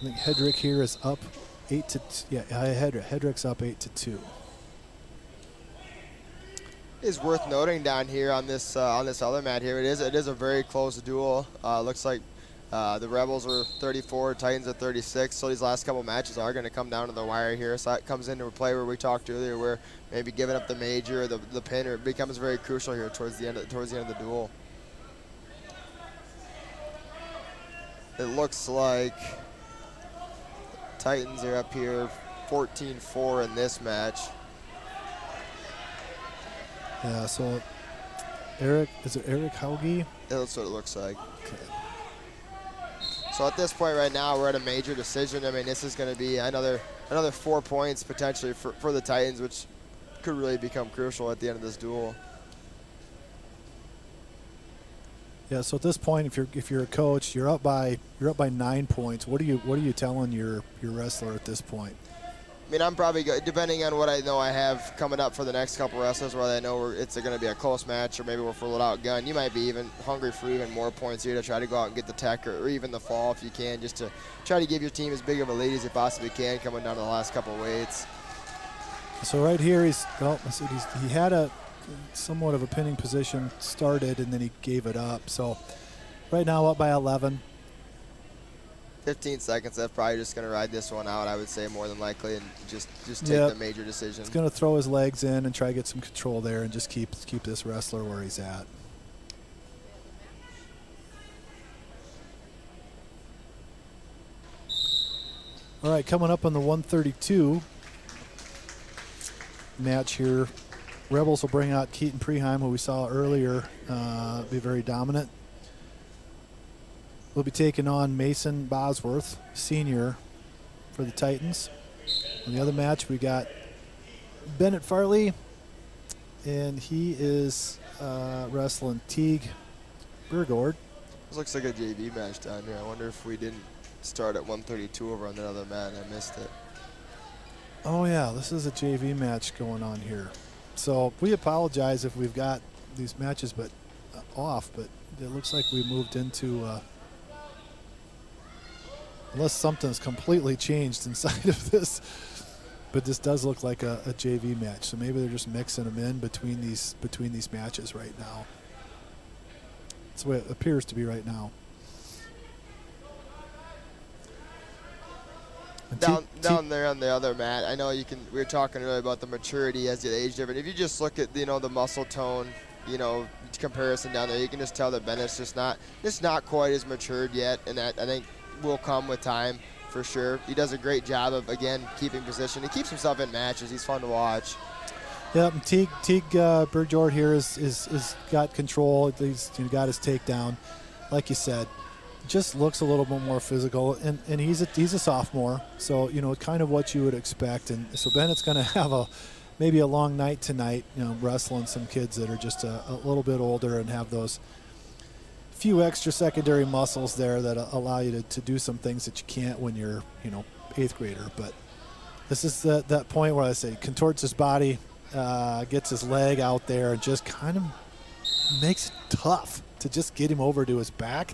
S23: think Hedrick here is up 8-2. Yeah, Hedrick's up 8-2.
S24: Is worth noting down here on this other mat here. It is a very close duel. Looks like the Rebels are 34, Titans are 36. So these last couple matches are going to come down to the wire here. So that comes into a play where we talked earlier, where maybe giving up the major or the pin, or it becomes very crucial here towards the end of the duel. It looks like Titans are up here 14-4 in this match.
S23: Yeah, so Eric Hauge?
S24: Yeah, that's what it looks like. Okay. So at this point right now, we're at a major decision. I mean, this is going to be another 4 points potentially for the Titans, which could really become crucial at the end of this duel.
S23: Yeah, so at this point, if you're a coach, you're up by 9 points. What are you telling your wrestler at this point?
S24: I mean, I'm probably depending on what I know I have coming up for the next couple wrestlers, whether I know it's going to be a close match or maybe we're a little outgunned. You might be even hungry for even more points here to try to go out and get the tech or even the fall if you can, just to try to give your team as big of a lead as you possibly can coming down to the last couple weights.
S23: So right here, he had a somewhat of a pinning position started, and then he gave it up. So right now up by 11.
S24: 15 seconds. That's probably just going to ride this one out, I would say, more than likely, and just take the major decision.
S23: He's going to throw his legs in and try to get some control there and just keep this wrestler where he's at. All right, coming up on the 132 match here, Rebels will bring out Keaton Preheim, who we saw earlier, be very dominant. We'll be taking on Mason Bosworth, senior, for the Titans. In the other match, we got Bennett Farley, and he is wrestling Teague Burgord.
S24: This looks like a JV match down here. I wonder if we didn't start at 132 over on the other mat. I missed it.
S23: Oh, yeah, this is a JV match going on here. So we apologize if we've got these matches off, but it looks like we moved into unless something's completely changed inside of this. But this does look like a JV match, so maybe they're just mixing them in between these matches right now. That's the way it appears to be right now.
S24: Down there on the other mat, I know we were talking earlier about the maturity as the age difference. If you just look at the muscle tone, comparison down there, you can just tell that Bennett's just not quite as matured yet, and that I think will come with time for sure. He does a great job of, again, keeping position. He keeps himself in matches. He's fun to watch.
S23: Yeah, Teague Burgord here is got control. He's got his takedown, like you said. Just looks a little bit more physical, and he's a sophomore, so kind of what you would expect. And so Bennett's going to have maybe a long night tonight, wrestling some kids that are just a little bit older and have those few extra secondary muscles there that allow you to do some things that you can't when you're 8th grader. But this is that point where I say contorts his body, gets his leg out there, and just kind of makes it tough to just get him over to his back.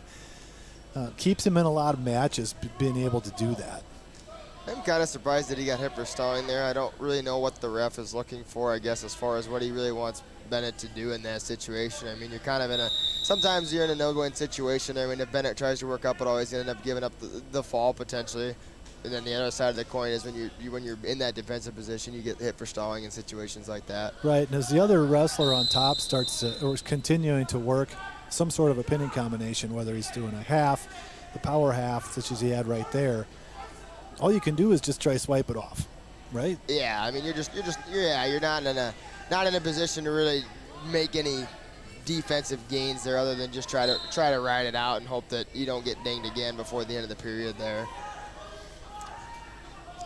S23: Keeps him in a lot of matches, being able to do that.
S24: I'm kind of surprised that he got hit for stalling there. I don't really know what the ref is looking for, I guess, as far as what he really wants Bennett to do in that situation. I mean, you're kind of sometimes you're in a no-win situation there. I mean, if Bennett tries to work up, it'll always end up giving up the fall potentially. And then the other side of the coin is when you're in that defensive position, you get hit for stalling in situations like that.
S23: Right, and as the other wrestler on top is continuing to work some sort of a pinning combination, whether he's doing a half, the power half, such as he had right there, all you can do is just try to swipe it off, right?
S24: Yeah, I mean, you're not in a position to really make any defensive gains there, other than just try to ride it out and hope that you don't get dinged again before the end of the period there.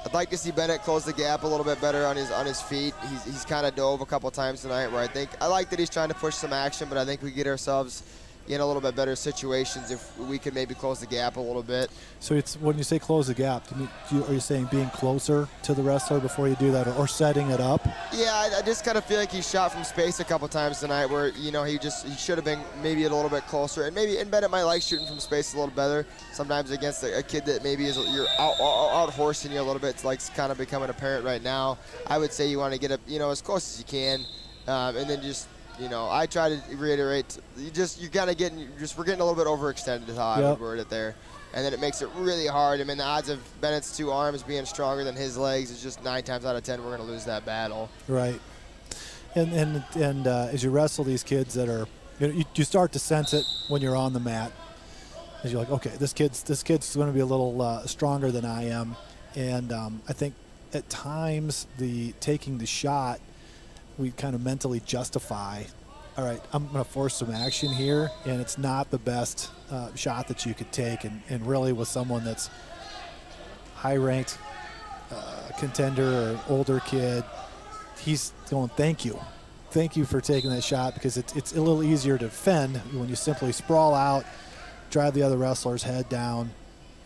S24: I'd like to see Bennett close the gap a little bit better on his feet. He's kind of dove a couple times tonight where I like that he's trying to push some action, but I think we get ourselves in a little bit better situations if we could maybe close the gap a little bit.
S23: So it's when you say close the gap, are you saying being closer to the wrestler before you do that, or setting it up?
S24: Yeah, I just kind of feel like he shot from space a couple times tonight where, he should have been maybe a little bit closer. And Bennett might like shooting from space a little better. Sometimes against a kid that maybe you're out horsing you a little bit. It's like kind of becoming apparent right now. I would say you want to get up, as close as you can, and then just, I try to reiterate, we're getting a little bit overextended is how I would word it there. And then it makes it really hard. I mean, the odds of Bennett's two arms being stronger than his legs is just 9 times out of 10 we're going to lose that battle.
S23: Right. And as you wrestle these kids that are, you start to sense it when you're on the mat. As you're like, okay, this kid's going to be a little stronger than I am. And I think at times taking the shot, we kind of mentally justify, all right, I'm going to force some action here, and it's not the best shot that you could take. And really with someone that's high-ranked contender or older kid, he's going, thank you for taking that shot, because it's a little easier to defend when you simply sprawl out, drive the other wrestler's head down,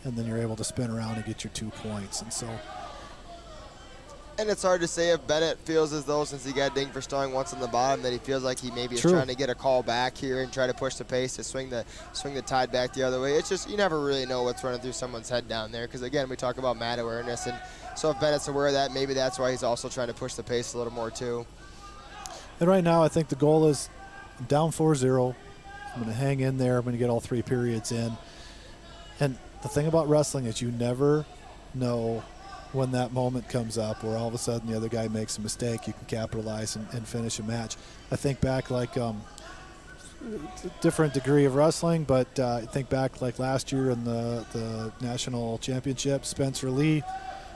S23: and then you're able to spin around and get your 2 points. And so
S24: And it's hard to say if Bennett feels as though, since he got dinged for stalling once on the bottom, that he feels like he maybe is trying to get a call back here and try to push the pace to swing the tide back the other way. It's just, you never really know what's running through someone's head down there, because again, we talk about mat awareness, and so if Bennett's aware of that, maybe that's why he's also trying to push the pace a little more too.
S23: And right now, I think the goal is I'm down 4-0. I'm going to hang in there. I'm going to get all 3 periods in. And the thing about wrestling is you never know when that moment comes up where all of a sudden the other guy makes a mistake, you can capitalize and finish a match. I think back like different degree of wrestling, but I think back like last year in the national championship, Spencer Lee,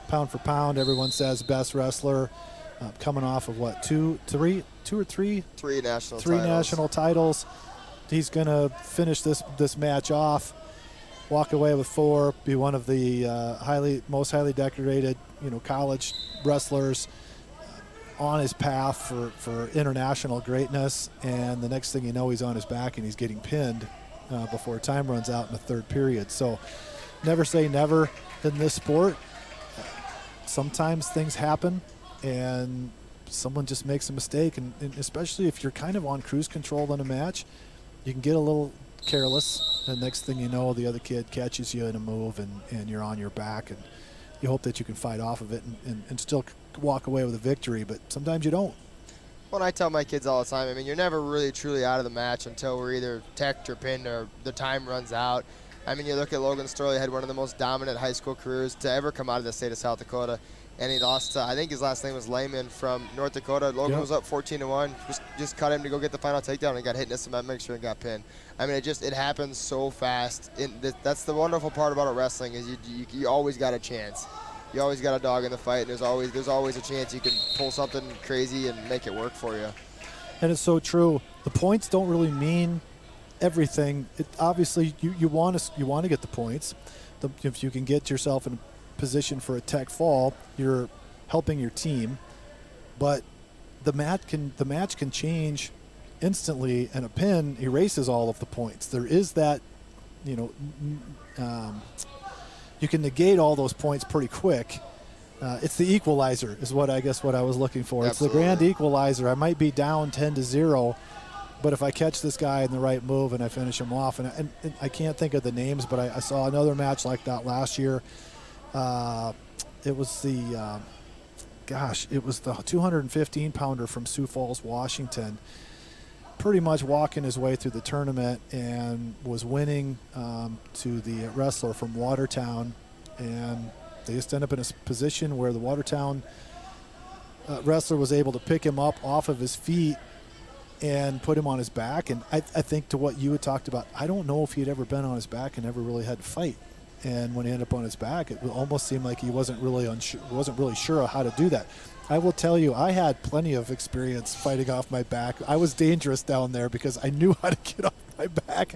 S23: pound for pound, everyone says best wrestler, coming off of what, three national titles. He's going to finish this match off, walk away with 4, be one of the most highly decorated, college wrestlers on his path for international greatness. And the next thing you know, he's on his back and he's getting pinned before time runs out in the 3rd period. So never say never in this sport. Sometimes things happen and someone just makes a mistake, and especially if you're kind of on cruise control in a match, you can get a little careless, and next thing you know, the other kid catches you in a move and you're on your back, and you hope that you can fight off of it and still walk away with a victory, but sometimes you don't.
S24: Well, I tell my kids all the time, I mean, you're never really truly out of the match until we're either teched or pinned or the time runs out. I mean, you look at Logan Storley, had one of the most dominant high school careers to ever come out of the state of South Dakota, and he lost to, I think his last name was Lehman from North Dakota. Logan was up 14-1, just cut him to go get the final takedown, and got hit in the cement mixer and got pinned. I mean, it happens so fast. That's the wonderful part about wrestling, is you always got a chance. You always got a dog in the fight, and there's always a chance you can pull something crazy and make it work for you.
S23: And it's so true. The points don't really mean everything. Obviously, you want to get the points. If you can get yourself in a position for a tech fall, you're helping your team. But the match can change instantly, and a pin erases all of the points. There is that, you can negate all those points pretty quick. It's the equalizer is what I was looking for. Absolutely. It's the grand equalizer. I might be down 10-0, but if I catch this guy in the right move and I finish him off, and I can't think of the names, but I saw another match like that last year. It was the 215-pounder from Sioux Falls, Washington, pretty much walking his way through the tournament and was winning to the wrestler from Watertown, and they just ended up in a position where the Watertown wrestler was able to pick him up off of his feet and put him on his back. And I think to what you had talked about, I don't know if he'd ever been on his back and ever really had to fight. And when he ended up on his back, it almost seemed like he wasn't really sure how to do that. I will tell you, I had plenty of experience fighting off my back. I was dangerous down there because I knew how to get off my back.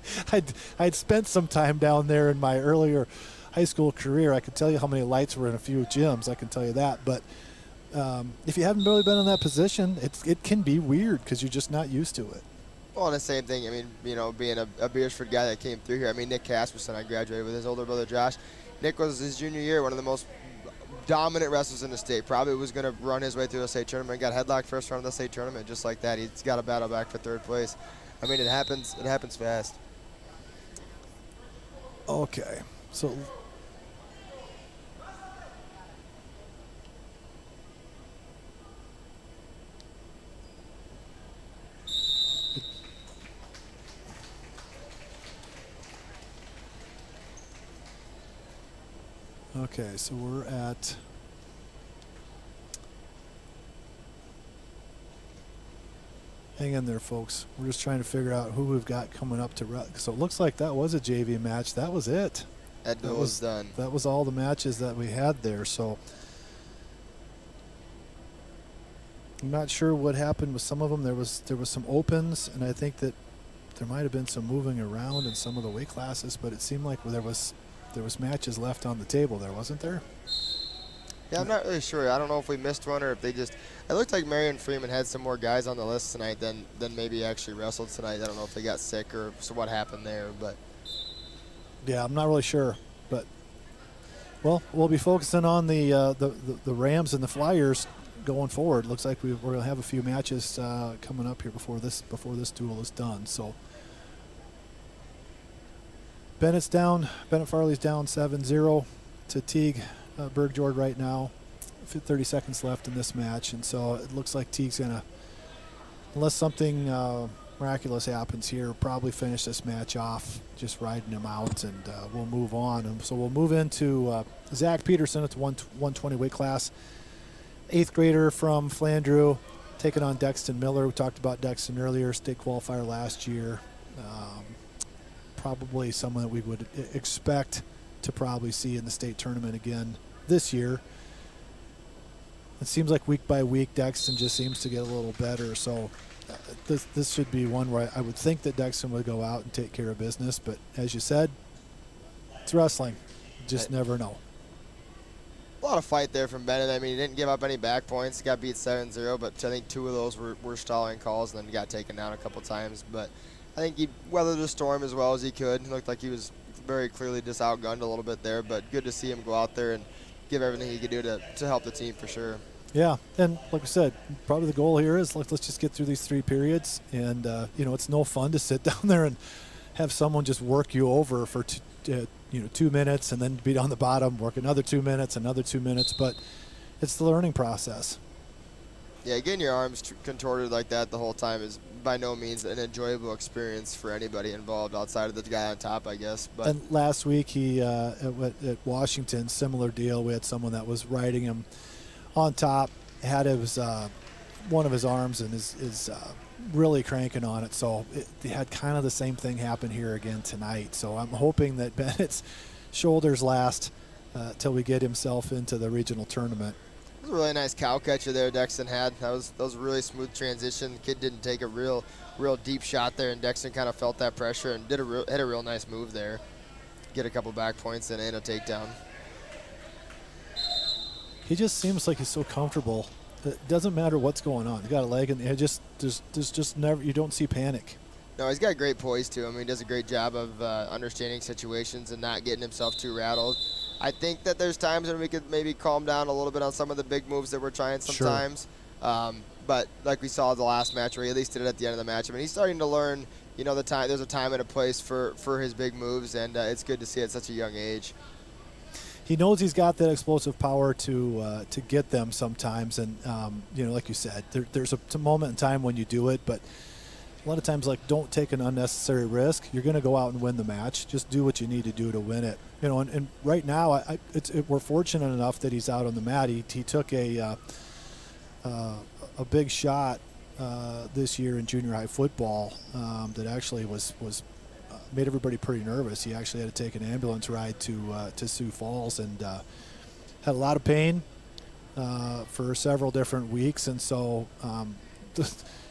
S23: I'd spent some time down there in my earlier high school career. I could tell you how many lights were in a few gyms. I can tell you that. But if you haven't really been in that position, it can be weird because you're just not used to it.
S24: Well, and the same thing, I mean, being a Beersford guy that came through here, I mean, Nick Casperson, I graduated with his older brother Josh. Nick was his junior year, one of the most dominant wrestlers in the state. Probably was going to run his way through the state tournament, got headlocked first round of the state tournament just like that. He's got a battle back for 3rd place. I mean, it happens fast.
S23: Okay, so so we're at hang in there, folks. We're just trying to figure out who we've got coming up to. So it looks like that was a JV match. That was it.
S24: That was done.
S23: That was all the matches that we had there. So I'm not sure what happened with some of them. There was some opens, and I think that there might have been some moving around in some of the weight classes, but it seemed like there was matches left on the table there, wasn't there?
S24: Yeah, I'm not really sure. I don't know if we missed one or if they just – it looked like Marion Freeman had some more guys on the list tonight than maybe actually wrestled tonight. I don't know if they got sick or what happened there, but –
S23: yeah, I'm not really sure. But Well, we'll be focusing on the Rams and the Flyers going forward. Looks like we're going to have a few matches coming up here before this duel is done. So Bennett Farley's down 7-0 to Teague Bergjord right now. 30 seconds left in this match, and so it looks like Teague's going to, unless something miraculous happens here, probably finish this match off, just riding him out, and we'll move on. And so we'll move into Zach Peterson at the 120 weight class. 8th grader from Flandreau, taking on Dexton Miller. We talked about Dexton earlier, state qualifier last year. Probably someone that we would expect to probably see in the state tournament again this year. It seems like week by week Dexton just seems to get a little better. So this should be one where I would think that Dexton would go out and take care of business. But as you said, it's wrestling. Just never know.
S24: A lot of fight there from Bennett. I mean, he didn't give up any back points. He got beat 7-0, but I think 2 of those were stalling calls, and then he got taken down a couple times. But I think he weathered the storm as well as he could. It looked like he was very clearly just outgunned a little bit there, but good to see him go out there and give everything he could do to help the team for sure.
S23: Yeah, and like we said, probably the goal here is let's just get through these 3 periods, and it's no fun to sit down there and have someone just work you over for 2 minutes and then be on the bottom, work another 2 minutes, but it's the learning process.
S24: Yeah, getting your arms contorted like that the whole time is by no means an enjoyable experience for anybody involved outside of the guy on top, I guess. But
S23: and last week he at Washington, similar deal. We had someone that was riding him on top, had his one of his arms and is really cranking on it. So it had kind of the same thing happen here again tonight. So I'm hoping that Bennett's shoulders last till we get himself into the regional tournament.
S24: It was a really nice cow catcher there Dexton had. That was a really smooth transition. The kid didn't take a real deep shot there, and Dexton kind of felt that pressure and had a real nice move there. Get a couple back points and a takedown.
S23: He just seems like he's so comfortable. It doesn't matter what's going on. He got a leg in the head. There's just never, you don't see panic.
S24: No, he's got great poise too. I mean, he does a great job of understanding situations and not getting himself too rattled. I think that there's times when we could maybe calm down a little bit on some of the big moves that we're trying sometimes. Sure. But like we saw the last match where he at least did it at the end of the match. I mean, he's starting to learn, the time. There's a time and a place for his big moves, and it's good to see at such a young age.
S23: He knows he's got that explosive power to get them sometimes, and like you said, there's a moment in time when you do it, but a lot of times, don't take an unnecessary risk. You're going to go out and win the match. Just do what you need to do to win it. And right now, we're fortunate enough that he's out on the mat. He took a big shot this year in junior high football that actually was made everybody pretty nervous. He actually had to take an ambulance ride to Sioux Falls and had a lot of pain for several different weeks. And so,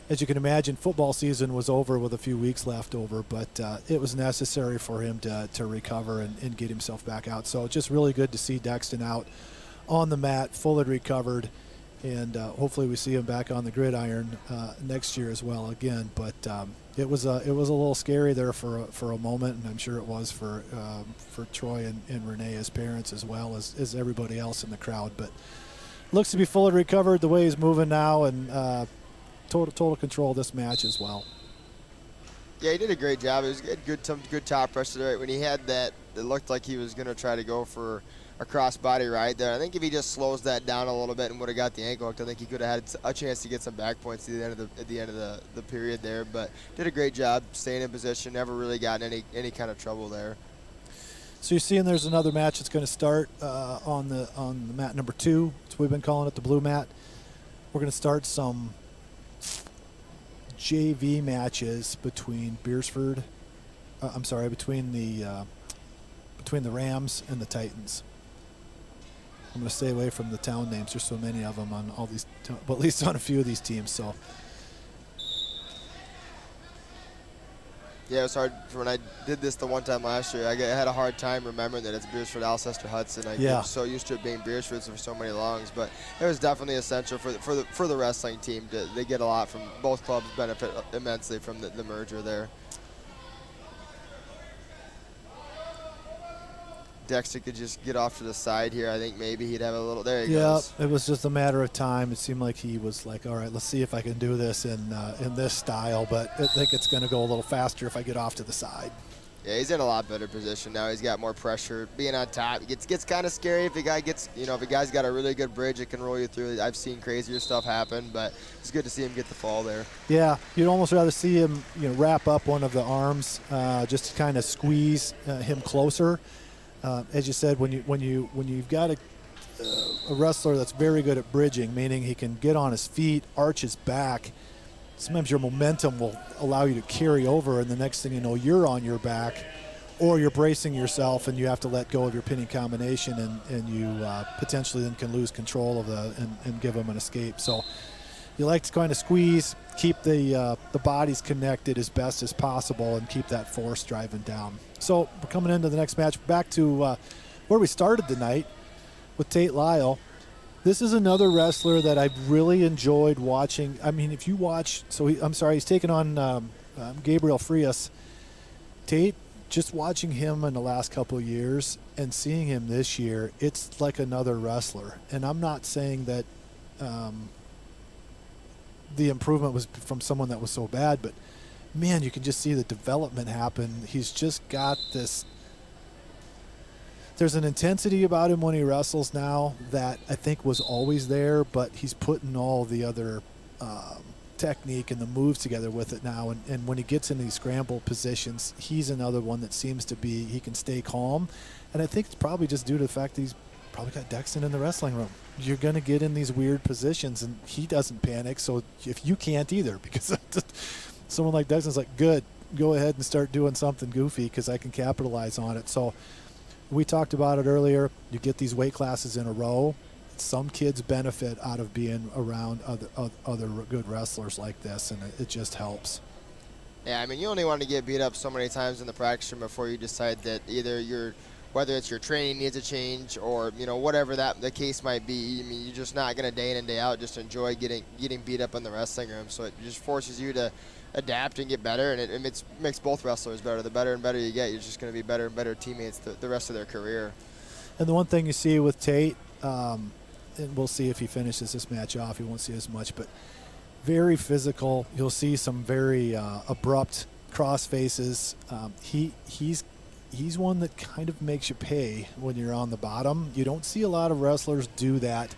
S23: as you can imagine, football season was over with a few weeks left over, but it was necessary for him to recover and get himself back out. So just really good to see Dexton out on the mat, fully recovered, and hopefully we see him back on the gridiron next year as well again. But it was a little scary there for a moment, and I'm sure it was for Troy and Renee as parents as well as everybody else in the crowd. But looks to be fully recovered the way he's moving now, and total control of this match as well.
S24: Yeah, he did a great job. It was good top pressure there. When he had that, it looked like he was going to try to go for a cross-body ride there. I think if he just slows that down a little bit and would have got the ankle hooked, I think he could have had a chance to get some back points at the end of the period there. But did a great job staying in position. Never really gotten any kind of trouble there.
S23: So you're seeing there's another match that's going to start on the mat number 2. So we've been calling it the blue mat. We're going to start some JV matches between between the Rams and the Titans. I'm going to stay away from the town names. There's so many of them on all these, but at least on a few of these teams. So
S24: yeah, it was hard when I did this the one time last year. I had a hard time remembering that it's Beersford, Alcester, Hudson. I get so used to it being Beersford for so many longs, but it was definitely essential for the wrestling team. They get a lot from both clubs, benefit immensely from the merger there. Dexter could just get off to the side here, I think maybe he'd have a little. There he goes.
S23: Yeah, it was just a matter of time. It seemed like he was like, all right, let's see if I can do this in this style, but I think it's going to go a little faster if I get off to the side.
S24: Yeah, he's in a lot better position now. He's got more pressure. Being on top, it gets kind of scary if a guy gets, if a guy's got a really good bridge, it can roll you through. I've seen crazier stuff happen, but it's good to see him get the fall there.
S23: Yeah, you'd almost rather see him, wrap up one of the arms, just to kind of squeeze him closer. As you said, when you've got a wrestler that's very good at bridging, meaning he can get on his feet, arch his back. Sometimes your momentum will allow you to carry over, and the next thing you know, you're on your back, or you're bracing yourself, and you have to let go of your pinning combination, and you potentially then can lose control of and give them an escape. So you like to kind of squeeze, keep the bodies connected as best as possible, and keep that force driving down. So we're coming into the next match. Back to where we started the night with Tate Lyle. This is another wrestler that I've really enjoyed watching. I mean, if you watch, he's taking on Gabriel Frias. Tate, just watching him in the last couple of years and seeing him this year, it's like another wrestler. And I'm not saying that the improvement was from someone that was so bad, but man, you can just see the development happen. He's just got this. There's an intensity about him when he wrestles now that I think was always there, but he's putting all the other technique and the moves together with it now. And when he gets in these scramble positions, he's another one that seems to be, he can stay calm. And I think it's probably just due to the fact that he's probably got Dexton in the wrestling room. You're going to get in these weird positions, and he doesn't panic. So if you can't either, because someone like Dexton's like, good, go ahead and start doing something goofy because I can capitalize on it. So we talked about it earlier. You get these weight classes in a row. Some kids benefit out of being around other good wrestlers like this, and it just helps.
S24: Yeah, I mean, you only want to get beat up so many times in the practice room before you decide that either whether it's your training needs a change or, whatever the case might be. I mean, you're just not going to day in and day out just enjoy getting beat up in the wrestling room. So it just forces you to adapt and get better, and it makes both wrestlers better. The better and better you get, you're just going to be better and better teammates the rest of their career.
S23: And the one thing you see with Tate, and we'll see if he finishes this match off, he won't see as much, but very physical. You'll see some very abrupt cross faces. He's one that kind of makes you pay when you're on the bottom. You don't see a lot of wrestlers do that.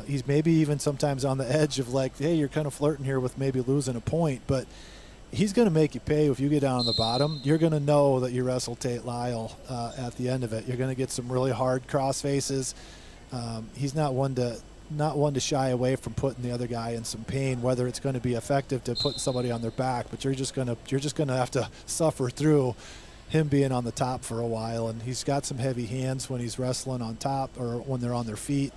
S23: He's maybe even sometimes on the edge of like, hey, you're kind of flirting here with maybe losing a point, but he's going to make you pay if you get down on the bottom. You're going to know that you wrestled Tate Lyle at the end of it. You're going to get some really hard cross faces. He's not one to shy away from putting the other guy in some pain, whether it's going to be effective to put somebody on their back, but you're just going to have to suffer through him being on the top for a while. And he's got some heavy hands when he's wrestling on top or when they're on their feet.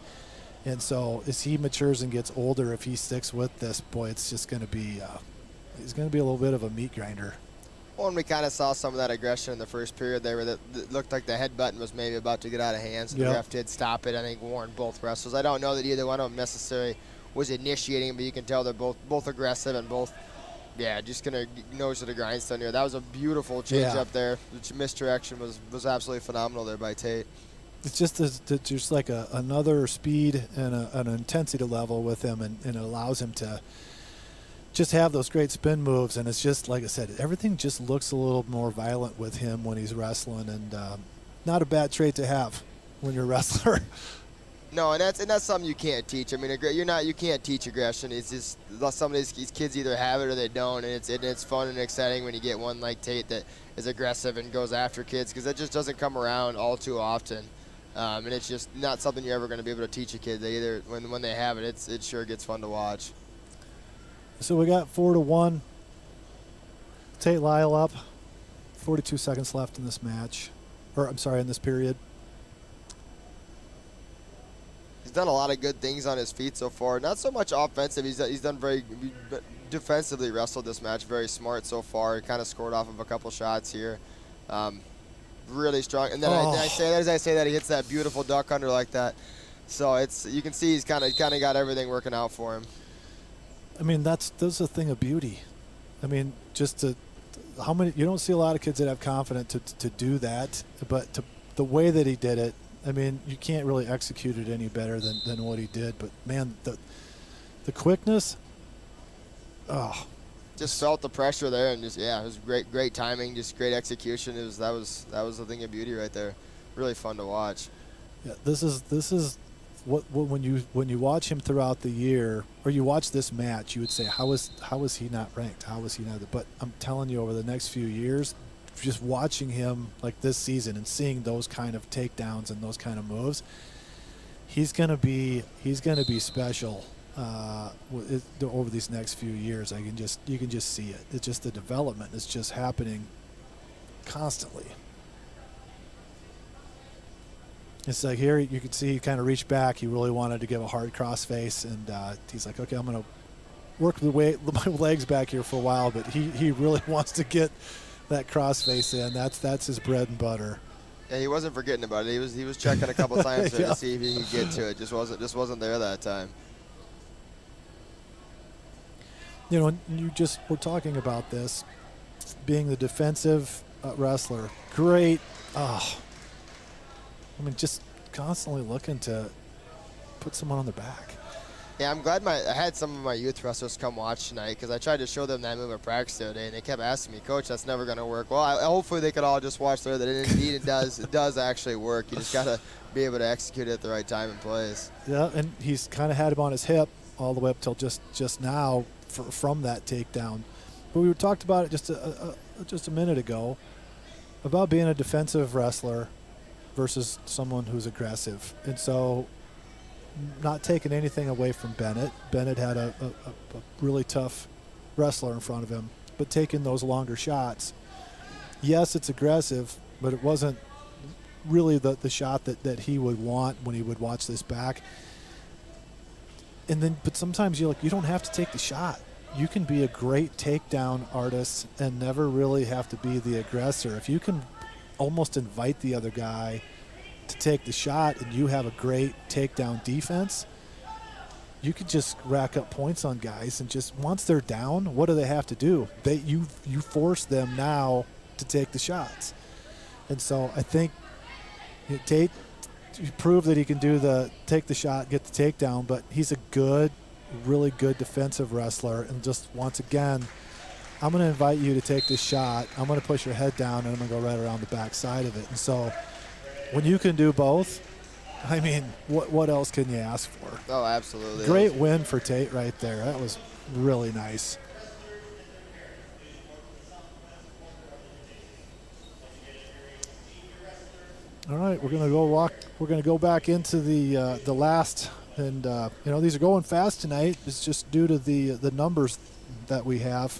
S23: And so as he matures and gets older, if he sticks with this, boy, it's just going to be he's going to be a little bit of a meat grinder.
S24: Well, and we kind of saw some of that aggression in the first period there where it looked like the head button was maybe about to get out of hand, so the ref did stop it. I think warned both wrestlers. I don't know that either one of them necessarily was initiating, but you can tell they're both aggressive and both, just going to nose to the grindstone here. That was a beautiful change up there. The misdirection was absolutely phenomenal there by Tate.
S23: It's just like another speed and an intensity level with him, and it allows him to just have those great spin moves. And it's just, like I said, everything just looks a little more violent with him when he's wrestling, and not a bad trait to have when you're a wrestler.
S24: No, and that's something you can't teach. I mean, you can't teach aggression. It's just some of these kids either have it or they don't, and it's fun and exciting when you get one like Tate that is aggressive and goes after kids, because that just doesn't come around all too often. And it's just not something you're ever going to be able to teach a kid. They either when they have it, it sure gets fun to watch.
S23: So we got 4-1. Tate Lyle up. 42 seconds left in this match, in this period.
S24: He's done a lot of good things on his feet so far. Not so much offensive. He's done very defensively wrestled this match. Very smart so far. Kind of scored off of a couple shots here. Really strong. And then I say that he hits that beautiful duck under like that. So you can see he's kind of got everything working out for him.
S23: I mean, that's a thing of beauty. I mean, you don't see a lot of kids that have confidence to do that, but the way that he did it, I mean, you can't really execute it any better than what he did. But man, the quickness. Oh,
S24: just felt the pressure there, and just it was great timing, just great execution. That was the thing of beauty right there. Really fun to watch.
S23: Yeah, this is what when you watch him throughout the year, or you watch this match, you would say, how is he not ranked? How is he not? But I'm telling you, over the next few years, just watching him like this season and seeing those kind of takedowns and those kind of moves, he's gonna be special. Over these next few years, you can just see it. It's just the development is just happening constantly. It's like here you can see he kind of reached back. He really wanted to give a hard crossface, and he's like, okay, I'm going to work my legs back here for a while, but he really wants to get that crossface in. That's his bread and butter.
S24: Yeah, he wasn't forgetting about it. He was checking a couple times there to see if he could get to it. Just wasn't there that time.
S23: You know, we're talking about this being the defensive wrestler. Great. I mean, just constantly looking to put someone on the back.
S24: Yeah, I'm glad I had some of my youth wrestlers come watch tonight, because I tried to show them that move at practice the other day, and they kept asking me, Coach, that's never going to work. Well, hopefully they could all just watch there that it does actually work. You just got to be able to execute it at the right time and place.
S23: Yeah, and he's kind of had him on his hip all the way up till just now from that takedown. But we talked about it just a minute ago about being a defensive wrestler versus someone who's aggressive. And so not taking anything away from Bennett. Bennett had a really tough wrestler in front of him, but taking those longer shots. Yes, it's aggressive, but it wasn't really the shot that he would want when he would watch this back. But sometimes you don't have to take the shot. You can be a great takedown artist and never really have to be the aggressor. If you can almost invite the other guy to take the shot and you have a great takedown defense, you could just rack up points on guys, and just once they're down, what do they have to do? You force them now to take the shots. And so I think Tate proved that he can take the shot, get the takedown, but he's a really good defensive wrestler. And just once again, I'm going to invite you to take this shot. I'm going to push your head down, and I'm going to go right around the back side of it. And so when you can do both, I mean, what else can you ask for?
S24: Oh, absolutely.
S23: Great win for Tate right there. That was really nice. All right, we're going to go back into the last, and these are going fast tonight. It's just due to the numbers that we have.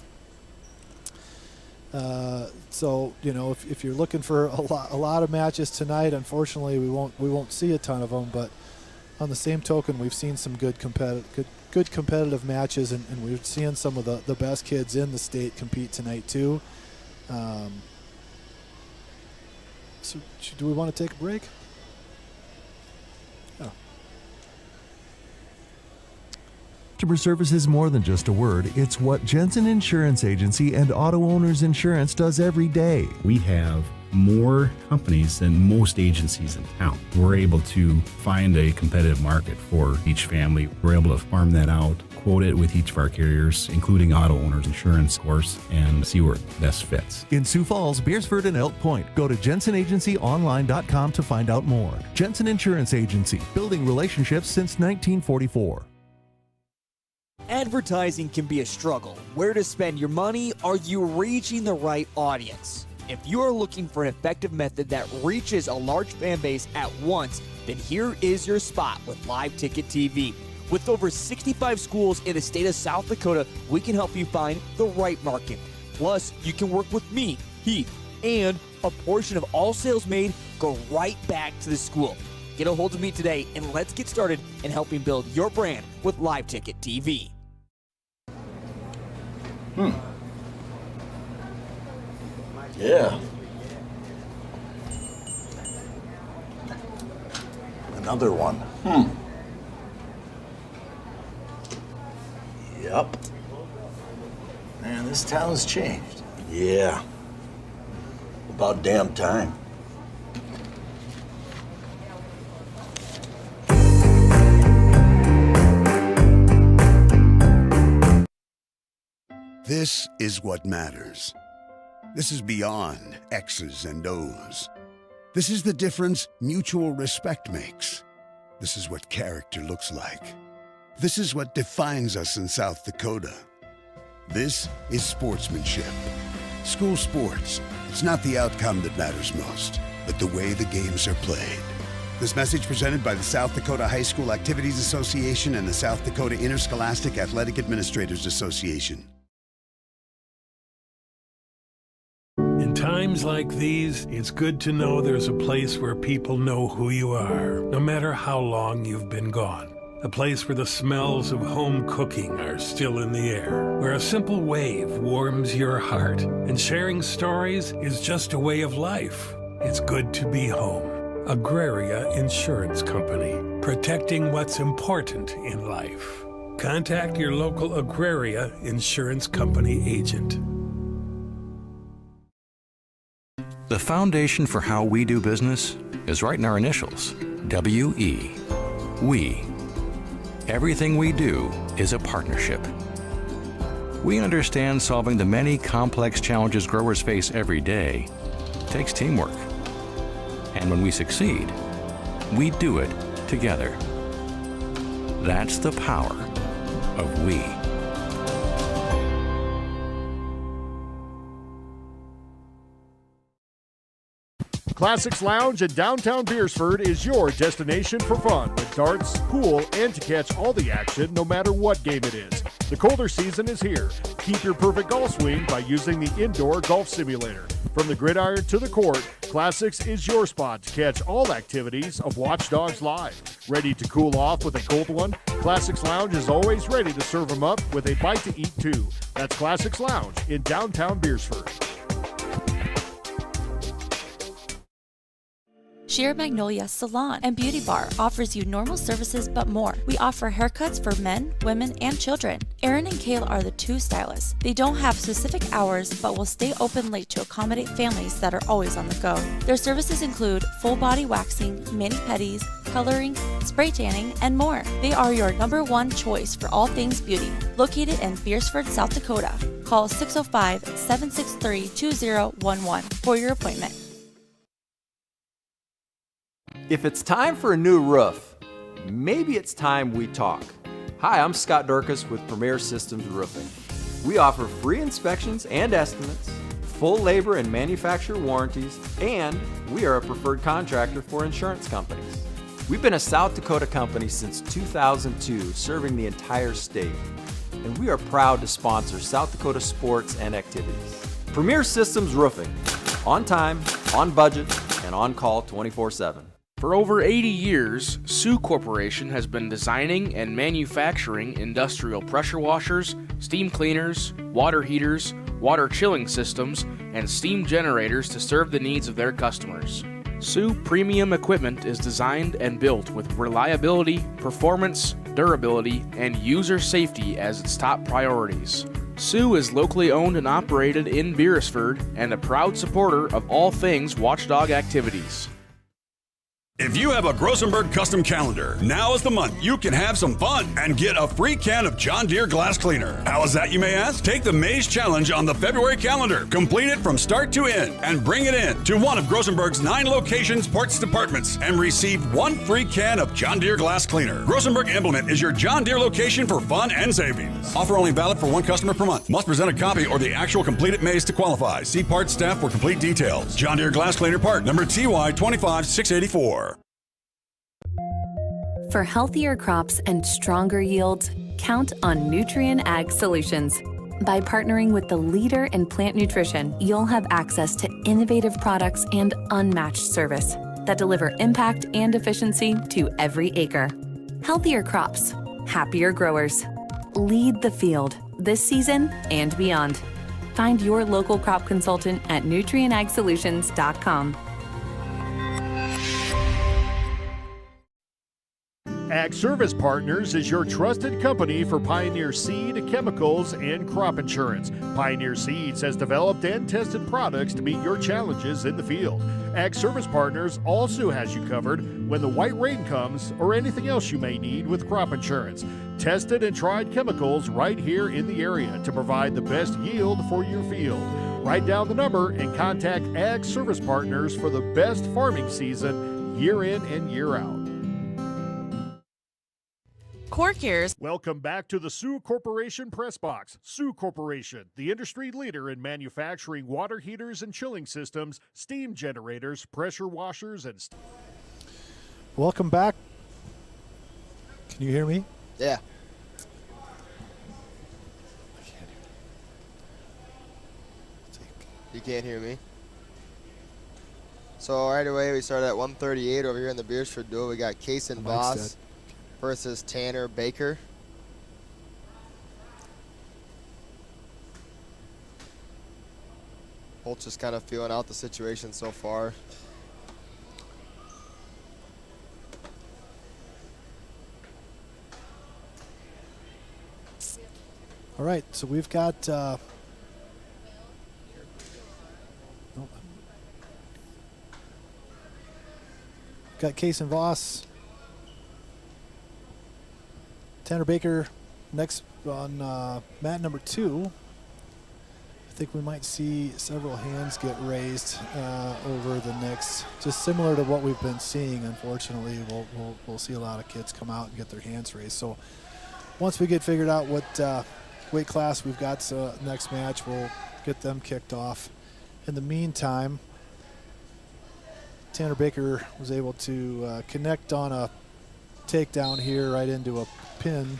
S23: So if you're looking for a lot of matches tonight, unfortunately we won't see a ton of them. But on the same token, we've seen some good competitive matches, and we're seeing some of the best kids in the state compete tonight too. So do we want to take a break? Yeah.
S1: Customer service is more than just a word. It's what Jensen Insurance Agency and Auto Owners Insurance does every day.
S3: We have more companies than most agencies in town. We're able to find a competitive market for each family. We're able to farm that out, quote it with each of our carriers, including Auto Owners Insurance, of course, and see where it best fits.
S1: In Sioux Falls, Beersford, and Elk Point, go to JensenAgencyOnline.com to find out more. Jensen Insurance Agency, building relationships since 1944.
S2: Advertising can be a struggle. Where to spend your money? Are you reaching the right audience? If you are looking for an effective method that reaches a large fan base at once, then here is your spot with Live Ticket TV. With over 65 schools in the state of South Dakota, we can help you find the right market. Plus, you can work with me, Heath, and a portion of all sales made go right back to the school. Get a hold of me today, and let's get started in helping build your brand with Live Ticket TV.
S19: Yeah. Another one. Yep. Man, this town's changed. Yeah. About damn time.
S4: This is what matters. This is beyond X's and O's. This is the difference mutual respect makes. This is what character looks like. This is what defines us in South Dakota. This is sportsmanship. School sports, it's not the outcome that matters most, but the way the games are played. This message presented by the South Dakota High School Activities Association and the South Dakota Interscholastic Athletic Administrators Association.
S5: In times like these, it's good to know there's a place where people know who you are, no matter how long you've been gone. A place where the smells of home cooking are still in the air, where a simple wave warms your heart, and sharing stories is just a way of life. It's good to be home. Agraria Insurance Company, protecting what's important in life. Contact your local Agraria Insurance Company agent.
S6: The foundation for how we do business is right in our initials, W-E. We. Everything we do is a partnership. We understand solving the many complex challenges growers face every day takes teamwork. And when we succeed, we do it together. That's the power of we.
S7: Classics Lounge in downtown Beersford is your destination for fun with darts, pool, and to catch all the action no matter what game it is. The colder season is here. Keep your perfect golf swing by using the indoor golf simulator. From the gridiron to the court, Classics is your spot to catch all activities of Watch Dogs Live. Ready to cool off with a cold one? Classics Lounge is always ready to serve them up with a bite to eat too. That's Classics Lounge in downtown Beersford.
S8: Sheer Magnolia Salon and Beauty Bar offers you normal services but more. We offer haircuts for men, women, and children. Aaron and Kayla are the two stylists. They don't have specific hours but will stay open late to accommodate families that are always on the go. Their services include full body waxing, mani-pedis, coloring, spray tanning, and more. They are your #1 choice for all things beauty. Located in Beersford, South Dakota. Call 605-763-2011 for your appointment.
S9: If it's time for a new roof, maybe it's time we talk. Hi, I'm Scott Dorcas with Premier Systems Roofing. We offer free inspections and estimates, full labor and manufacturer warranties, and we are a preferred contractor for insurance companies. We've been a South Dakota company since 2002, serving the entire state. And we are proud to sponsor South Dakota sports and activities. Premier Systems Roofing. On time, on budget, and on call 24/7.
S22: For over 80 years, Sioux Corporation has been designing and manufacturing industrial pressure washers, steam cleaners, water heaters, water chilling systems, and steam generators to serve the needs of their customers. Sioux Premium Equipment is designed and built with reliability, performance, durability, and user safety as its top priorities. Sioux is locally owned and operated in Beersford and a proud supporter of all things Watchdog activities.
S10: If you have a Grossenberg custom calendar, now is the month you can have some fun and get a free can of John Deere glass cleaner. How is that, you may ask? Take the Maze Challenge on the February calendar, complete it from start to end, and bring it in to one of Grossenberg's 9 locations, ports, departments, and receive 1 free can of John Deere glass cleaner. Grossenberg Implement is your John Deere location for fun and savings. Offer only valid for 1 customer per month. Must present a copy or the actual completed maze to qualify. See parts staff for complete details. John Deere glass cleaner part number TY 25684.
S11: For healthier crops and stronger yields, count on Nutrien Ag Solutions. By partnering with the leader in plant nutrition, you'll have access to innovative products and unmatched service that deliver impact and efficiency to every acre. Healthier crops, happier growers. Lead the field this season and beyond. Find your local crop consultant at nutrienagsolutions.com.
S7: Ag Service Partners is your trusted company for Pioneer seed, chemicals, and crop insurance. Pioneer Seeds has developed and tested products to meet your challenges in the field. Ag Service Partners also has you covered when the white rain comes or anything else you may need with crop insurance. Tested and tried chemicals right here in the area to provide the best yield for your field. Write down the number and contact Ag Service Partners for the best farming season year in and year out.
S12: Core Cares.
S7: Welcome back to the Sioux Corporation Press Box. Sioux Corporation, the industry leader in manufacturing water heaters and chilling systems, steam generators, pressure washers, and...
S23: Welcome back. Can you hear me?
S24: Yeah. You can't hear me. So right away we started at 138 over here in the Beersford duel. We got Kason Voss versus Tanner Baker. Both just kind of feeling out the situation so far.
S23: All right, so we've got Kason Voss, Tanner Baker next on mat number 2. I think we might see several hands get raised over the next, just similar to what we've been seeing. Unfortunately, we'll see a lot of kids come out and get their hands raised. So once we get figured out what weight class we've got next match, we'll get them kicked off. In the meantime, Tanner Baker was able to connect on a takedown here right into a pin.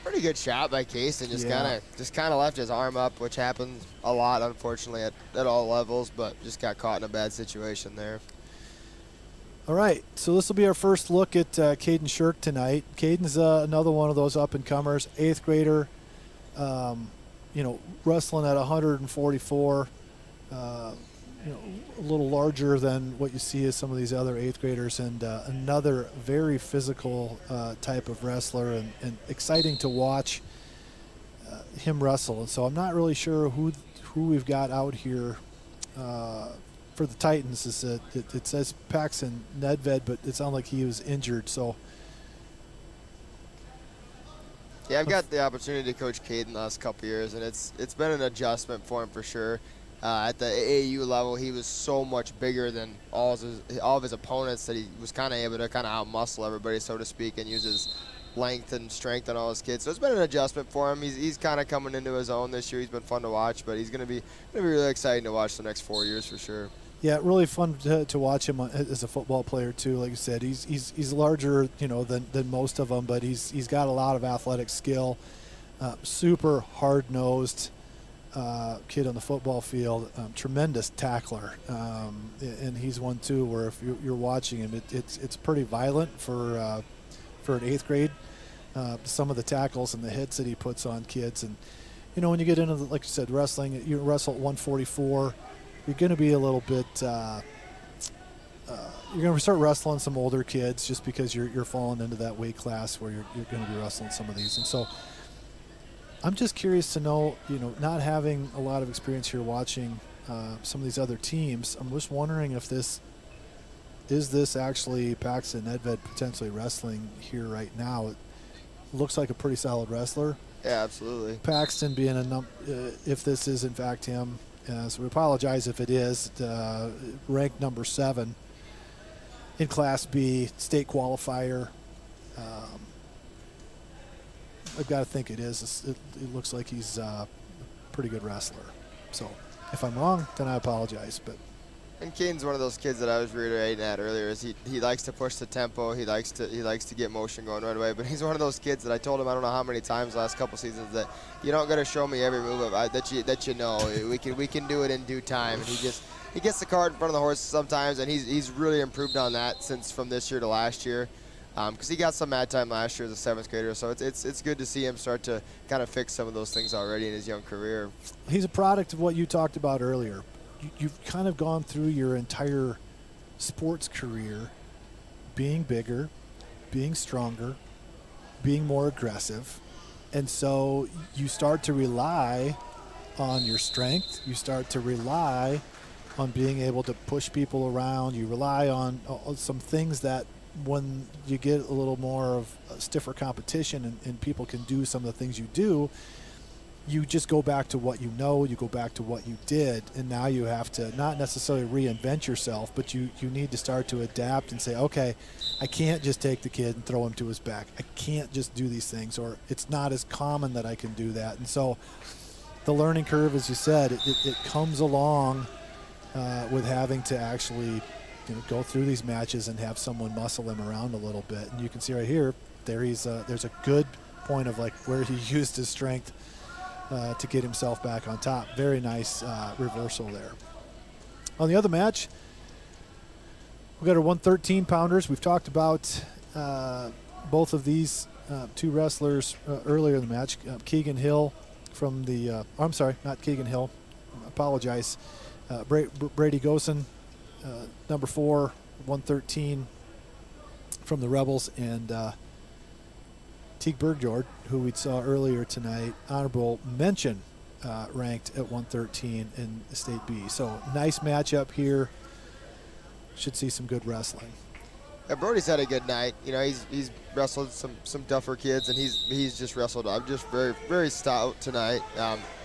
S24: Pretty good shot by Kason. Just kind of left his arm up, which happens a lot, unfortunately, at all levels, but just got caught in a bad situation there.
S23: All right, so this will be our first look at Caden Shirk tonight. Caden's another one of those up-and-comers, 8th grader, wrestling at 144, a little larger than what you see as some of these other 8th graders, and another very physical type of wrestler, and exciting to watch him wrestle. And so I'm not really sure who we've got out here for the Titans. It says Paxton Nedved, but it sounds like he was injured. So
S24: yeah, I've got the opportunity to coach Caden the last couple years, and it's been an adjustment for him for sure. At the AAU level, he was so much bigger than all of his opponents that he was kind of able to kind of out-muscle everybody, so to speak, and use his length and strength on all his kids. So it's been an adjustment for him. He's kind of coming into his own this year. He's been fun to watch, but he's going to be really exciting to watch the next 4 years for sure.
S23: Yeah, really fun to watch him as a football player too. Like you said, he's larger, than most of them, but he's got a lot of athletic skill. Super hard-nosed kid on the football field. Tremendous tackler, and he's one too. Where if you're watching him, it's pretty violent for an 8th grade. Some of the tackles and the hits that he puts on kids, and when you get into like you said, wrestling, you wrestle at 144. You're going to be a little bit. You're going to start wrestling some older kids just because you're falling into that weight class where you're going to be wrestling some of these. And so I'm just curious to know, not having a lot of experience here watching some of these other teams, I'm just wondering if this actually Paxton Nedved potentially wrestling here right now. It looks like a pretty solid wrestler.
S24: Yeah, absolutely.
S23: Paxton being if this is in fact him. So we apologize if it is. Ranked number 7 in Class B, state qualifier. I've got to think it is. It looks like he's a pretty good wrestler. So if I'm wrong, then I apologize.
S24: And Caden's one of those kids that I was reiterating at earlier. Is he likes to push the tempo. He likes to get motion going right away. But he's one of those kids that I told him I don't know how many times last couple seasons that you don't got to show me every move that you know. We can do it in due time. And he gets the cart in front of the horse sometimes, and he's really improved on that from this year to last year. Because he got some mat time last year as a 7th grader, so it's good to see him start to kind of fix some of those things already in his young career.
S23: He's a product of what you talked about earlier. You've kind of gone through your entire sports career being bigger, being stronger, being more aggressive. And so you start to rely on your strength. You start to rely on being able to push people around. You rely on some things that when you get a little more of a stiffer competition and people can do some of the things you do, you just go back to what you know, you go back to what you did, and now you have to not necessarily reinvent yourself, but you need to start to adapt and say, okay, I can't just take the kid and throw him to his back. I can't just do these things, or it's not as common that I can do that. And so the learning curve, as you said, it comes along with having to actually go through these matches and have someone muscle him around a little bit. And you can see right here, there's a good point of like where he used his strength to get himself back on top. Very nice reversal there. On the other match, we've got our 113-pounders. We've talked about both of these two wrestlers earlier in the match. Keegan Hill from the, I'm sorry, not Keegan Hill. I apologize. Brady Gosen, number 4, 113 from the Rebels, and Teague Bergjord, who we saw earlier tonight, honorable mention, ranked at 113 in State B. So nice matchup here. Should see some good wrestling.
S24: Yeah, Brody's had a good night. He's wrestled some tougher kids, and he's just wrestled. I'm just very, very stout tonight.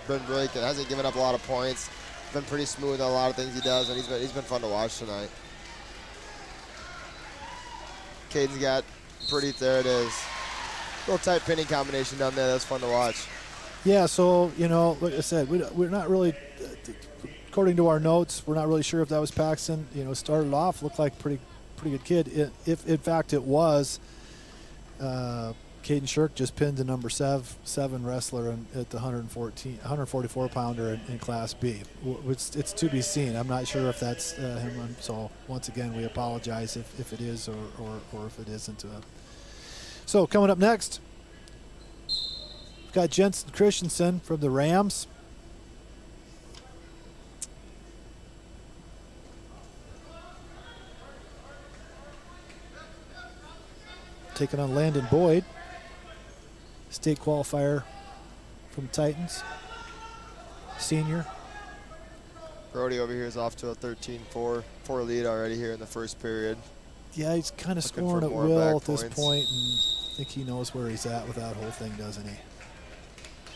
S24: Been really good. Hasn't given up a lot of points. Been pretty smooth on a lot of things he does, and he's been fun to watch tonight. Caden's got pretty. There it is. Little tight pinning combination down there. That's fun to watch.
S23: Yeah, so, like I said, we're not really, according to our notes, we're not really sure if that was Paxton. Started off, looked like pretty good kid. If in fact it was, Caden Shirk just pinned the number 7 wrestler at the 144 pounder in Class B. It's to be seen. I'm not sure if that's him. So once again, we apologize if it is or if it isn't. So coming up next, we've got Jensen Christensen from the Rams. Taking on Landon Boyd, state qualifier from Titans, senior.
S24: Brody over here is off to a 13-4 lead already here in the first period.
S23: Yeah, he's kind of scoring at will at this point, and I think he knows where he's at with that whole thing, doesn't he?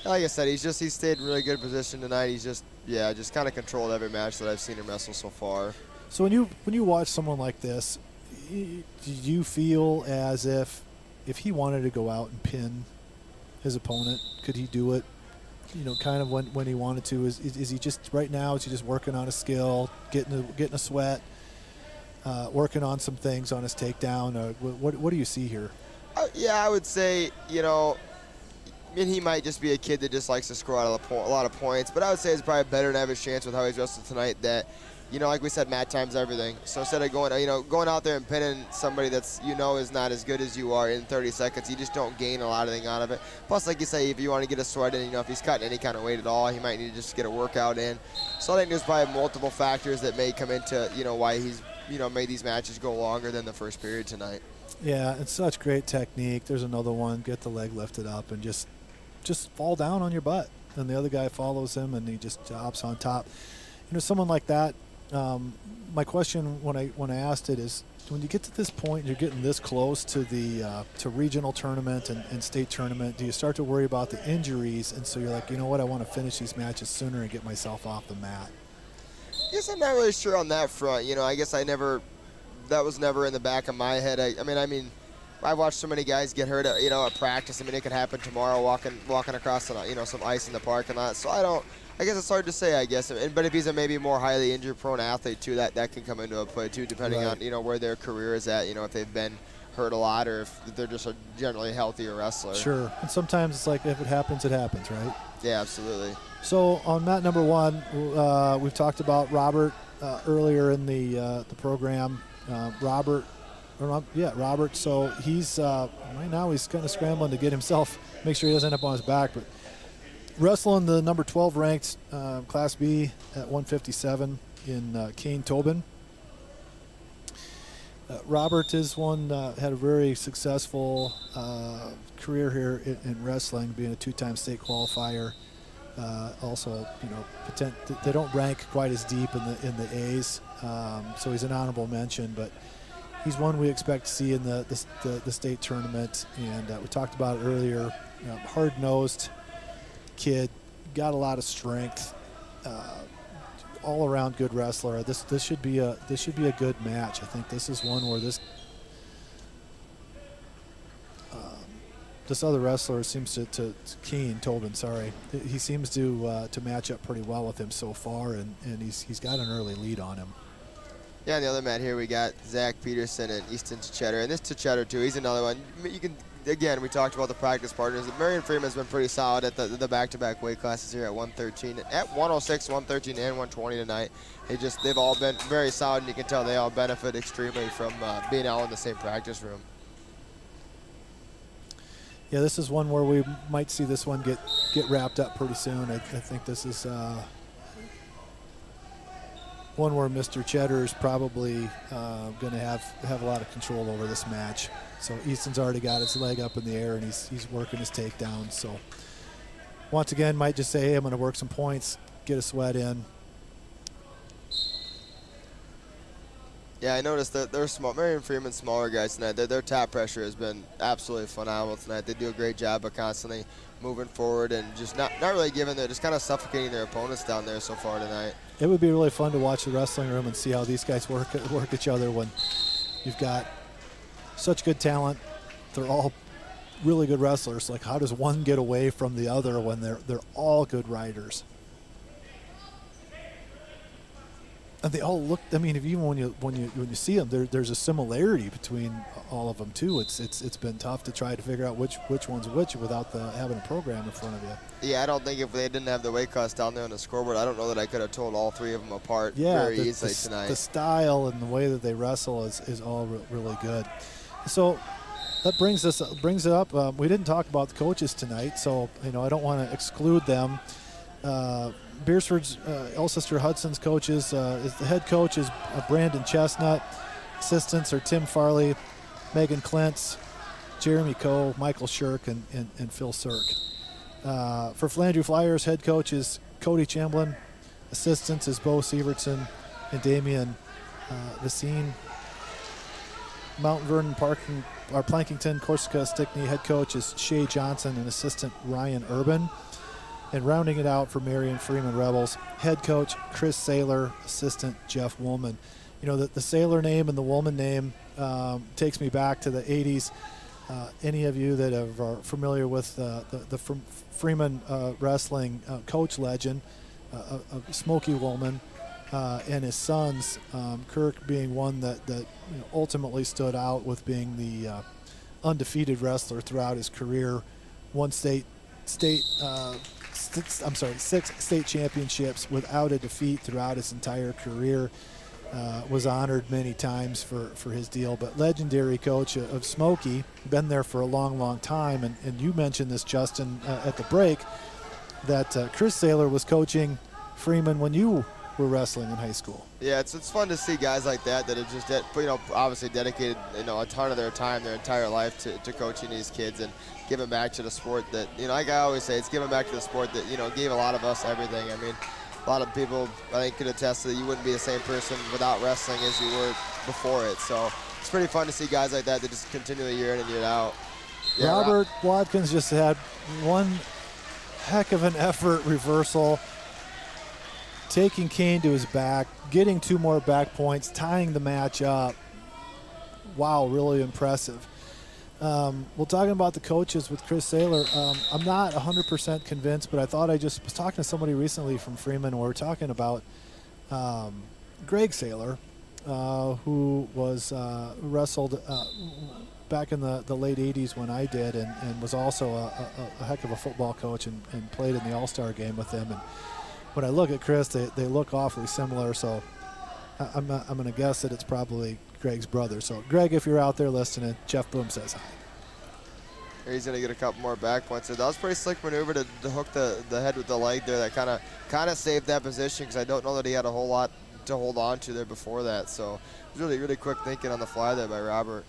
S24: Like I said, he's stayed in really good position tonight. He's just kind of controlled every match that I've seen him wrestle so far.
S23: So when you watch someone like this, do you feel as if he wanted to go out and pin his opponent, could he do it? Kind of when he wanted to. Is he just right now? Is he just working on a skill, getting a sweat, working on some things on his takedown? What do you see here?
S24: I would say he might just be a kid that just likes to score out a lot of points. But I would say it's probably better to have a chance with how he's wrestled tonight. That like we said, mat time's everything. So instead of going out there and pinning somebody that's is not as good as you are in 30 seconds, you just don't gain a lot of thing out of it. Plus, like you say, if you want to get a sweat in, if he's cutting any kind of weight at all, he might need to just get a workout in. So I think there's probably multiple factors that may come into why he's made these matches go longer than the first period tonight.
S23: Yeah, it's such great technique. There's another one. Get the leg lifted up and just fall down on your butt, and the other guy follows him and he just hops on top. Someone like that. My question when I asked it is, when you get to this point, you're getting this close to the to regional tournament and state tournament, do you start to worry about the injuries? And so you're like, I want to finish these matches sooner and get myself off the mat.
S24: I guess I'm not really sure on that front. I guess that was never in the back of my head. I mean, I've watched so many guys get hurt at practice. it could happen tomorrow walking across some ice in the parking lot. So I guess it's hard to say, I guess. But if he's a maybe more highly injury-prone athlete, too, that can come into a play, too, depending on, where their career is at, if they've been hurt a lot or if they're just a generally healthier wrestler.
S23: Sure. And sometimes it's like if it happens, right?
S24: Yeah, absolutely. So
S23: on mat number 1, we've talked about Robert earlier in the program. Robert. So he's right now he's kind of scrambling to get himself, make sure he doesn't end up on his back, but wrestling the number 12 ranked Class B at 157 in Kane Tobin. Robert is one, had a very successful career here in wrestling, being a 2-time state qualifier. Also, they don't rank quite as deep in the A's, so he's an honorable mention, but he's one we expect to see in the state tournament. And we talked about it earlier. Hard-nosed kid, got a lot of strength. All-around good wrestler. This should be a good match. I think this is one where this other wrestler seems to Keen Tobin. Sorry, he seems to match up pretty well with him so far, and he's got an early lead on him.
S24: Yeah, on the other mat here we got Zach Peterson and Easton Cheddar, and this Cheddar too. He's another one. You can. Again, we talked about the practice partners. Marion Freeman's been pretty solid at the back-to-back weight classes here at 113, at 106, 113, and 120 tonight. They've all been very solid, and you can tell they all benefit extremely from being all in the same practice room.
S23: Yeah, this is one where we might see this one get wrapped up pretty soon. I think this is one where Mr. Cheddar is probably going to have a lot of control over this match. So Easton's already got his leg up in the air, and he's working his takedown. So once again, might just say, hey, I'm going to work some points, get a sweat in.
S24: Yeah, I noticed that they're small. Marion Freeman's smaller guys tonight. Their top pressure has been absolutely phenomenal tonight. They do a great job of constantly moving forward and just not really giving just kind of suffocating their opponents down there so far tonight.
S23: It would be really fun to watch the wrestling room and see how these guys work each other when you've got such good talent. They're all really good wrestlers. Like, how does one get away from the other when they're all good riders? And they all look. I mean, even when you see them, there's a similarity between all of them too. It's been tough to try to figure out which one's which without having a program in front of you.
S24: Yeah, I don't think if they didn't have the weight class down there on the scoreboard, I don't know that I could have told all three of them apart very easily tonight. The
S23: style and the way that they wrestle is all really good. So that brings it up. We didn't talk about the coaches tonight, so I don't want to exclude them. Beersford's Elsister Hudson's coaches, the head coach is Brandon Chestnut. Assistants are Tim Farley, Megan Klintz, Jeremy Coe, Michael Shirk, and Phil Sirk. For Flandreau Flyers, head coach is Cody Chamblin. Assistants is Bo Sievertson and Damian Vicine. Mount Vernon Plankington, Corsica Stickney, head coach is Shay Johnson and assistant Ryan Urban. And rounding it out for Marion Freeman Rebels, head coach Chris Saylor, assistant Jeff Woolman. The Saylor name and the Woolman name takes me back to the 80s. Any of you that are familiar with the Freeman wrestling coach legend, Smokey Woolman, and his sons, Kirk being one that ultimately stood out with being the undefeated wrestler throughout his career, won 6 state championships without a defeat throughout his entire career. Was honored many times for his deal, but legendary coach of Smokey, been there for a long time. And you mentioned this, Justin, at the break, that Chris Saylor was coaching Freeman when you were wrestling in high school.
S24: Yeah, it's fun to see guys like that have just obviously dedicated a ton of their time, their entire life to coaching these kids and giving back to the sport that like I always say, it's giving back to the sport that gave a lot of us everything. I mean, a lot of people I think could attest that you wouldn't be the same person without wrestling as you were before it. So it's pretty fun to see guys like that just continually year in and year out. Yeah,
S23: Robert Watkins just had one heck of an effort reversal, taking Kane to his back, getting 2 more back points, tying the match up. Wow, really impressive. We're talking about the coaches with Chris Saylor. I'm not 100% convinced, but I thought I just was talking to somebody recently from Freeman, and we were talking about Greg Saylor, who was wrestled back in the late 80s when I did, and was also a heck of a football coach and played in the All-Star game with them. And when I look at Chris, they look awfully similar, so I'm going to guess that it's probably Greg's brother. So, Greg, if you're out there listening, Jeff Boom says hi.
S24: He's going to get a couple more back points. That was a pretty slick maneuver to hook the head with the leg there. That kind of saved that position, because I don't know that he had a whole lot hold on to there before that. So it was really, really quick thinking on the fly there by Robert.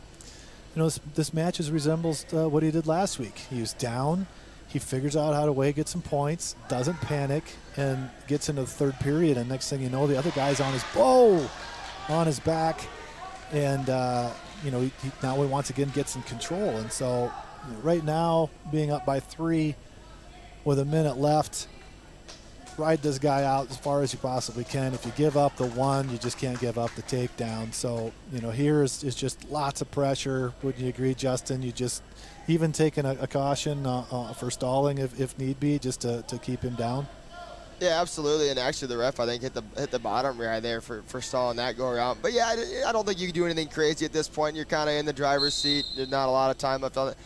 S23: You know, this match resembles what he did last week. He was down. He figures out how to get some points, doesn't panic, and gets into the third period. And next thing you know, the other guy's on his back. And, you know, he now once again gets in control. And so right now, being up by 3 with a minute left, ride this guy out as far as you possibly can. If you give up the 1, you just can't give up the takedown. So, you know, here is just lots of pressure. Wouldn't you agree, Justin? You just even taking a caution for stalling if need be, just to keep him down.
S24: Yeah, absolutely. And actually, the ref, I think, hit the bottom right there for stalling that go around. But yeah, I don't think you can do anything crazy at this point. You're kind of in the driver's seat. There's not a lot of time left on it.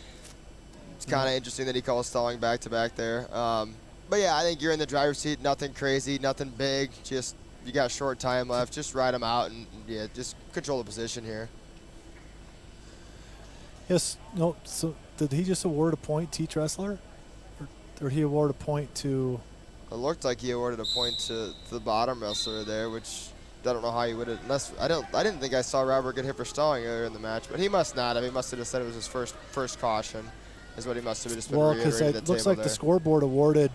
S24: It's kind of interesting that he calls stalling back to back there. But yeah, I think you're in the driver's seat. Nothing crazy, nothing big. Just you got short time left. Just ride him out and yeah, just control the position here.
S23: Yes. No. So did he just award a point to each wrestler, or did he award a point to?
S24: It looked like he awarded a point to the bottom wrestler there, which I don't know how he would have. Unless I didn't think I saw Robert get hit for stalling earlier in the match, but he must not have. He must have just said it was his first caution. Is what he must have just been reiterating. Well, because
S23: it looks like the scoreboard awarded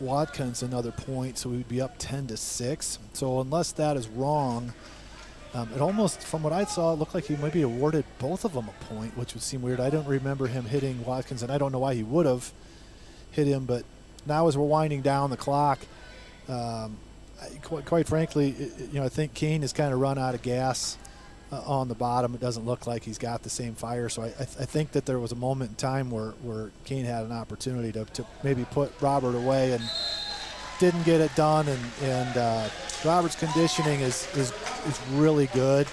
S23: Watkins another point, so we'd be up 10-6. So unless that is wrong, it almost, from what I saw, it looked like he maybe awarded both of them a point, which would seem weird. I don't remember him hitting Watkins, and I don't know why he would have hit him. But now as we're winding down the clock, quite frankly, you know, I think Kane has kind of run out of gas on the bottom. It doesn't look like he's got the same fire. So I think that there was a moment in time where Kane had an opportunity to maybe put Robert away and didn't get it done. And Robert's conditioning is really good.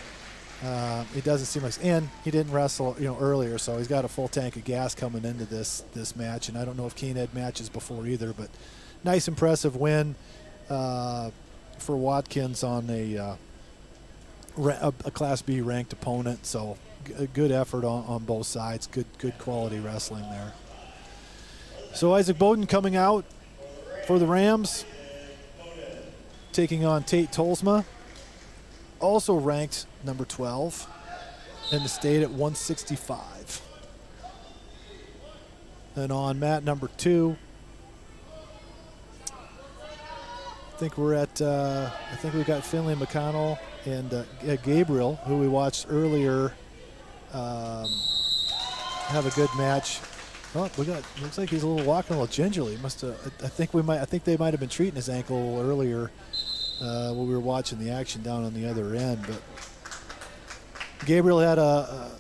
S23: It doesn't seem like, and he didn't wrestle, you know, earlier, so he's got a full tank of gas coming into this match. And I don't know if Kane had matches before either, but nice, impressive win for Watkins on a Class B ranked opponent. So a good effort on both sides. Good quality wrestling there. So Isaac Bowden coming out for the Rams, taking on Tate Tolsma, also ranked number 12 in the state at 165. And on mat number 2, I think we're at, I think we've got Finley McConnell and Gabriel, who we watched earlier, have a good match. Oh, looks like he's walking a little gingerly. Must have. I think they might have been treating his ankle a little earlier when we were watching the action down on the other end. But Gabriel had a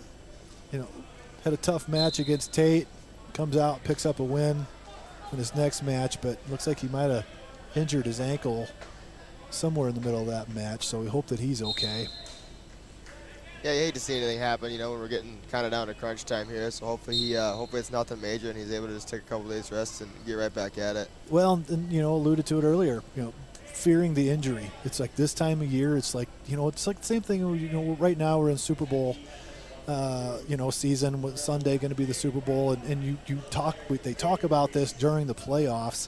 S23: tough match against Tate. Comes out, picks up a win in his next match, but looks like he might have injured his ankle somewhere in the middle of that match. So we hope that he's okay.
S24: Yeah, you hate to see anything happen, you know, when we're getting kind of down to crunch time here. So hopefully it's nothing major and he's able to just take a couple days rest and get right back at it.
S23: Well, and, you know, alluded to it earlier, you know, fearing the injury. It's like this time of year, it's like, you know, it's like the same thing, you know, right now we're in Super Bowl, you know, season, with Sunday going to be the Super Bowl, and they talk about this during the playoffs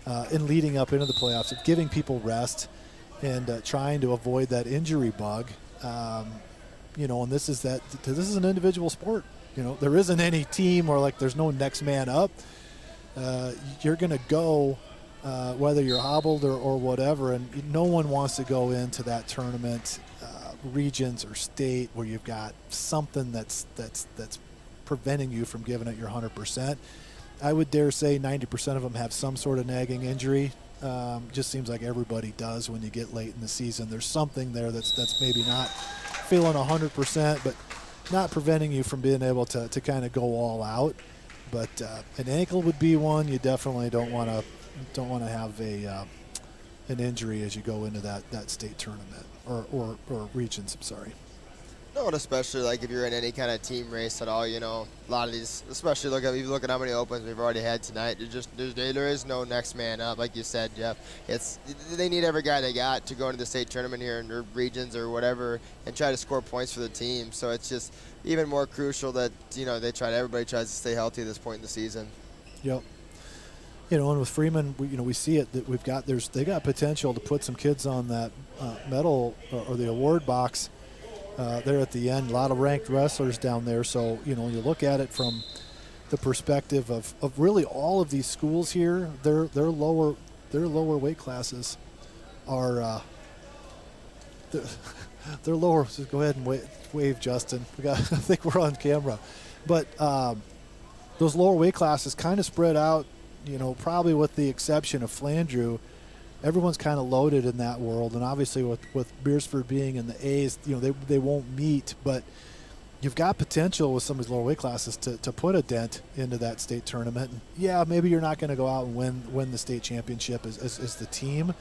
S23: and leading up into the playoffs, of giving people rest and trying to avoid that injury bug. You know, and this is an individual sport. You know, there isn't any team or like there's no next man up. You're going to go whether you're hobbled or whatever, and no one wants to go into that tournament, regions or state, where you've got something that's preventing you from giving it your 100%. I would dare say 90% of them have some sort of nagging injury. Just seems like everybody does when you get late in the season. There's something there that's maybe not feeling 100%, but not preventing you from being able to kind of go all out. But an ankle would be one. You definitely don't want to have an injury as you go into that state tournament or regions. I'm sorry.
S24: No, and especially like if you're in any kind of team race at all, you know, a lot of these, especially if you look at how many opens we've already had tonight, there is no next man up, like you said, Jeff. They need every guy they got to go into the state tournament here in regions or whatever and try to score points for the team. So it's just even more crucial that, you know, everybody tries to stay healthy at this point in the season.
S23: Yep. and with Freeman, we see it that they got potential to put some kids on that medal or the award box there at the end. A lot of ranked wrestlers down there. So you look at it from the perspective of really all of these schools here. Their lower weight classes are they're lower. So go ahead and wave, Justin. I think we're on camera, but those lower weight classes kind of spread out. Probably with the exception of Flandreau, everyone's kind of loaded in that world. And obviously with Beersford being in the A's, they won't meet, but you've got potential with some of these lower weight classes to put a dent into that state tournament. And yeah, maybe you're not going to go out and win the state championship as the team,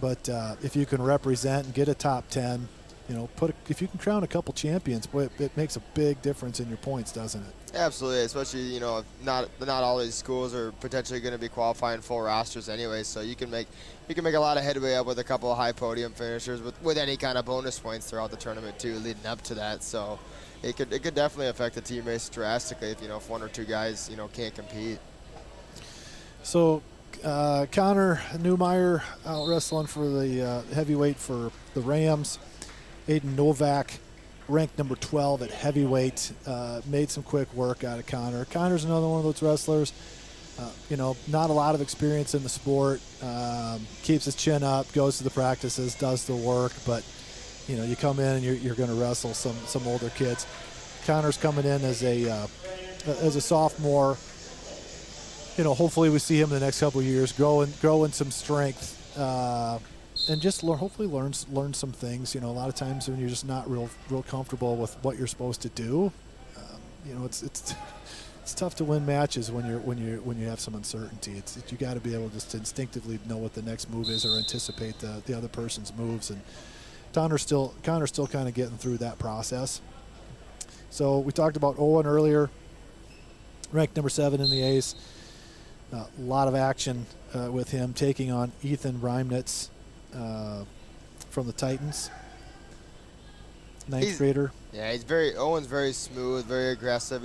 S23: but if you can represent and get a top 10, if you can crown a couple champions, boy, it makes a big difference in your points, doesn't it?
S24: Absolutely, especially if not all these schools are potentially going to be qualifying full rosters anyway. So you can make a lot of headway up with a couple of high podium finishers with any kind of bonus points throughout the tournament too, leading up to that. So it could definitely affect the team race drastically if one or two guys can't compete.
S23: So Connor Newmeyer out wrestling for the heavyweight for the Rams. Aiden Novak, ranked number 12 at heavyweight, made some quick work out of Connor. Connor's another one of those wrestlers, not a lot of experience in the sport, keeps his chin up, goes to the practices, does the work, but, you come in and you're going to wrestle some older kids. Connor's coming in as a sophomore. Hopefully we see him in the next couple of years growing some strength. And just hopefully learn some things. A lot of times when you're just not real comfortable with what you're supposed to do, it's tough to win matches when you have some uncertainty. You got to be able just to instinctively know what the next move is or anticipate the other person's moves. And Connor's still kind of getting through that process. So we talked about Owen earlier, ranked number 7 in the A's. A lot of action with him taking on Ethan Reimnitz. From the Titans, ninth grader.
S24: Yeah, Owen's very smooth, very aggressive.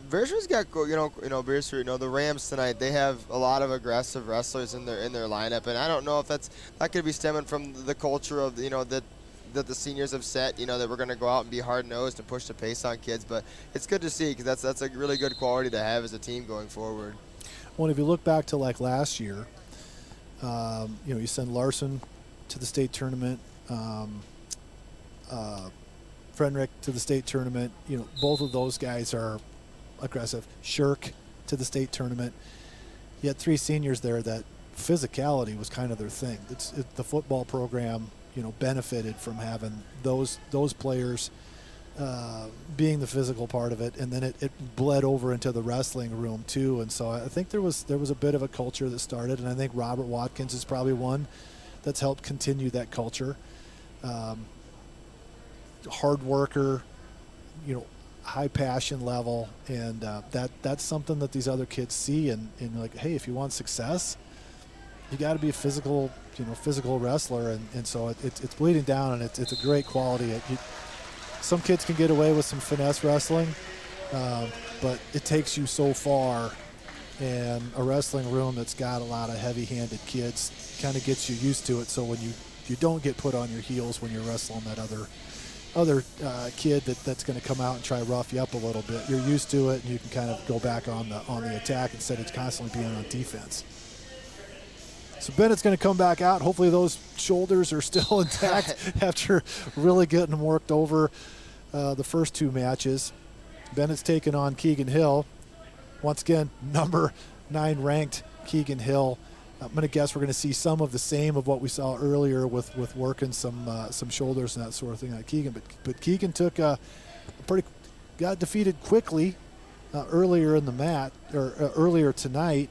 S24: Beersford's got Beersford. The Rams tonight, they have a lot of aggressive wrestlers in their lineup, and I don't know if that could be stemming from the culture of that the seniors have set. That we're going to go out and be hard nosed and push the pace on kids, but it's good to see because that's a really good quality to have as a team going forward.
S23: Well, if you look back to like last year. You send Larson to the state tournament, Frenrick to the state tournament. Both of those guys are aggressive. Shirk to the state tournament. You had 3 seniors there that physicality was kind of their thing. The football program, benefited from having those players being the physical part of it, and then it bled over into the wrestling room too. And so I think there was a bit of a culture that started, and I think Robert Watkins is probably one that's helped continue that culture. Hard worker, high passion level, and that's something that these other kids see, and like, hey, if you want success, you got to be a physical wrestler, and so it's bleeding down, and it's a great quality. Some kids can get away with some finesse wrestling, but it takes you so far, and a wrestling room that's got a lot of heavy-handed kids kind of gets you used to it, so when you don't get put on your heels when you're wrestling that other kid that's going to come out and try to rough you up a little bit, you're used to it, and you can kind of go back on the attack instead of constantly being on defense. So Bennett's going to come back out. Hopefully those shoulders are still intact after really getting them worked over the first 2 matches. Bennett's taking on Keegan Hill. Once again, number 9 ranked Keegan Hill. I'm going to guess we're going to see some of the same of what we saw earlier with working some shoulders and that sort of thing on Keegan. But Keegan got defeated quickly earlier in the mat, or earlier tonight.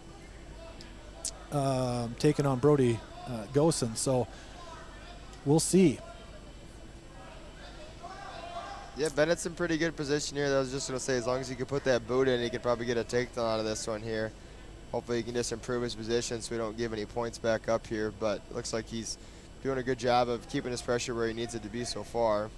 S23: Taking on Brody Gosen, so we'll see.
S24: Yeah, Bennett's in pretty good position here. I was just going to say, as long as he can put that boot in, he could probably get a takedown out of this one here. Hopefully he can just improve his position so we don't give any points back up here, but it looks like he's doing a good job of keeping his pressure where he needs it to be so far.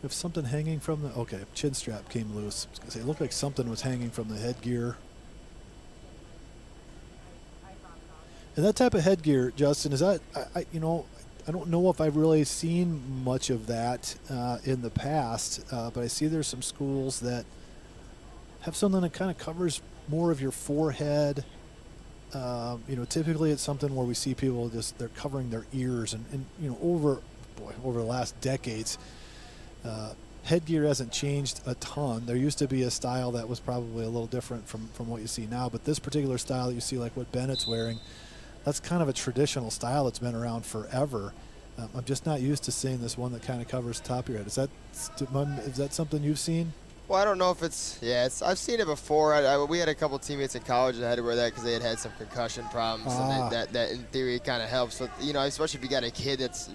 S23: If something hanging from the, okay, chin strap came loose. I was gonna say, it looked like something was hanging from the headgear. And that type of headgear, Justin, is that, I don't know if I've really seen much of that in the past, but I see there's some schools that have something that kind of covers more of your forehead. Typically it's something where we see people they're covering their ears, and over the last decades, headgear hasn't changed a ton. There used to be a style that was probably a little different from what you see now, but this particular style that you see, like what Bennett's wearing, that's kind of a traditional style that's been around forever. I'm just not used to seeing this one that kind of covers the top of your head. Is that something you've seen?
S24: Well, I don't know if I've seen it before. We had a couple teammates in college that had to wear that because they had some concussion problems, and that in theory kind of helps with, especially if you got a kid that's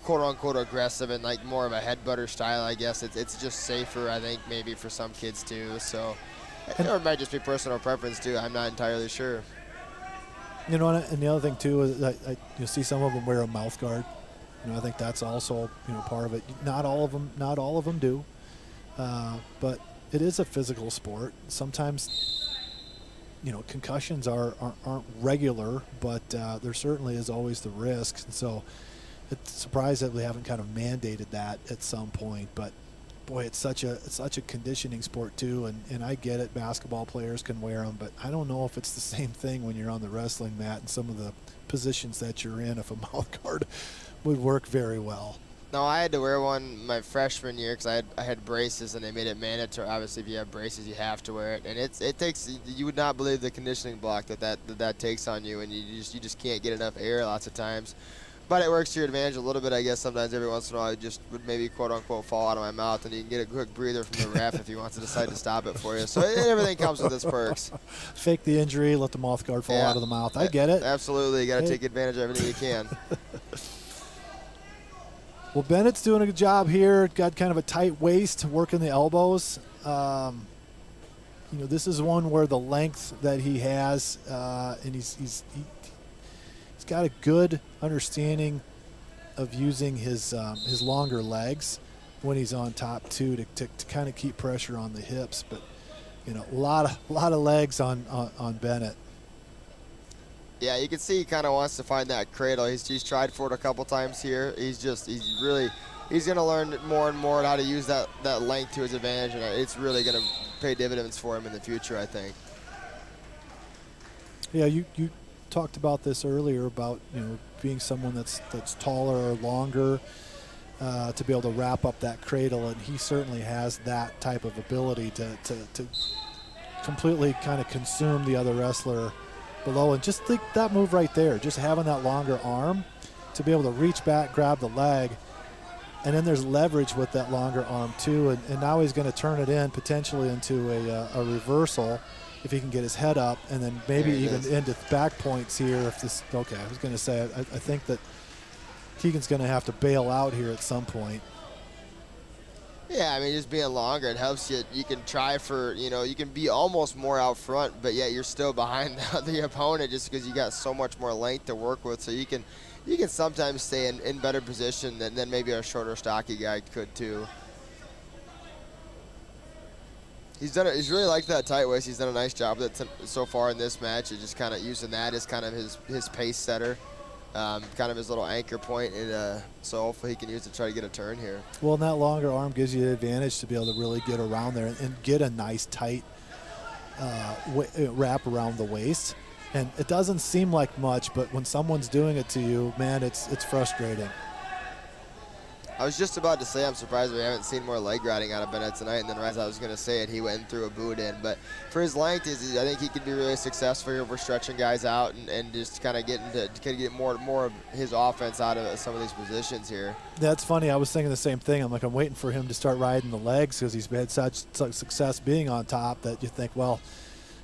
S24: quote unquote aggressive and like more of a headbutter style. I guess it's just safer, I think, maybe for some kids too. So it might just be personal preference too. I'm not entirely sure.
S23: And the other thing too is that you see some of them wear a mouth guard. I think that's also part of it. Not all of them do, but it is a physical sport. Sometimes concussions aren't regular, but there certainly is always the risk. And so it's surprised that we haven't kind of mandated that at some point. But boy, it's such a conditioning sport too, and I get it. Basketball players can wear them, but I don't know if it's the same thing when you're on the wrestling mat and some of the positions that you're in. If a mouth guard would work very well.
S24: No, I had to wear one my freshman year because I had braces, and they made it mandatory. Obviously, if you have braces, you have to wear it, and it takes. You would not believe the conditioning block that takes on you, and you just can't get enough air lots of times. But it works to your advantage a little bit, I guess. Sometimes every once in a while, it just would maybe quote unquote fall out of my mouth, and you can get a quick breather from the ref if he wants to decide to stop it for you. So everything comes with its perks.
S23: Fake the injury, let the mouth guard fall out of the mouth. I get it.
S24: Absolutely, you got to take advantage of everything you can.
S23: Well, Bennett's doing a good job here. Got kind of a tight waist, working the elbows. This is one where the length that he has, and he's got a good understanding of using his longer legs when he's on top too, to kind of keep pressure on the hips. But a lot of legs on Bennett.
S24: Yeah, you can see he kind of wants to find that cradle. He's tried for it a couple times here. He's going to learn more and more how to use that length to his advantage, and it's really going to pay dividends for him in the future, I think.
S23: Yeah, you talked about this earlier about being someone that's taller or longer to be able to wrap up that cradle, and he certainly has that type of ability to completely kind of consume the other wrestler below. And just think that move right there, just having that longer arm to be able to reach back, grab the leg, and then there's leverage with that longer arm too, and now he's going to turn it in potentially into a reversal if he can get his head up, and then maybe even into back points here. I was going to say, I think that Keegan's going to have to bail out here at some point.
S24: Yeah, I mean, just being longer, it helps you. You can try for, you can be almost more out front, but yet you're still behind the opponent just because you got so much more length to work with. So you can sometimes stay in better position than maybe a shorter, stocky guy could too. He's really liked that tight waist. He's done a nice job with it so far in this match. He's just kind of using that as kind of his pace setter. Kind of his little anchor point, and so hopefully he can use it to try to get a turn here.
S23: Well, and that longer arm gives you the advantage to be able to really get around there and get a nice tight wrap around the waist. And it doesn't seem like much, but when someone's doing it to you, man, it's frustrating.
S24: I was just about to say I'm surprised we haven't seen more leg riding out of Bennett tonight, and then as I was going to say it, he went and threw a boot in. But for his length, I think he could be really successful here. We're stretching guys out and just kind of get more of his offense out of some of these positions here.
S23: That's funny. I was thinking the same thing. I'm waiting for him to start riding the legs because he's had such success being on top that you think, well,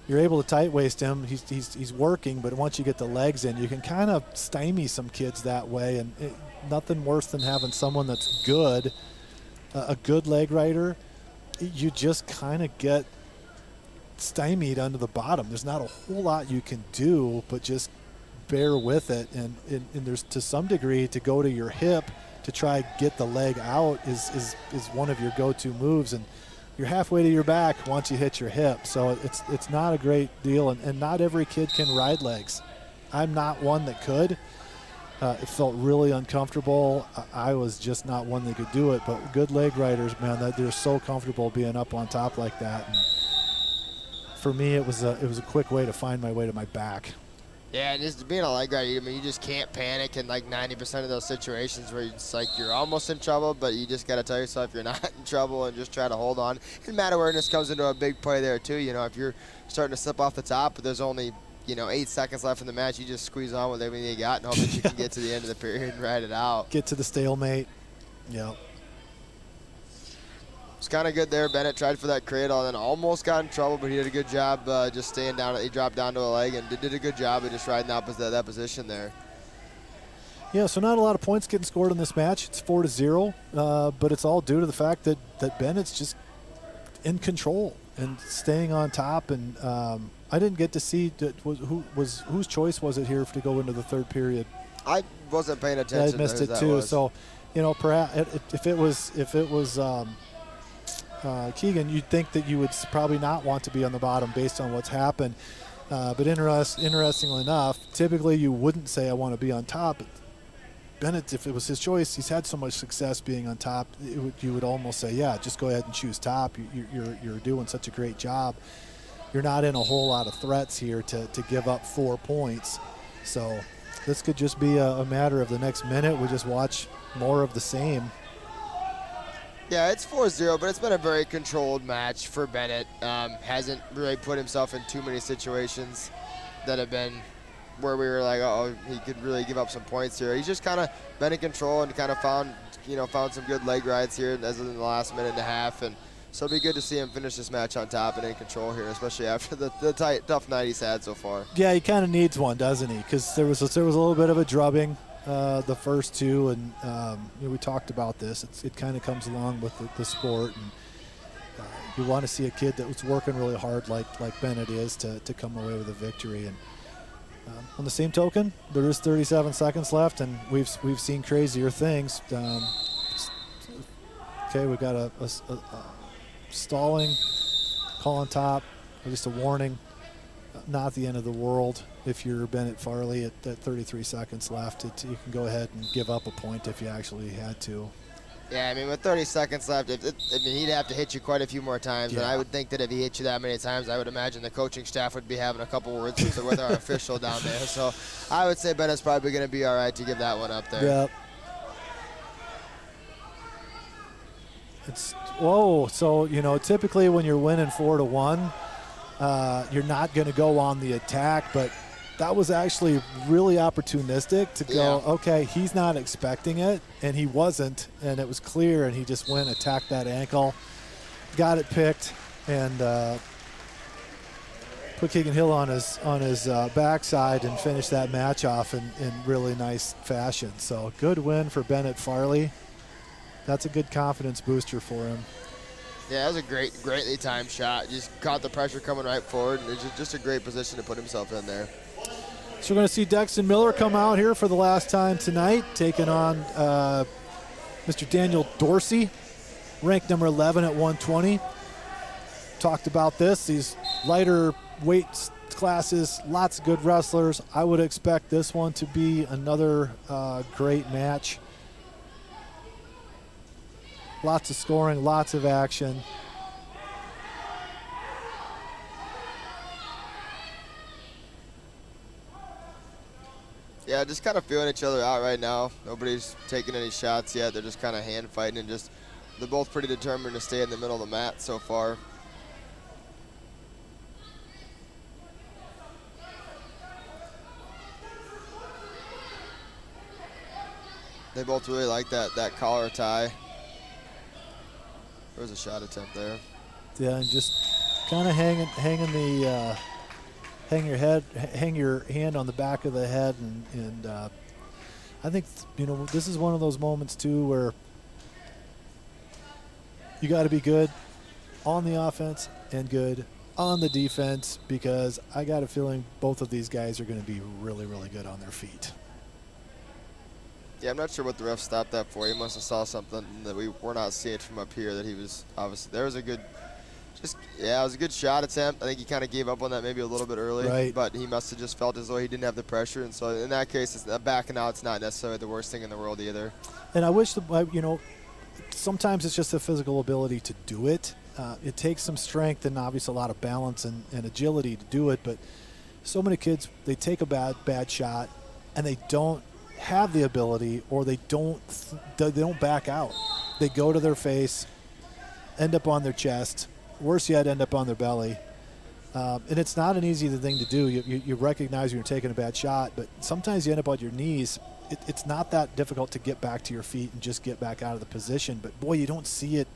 S23: you're able to tight waist him. He's working, but once you get the legs in, you can kind of stymie some kids that way. And nothing worse than having someone that's good, a good leg rider. You just kind of get stymied under the bottom. There's not a whole lot you can do, but just bear with it. And there's to some degree to go to your hip to try get the leg out is one of your go-to moves, and you're halfway to your back once you hit your hip. So it's not a great deal, and not every kid can ride legs. I'm not one that could. It felt really uncomfortable. I was just not one that could do it, but good leg riders, man, they're so comfortable being up on top like that. And for me, it was a quick way to find my way to my back.
S24: Yeah, and just being a leg rider, I mean, you just can't panic in like 90% of those situations where it's like you're almost in trouble, but you just got to tell yourself you're not in trouble and just try to hold on. And mat awareness comes into a big play there too. You know, if you're starting to slip off the top, but there's only 8 seconds left in the match, you just squeeze on with everything you got and hope that you can get to the end of the period and ride it out.
S23: Get to the stalemate. Yeah.
S24: It's kind of good there. Bennett tried for that cradle and then almost got in trouble, but he did a good job just staying down. He dropped down to a leg and did a good job of just riding that position there.
S23: Yeah, so not a lot of points getting scored in this match. It's 4-0, but it's all due to the fact that Bennett's just in control and staying on top. And I didn't get to see whose choice was it here to go into the third period.
S24: I wasn't paying attention.
S23: I missed it too. So, perhaps if it was Keegan, you'd think that you would probably not want to be on the bottom based on what's happened. But interestingly enough, typically you wouldn't say I want to be on top. Bennett, if it was his choice, he's had so much success being on top, you would almost say, yeah, just go ahead and choose top. You're doing such a great job. You're not in a whole lot of threats here to give up 4 points. So this could just be a matter of the next minute. We just watch more of the same.
S24: Yeah, it's 4-0, but it's been a very controlled match for Bennett. Hasn't really put himself in too many situations that have been where we were like, oh, he could really give up some points here. He's just kind of been in control and kind of found some good leg rides here as in the last minute and a half. And so it'll be good to see him finish this match on top and in control here, especially after the tough night he's had so far.
S23: Yeah, he kind of needs one, doesn't he? Because there was a little bit of a drubbing. The first two, and we talked about this. It kind of comes along with the sport, and you want to see a kid that was working really hard, like Bennett is, to come away with a victory. And on the same token, there is 37 seconds left, and we've seen crazier things. Okay, we got a stalling call on top, just a warning. Not the end of the world. If you're Bennett Farley at 33 seconds left, you can go ahead and give up a point if you actually had to.
S24: Yeah, I mean, with 30 seconds left, he'd have to hit you quite a few more times. Yeah. And I would think that if he hit you that many times, I would imagine the coaching staff would be having a couple words with our official down there. So I would say Bennett's probably going to be all right to give that one up there.
S23: Yep. So typically when you're winning 4-1, you're not going to go on the attack, but that was actually really opportunistic to go, okay, he's not expecting it, and he wasn't, and it was clear, and he just went, attacked that ankle, got it picked, and put Keegan Hill on his backside and finished that match off in really nice fashion. So good win for Bennett Farley. That's a good confidence booster for him.
S24: Yeah, that was a greatly timed shot. Just caught the pressure coming right forward, and it's just a great position to put himself in there.
S23: So we're going to see Dexton Miller come out here for the last time tonight, taking on Mr. Daniel Dorsey, ranked number 11 at 120. Talked about these lighter weight classes, lots of good wrestlers. I would expect this one to be another great match. Lots of scoring, lots of action.
S24: Yeah, just kind of feeling each other out right now. Nobody's taking any shots yet. They're just kind of hand fighting and they're both pretty determined to stay in the middle of the mat so far. They both really like that collar tie. There was a shot attempt there.
S23: Yeah, and just kind of hang your hand on the back of the head, and I think this is one of those moments too where you got to be good on the offense and good on the defense, because I got a feeling both of these guys are going to be really, really good on their feet.
S24: Yeah, I'm not sure what the ref stopped that for. He must have saw something that we're not seeing from up here, that he was obviously, there was a good, it was a good shot attempt. I think he kind of gave up on that maybe a little bit early,
S23: right.
S24: But he must have just felt as though he didn't have the pressure. And so in that case, it's backing out. It's not necessarily the worst thing in the world either.
S23: And I wish, sometimes it's just the physical ability to do it. It takes some strength and obviously a lot of balance and agility to do it. But so many kids, they take a bad shot and they don't have the ability, or they don't back out. They go to their face, end up on their chest, worse yet, end up on their belly. And it's not an easy thing to do. You recognize you're taking a bad shot, but sometimes you end up on your knees. It's not that difficult to get back to your feet and just get back out of the position. But, boy, you don't see it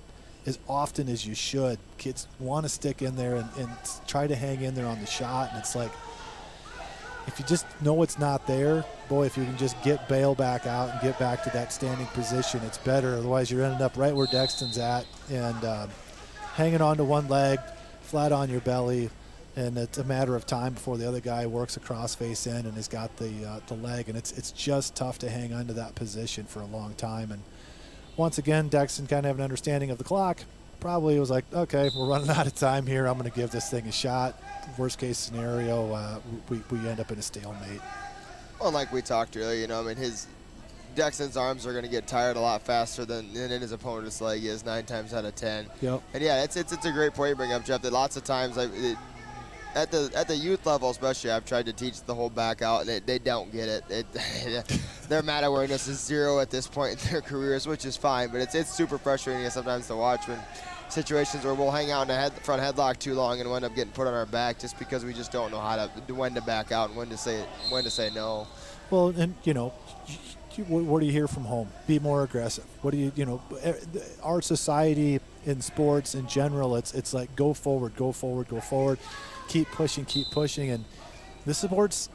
S23: as often as you should. Kids want to stick in there and try to hang in there on the shot, and it's like, if you just know it's not there, boy, if you can just bail back out and get back to that standing position, it's better. Otherwise, you're ending up right where Dexton's at and hanging on to one leg, flat on your belly, and it's a matter of time before the other guy works a cross face in and has got the leg, and it's just tough to hang on to that position for a long time. And once again, Dexton kind of have an understanding of the clock. Probably was like, okay, we're running out of time here. I'm going to give this thing a shot. Worst case scenario, we end up in a stalemate.
S24: Well, like we talked earlier, Dexton's arms are going to get tired a lot faster than in his opponent's leg is 9 times out of 10.
S23: Yep.
S24: And yeah, it's a great point you bring up, Jeff. That lots of times at the youth level, especially, I've tried to teach the whole back out, and they don't get it. Their mat awareness is 0 at this point in their careers, which is fine, but it's super frustrating sometimes to watch when situations where we'll hang out in a front headlock too long and we'll end up getting put on our back just because we just don't know when to back out and when to say no.
S23: Well, and what do you hear from home? Be more aggressive. What do you our society in sports in general, it's like go forward, keep pushing, and this sport's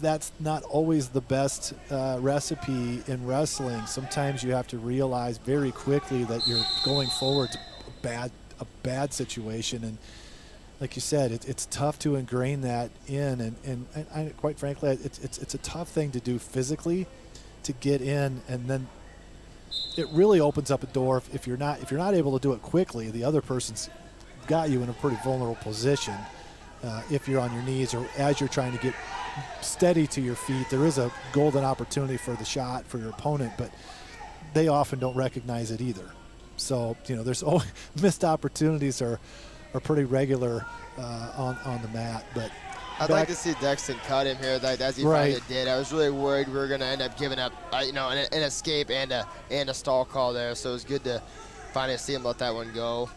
S23: that's not always the best recipe in wrestling. Sometimes you have to realize very quickly that you're going forward to a bad situation, and like you said, it's tough to ingrain that in, and I, quite frankly, it's a tough thing to do physically, to get in, and then it really opens up a door. If you're not able to do it quickly, the other person's got you in a pretty vulnerable position. If you're on your knees or as you're trying to get steady to your feet, there is a golden opportunity for the shot for your opponent, but they often don't recognize it either. So, there's always missed opportunities are pretty regular on the mat. But
S24: I'd like to see Dexton cut him here, as he finally did. I was really worried we were going to end up giving up, an escape and a stall call there. So it was good to finally see him let that one go.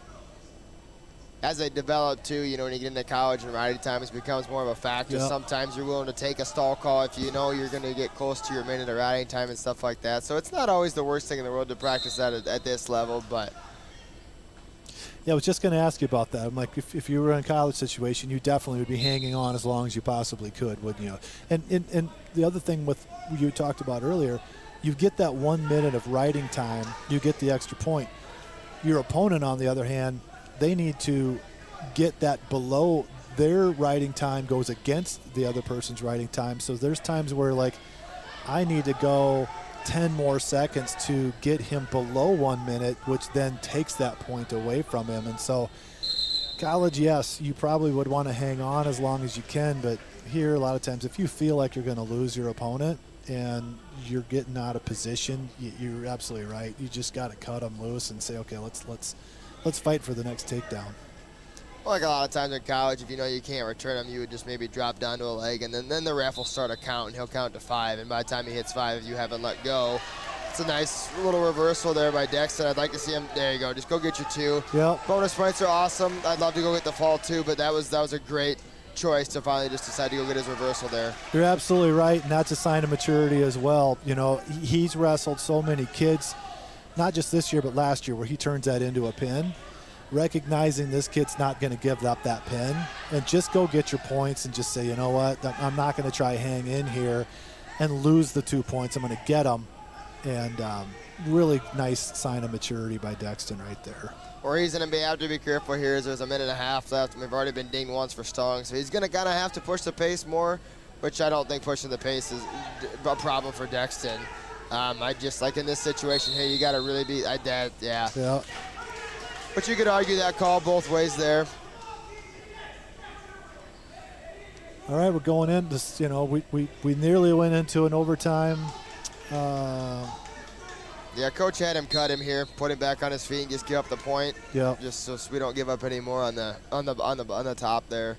S24: As they develop, too, when you get into college and riding time, it becomes more of a factor.
S23: Yep.
S24: Sometimes you're willing to take a stall call if you know you're going to get close to your minute of riding time and stuff like that. So it's not always the worst thing in the world to practice that at this level, but...
S23: Yeah, I was just going to ask you about that. I'm like, if you were in a college situation, you definitely would be hanging on as long as you possibly could, wouldn't you? And the other thing with you talked about earlier, you get that 1 minute of riding time, you get the extra point. Your opponent, on the other hand, they need to get that below their riding time goes against the other person's riding time. So there's times where, like, I need to go 10 more seconds to get him below 1 minute, which then takes that point away from him. And so college, yes, you probably would want to hang on as long as you can, but here a lot of times if you feel like you're going to lose your opponent and you're getting out of position, you're absolutely right. You just got to cut them loose and say, okay, let's fight for the next takedown.
S24: Well, like a lot of times in college, if you know you can't return them, you would just maybe drop down to a leg, and then the ref will start a count, and he'll count to 5. And by the time he hits 5, if you haven't let go, it's a nice little reversal there by Dexton. I'd like to see him. There you go. Just go get your 2.
S23: Yep.
S24: Bonus points are awesome. I'd love to go get the fall too, but that was a great choice to finally just decide to go get his reversal there.
S23: You're absolutely right, and that's a sign of maturity as well. He's wrestled so many kids, not just this year but last year, where he turns that into a pin. Recognizing this kid's not going to give up that pin, and just go get your points and just say, you know what, I'm not going to try hang in here and lose the 2 points. I'm going to get them. And really nice sign of maturity by Dexton right there.
S24: Where he's going to have to be careful here is there's a minute and a half left, and we've already been dinged once for stalling, so he's going to kind of have to push the pace more. which I don't think pushing the pace is a problem for Dexton. I just, like in this situation here, you got to really be, yeah. But you could argue that call both ways there.
S23: All right, we're going in. This, we nearly went into an overtime.
S24: Yeah, coach had him cut him here, put him back on his feet, and just give up the point.
S23: Yeah.
S24: Just so we don't give up any more on the top there.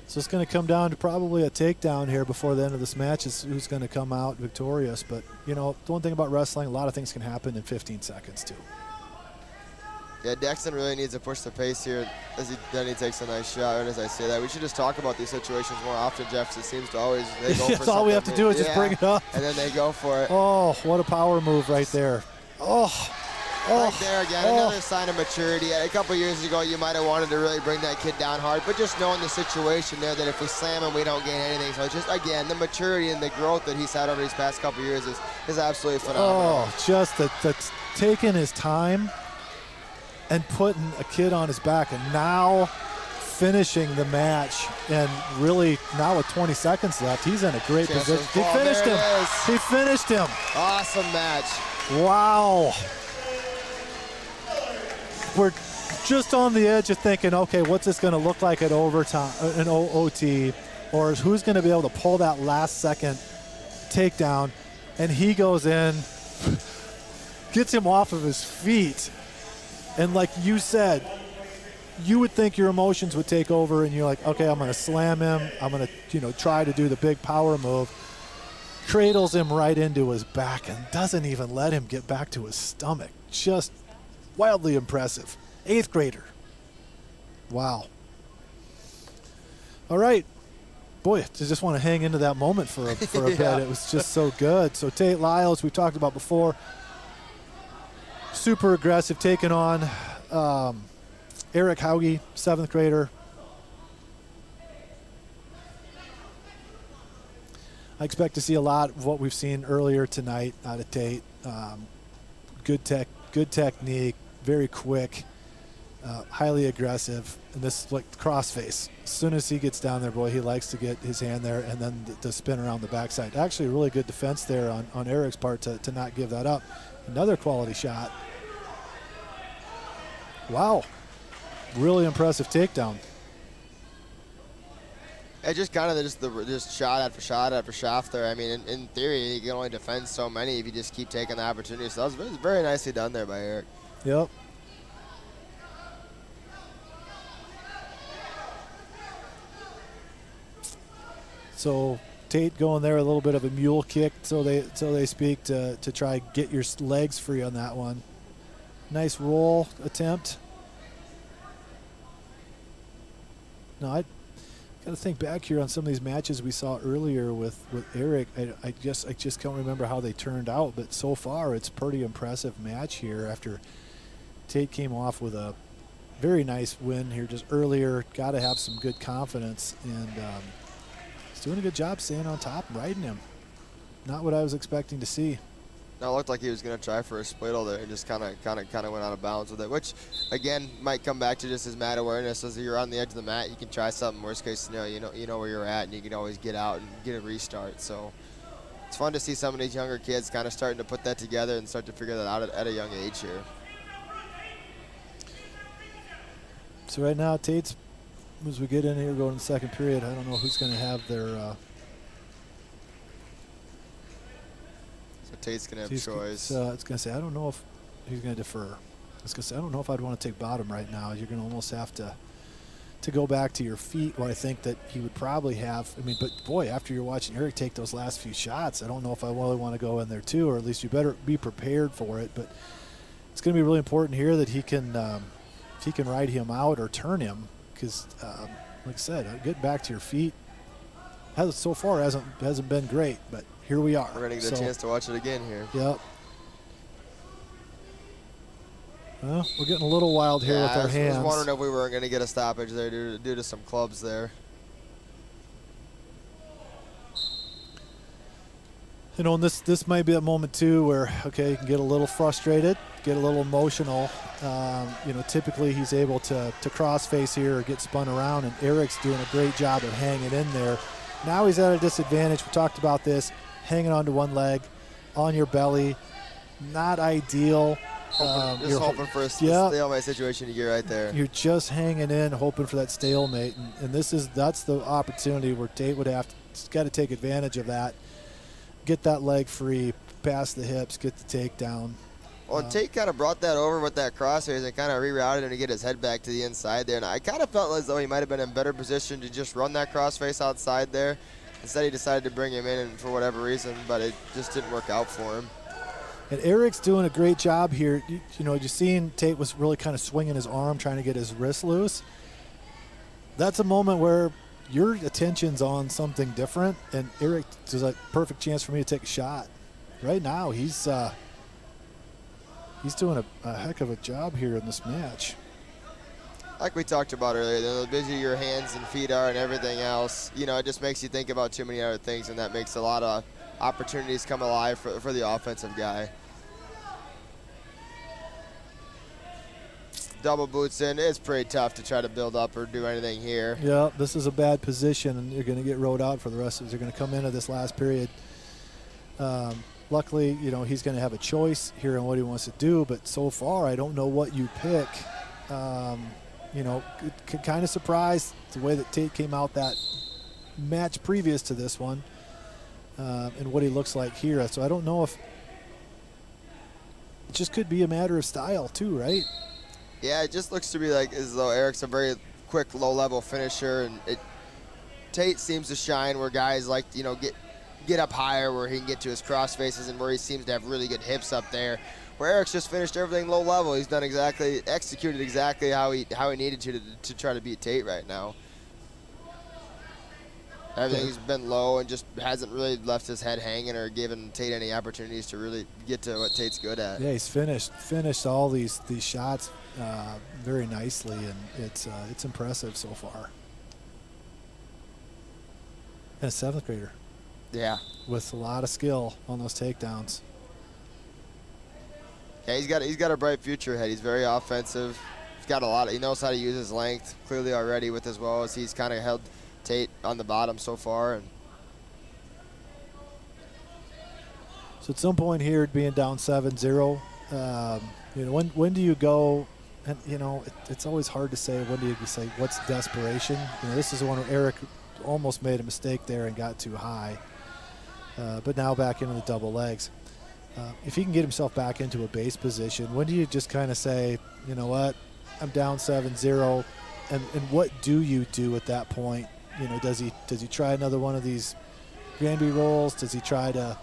S23: So it's going to come down to probably a takedown here before the end of this match is who's going to come out victorious. But, the one thing about wrestling, a lot of things can happen in 15 seconds, too.
S24: Yeah, Dexton really needs to push the pace here then he takes a nice shot. And as I say that, we should just talk about these situations more often, Jeff. It seems to always, they go for
S23: That's all we have to do is just bring it up.
S24: And then they go for it.
S23: Oh, what a power move right there.
S24: Right there again, another sign of maturity. A couple years ago, you might have wanted to really bring that kid down hard, but just knowing the situation there, that if we slam him, we don't gain anything. So just, again, the maturity and the growth that he's had over these past couple years is absolutely phenomenal.
S23: Oh, just that's taking his time and putting a kid on his back, and now finishing the match, and really now with 20 seconds left, he's in a great position. He finished him. He finished him.
S24: Awesome match.
S23: Wow. We're just on the edge of thinking, okay, what's this going to look like at overtime, an OT, or who's going to be able to pull that last second takedown? And he goes in, gets him off of his feet. And like you said, you would think your emotions would take over and you're like, okay, I'm going to slam him. I'm going to, try to do the big power move. Cradles him right into his back and doesn't even let him get back to his stomach. Just wildly impressive. 8th grader. Wow. All right. Boy, I just want to hang into that moment for a bit. It was just so good. So Tate Lyles, we talked about before, super aggressive, taking on Eric Hauge, 7th grader. I expect to see a lot of what we've seen earlier tonight out of Tate. Good technique, very quick, highly aggressive, and this like crossface. As soon as he gets down there, boy, he likes to get his hand there and then the spin around the backside. Actually, a really good defense there on Eric's part to not give that up. Another quality shot. Wow, really impressive takedown.
S24: It just kind of just shot after shot after shot there. I mean, in theory, you can only defend so many if you just keep taking the opportunity. So that was very nicely done there by Eric.
S23: Yep. So Tate going there, a little bit of a mule kick, so they speak to try get your legs free on that one. Nice roll attempt. No, I got to think back here on some of these matches we saw earlier with Eric. I just can't remember how they turned out, but so far it's pretty impressive match here after Tate came off with a very nice win here just earlier. Got to have some good confidence, and he's doing a good job staying on top and riding him. Not what I was expecting to see.
S24: No, it looked like he was going to try for a spliddle there and just kind of went out of bounds with it, which, again, might come back to just his mat awareness. As you're on the edge of the mat, you can try something. Worst case scenario, you know where you're at, and you can always get out and get a restart. So it's fun to see some of these younger kids kind of starting to put that together and start to figure that out at a young age here.
S23: So right now, Tate's, as we get in here, going in the second period, I don't know who's going to have their
S24: So Tate's going to have choice.
S23: It's going to say, I don't know if he's going to defer. It's going to say, I don't know if I'd want to take bottom right now. You're going to almost have to go back to your feet, where I think that he would probably have. I mean, but boy, after you're watching Eric take those last few shots, I don't know if I really want to go in there too, or at least you better be prepared for it. But it's going to be really important here that he can ride him out or turn him, because like I said, getting back to your feet so far hasn't been great, but here we are.
S24: We're going to get a chance to watch it again here.
S23: Yep. Well, we're getting a little wild here with our hands.
S24: I was wondering if we weren't going to get a stoppage there due to some clubs there.
S23: You know, and this might be a moment too where, okay, you can get a little frustrated, get a little emotional. You know, typically he's able to cross face here or get spun around, and Eric's doing a great job of hanging in there. now he's at a disadvantage. We talked about this, hanging onto one leg, on your belly, not ideal.
S24: Just hoping for a stalemate situation to get right there.
S23: You're just hanging in, hoping for that stalemate, and that's the opportunity where Tate would have to take advantage of that, get that leg free, pass the hips, get the takedown.
S24: Well, Tate kind of brought that over with that crossface and kind of rerouted him to get his head back to the inside there. And I kind of felt as though he might have been in better position to just run that crossface outside there. Instead, he decided to bring him in for whatever reason, but it just didn't work out for him.
S23: And Eric's doing a great job here. You're seeing Tate was really kind of swinging his arm, trying to get his wrist loose. That's a moment where your attention's on something different, and Eric is a perfect chance for me to take a shot. Right now, he's doing a heck of a job here in this match.
S24: Like we talked about earlier, the busier your hands and feet are and everything else, it just makes you think about too many other things, and that makes a lot of opportunities come alive for the offensive guy. Double boots in. It's pretty tough to try to build up or do anything here.
S23: Yeah, this is a bad position, and you're going to get rode out for the rest of it. They're going to come into this last period. Luckily, he's going to have a choice here on what he wants to do, but so far I don't know what you pick. Kind of surprised the way that Tate came out that match previous to this one and what he looks like here. So I don't know if it just could be a matter of style too, right?
S24: Yeah, it just looks to me like as though Eric's a very quick, low-level finisher, and Tate seems to shine where guys like, get up higher where he can get to his cross faces and where he seems to have really good hips up there. Where Eric's just finished everything low level. He's executed exactly how he needed to try to beat Tate right now. Everything's been low and just hasn't really left his head hanging or given Tate any opportunities to really get to what Tate's good at.
S23: Yeah, he's finished all these shots very nicely, and it's impressive so far. And a 7th grader.
S24: Yeah.
S23: With a lot of skill on those takedowns.
S24: Yeah, he's got a bright future ahead. He's very offensive. He's got he knows how to use his length clearly already with as well as he's kind of held Tate on the bottom so far. And
S23: so at some point here, being down 7-0, when do you go? And it's always hard to say. When do you say what's desperation? This is one where Eric almost made a mistake there and got too high. But now back into the double legs. If he can get himself back into a base position, when do you just kind of say, you know what, I'm down 7-0, and what do you do at that point? Does he try another one of these Granby rolls? Does he try to?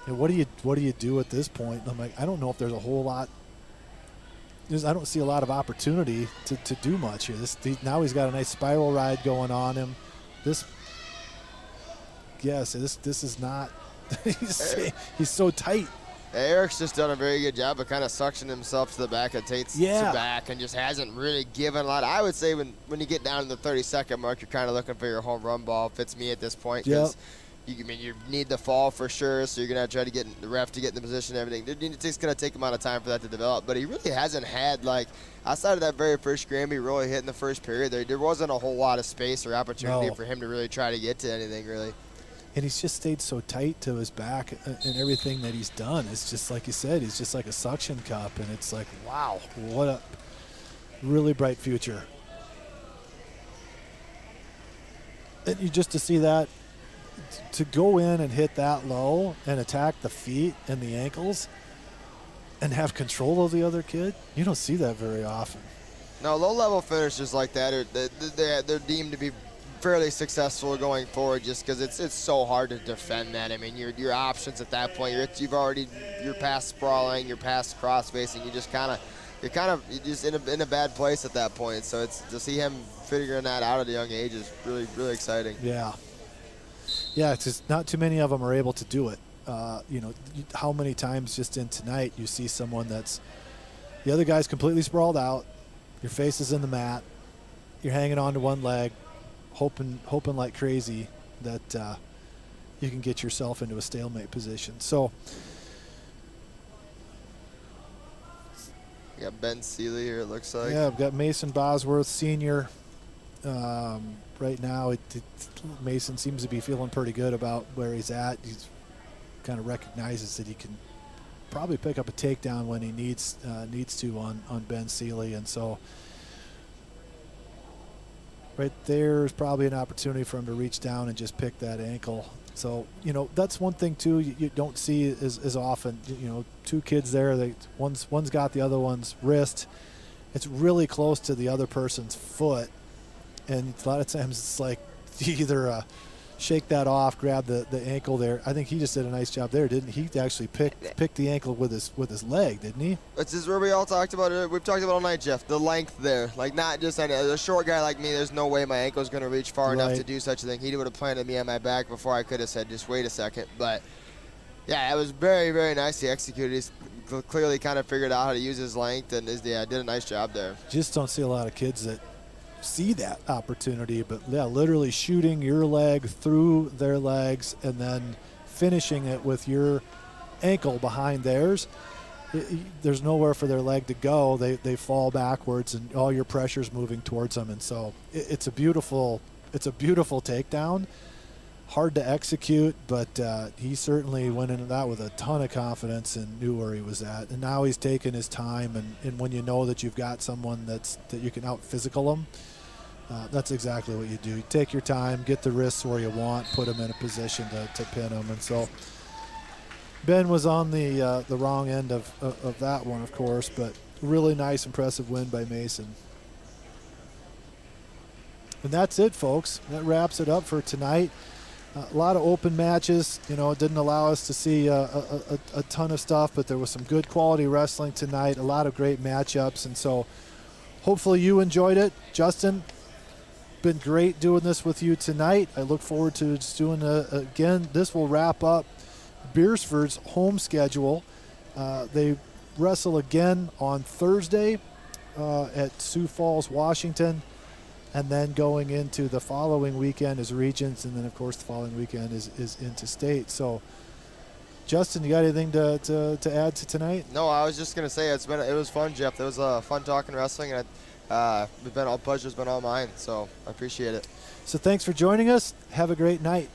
S23: What do you do at this point? I'm like, I don't know if there's a whole lot. I don't see a lot of opportunity to do much here. Now he's got a nice spiral ride going on him. This is not. He's so tight.
S24: Eric's just done a very good job of kind of suctioning himself to the back of Tate's back and just hasn't really given a lot. I would say when you get down to the 30-second mark, you're kind of looking for your home run ball, if it's me at this point. Because you need the fall for sure, so you're going to try to get the ref to get in the position and everything. It's going to take him a amount of time for that to develop. But he really hasn't had, outside of that very first Granby roll he hit in the first period, there wasn't a whole lot of space or opportunity for him to really try to get to anything, really.
S23: And he's just stayed so tight to his back and everything that he's done. It's just like you said, he's just like a suction cup. And it's like, wow, what a really bright future. And you just to see that, to go in and hit that low and attack the feet and the ankles and have control of the other kid, you don't see that very often.
S24: No, low-level finishers like that, they're deemed to be fairly successful going forward just because it's so hard to defend that. I mean, your options at that point, you're past sprawling, you're past cross facing, you're just in a bad place at that point. So it's to see him figuring that out at a young age is really, really exciting.
S23: Yeah, it's just not too many of them are able to do it. How many times just in tonight you see someone that's the other guy's completely sprawled out, your face is in the mat, you're hanging on to one leg, hoping like crazy that you can get yourself into a stalemate position. So
S24: you got Ben Seeley here, it looks like.
S23: Yeah, I've got Mason Bosworth, senior, Right now, Mason seems to be feeling pretty good about where he's at. He's kind of recognizes that he can probably pick up a takedown when he needs to on Ben Seeley, and so right there is probably an opportunity for him to reach down and just pick that ankle. So, you know, that's one thing too you don't see as often. You know, two kids there, one's got the other one's wrist. It's really close to the other person's foot, and a lot of times it's like you either shake that off, grab the ankle there. I think he just did a nice job there, didn't he? He actually picked the ankle with his leg, didn't he?
S24: This is where we all talked about it. We've talked about all night, Jeff. The length there, like not just a short guy like me. There's no way my ankle's going to reach far enough to do such a thing. He would have planted me on my back before I could have said, just wait a second. But yeah, it was very, very nice. He executed. He's clearly kind of figured out how to use his length, and did a nice job there.
S23: Just don't see a lot of kids that see that opportunity, but yeah, literally shooting your leg through their legs and then finishing it with your ankle behind theirs. There's nowhere for their leg to go. They fall backwards, and all your pressure's moving towards them, and so it's a beautiful takedown. Hard to execute, but he certainly went into that with a ton of confidence and knew where he was at. And now he's taking his time, and when you know that you've got someone that you can out-physical them, that's exactly what you do. You take your time, get the wrists where you want, put them in a position to pin them. And so Ben was on the wrong end of that one, of course, but really nice, impressive win by Mason. And that's it, folks. That wraps it up for tonight. A lot of open matches. You know, it didn't allow us to see a ton of stuff, but there was some good quality wrestling tonight, a lot of great matchups, and so hopefully you enjoyed it. Justin, been great doing this with you tonight. I look forward to just doing again. This will wrap up Beersford's home schedule. They wrestle again on Thursday at Sioux Falls, Washington. And then going into the following weekend is Regents, and then of course the following weekend is into state. So, Justin, you got anything to add to tonight?
S24: No, I was just gonna say it was fun, Jeff. It was fun talking wrestling, and pleasure's been all mine. So I appreciate it.
S23: So thanks for joining us. Have a great night.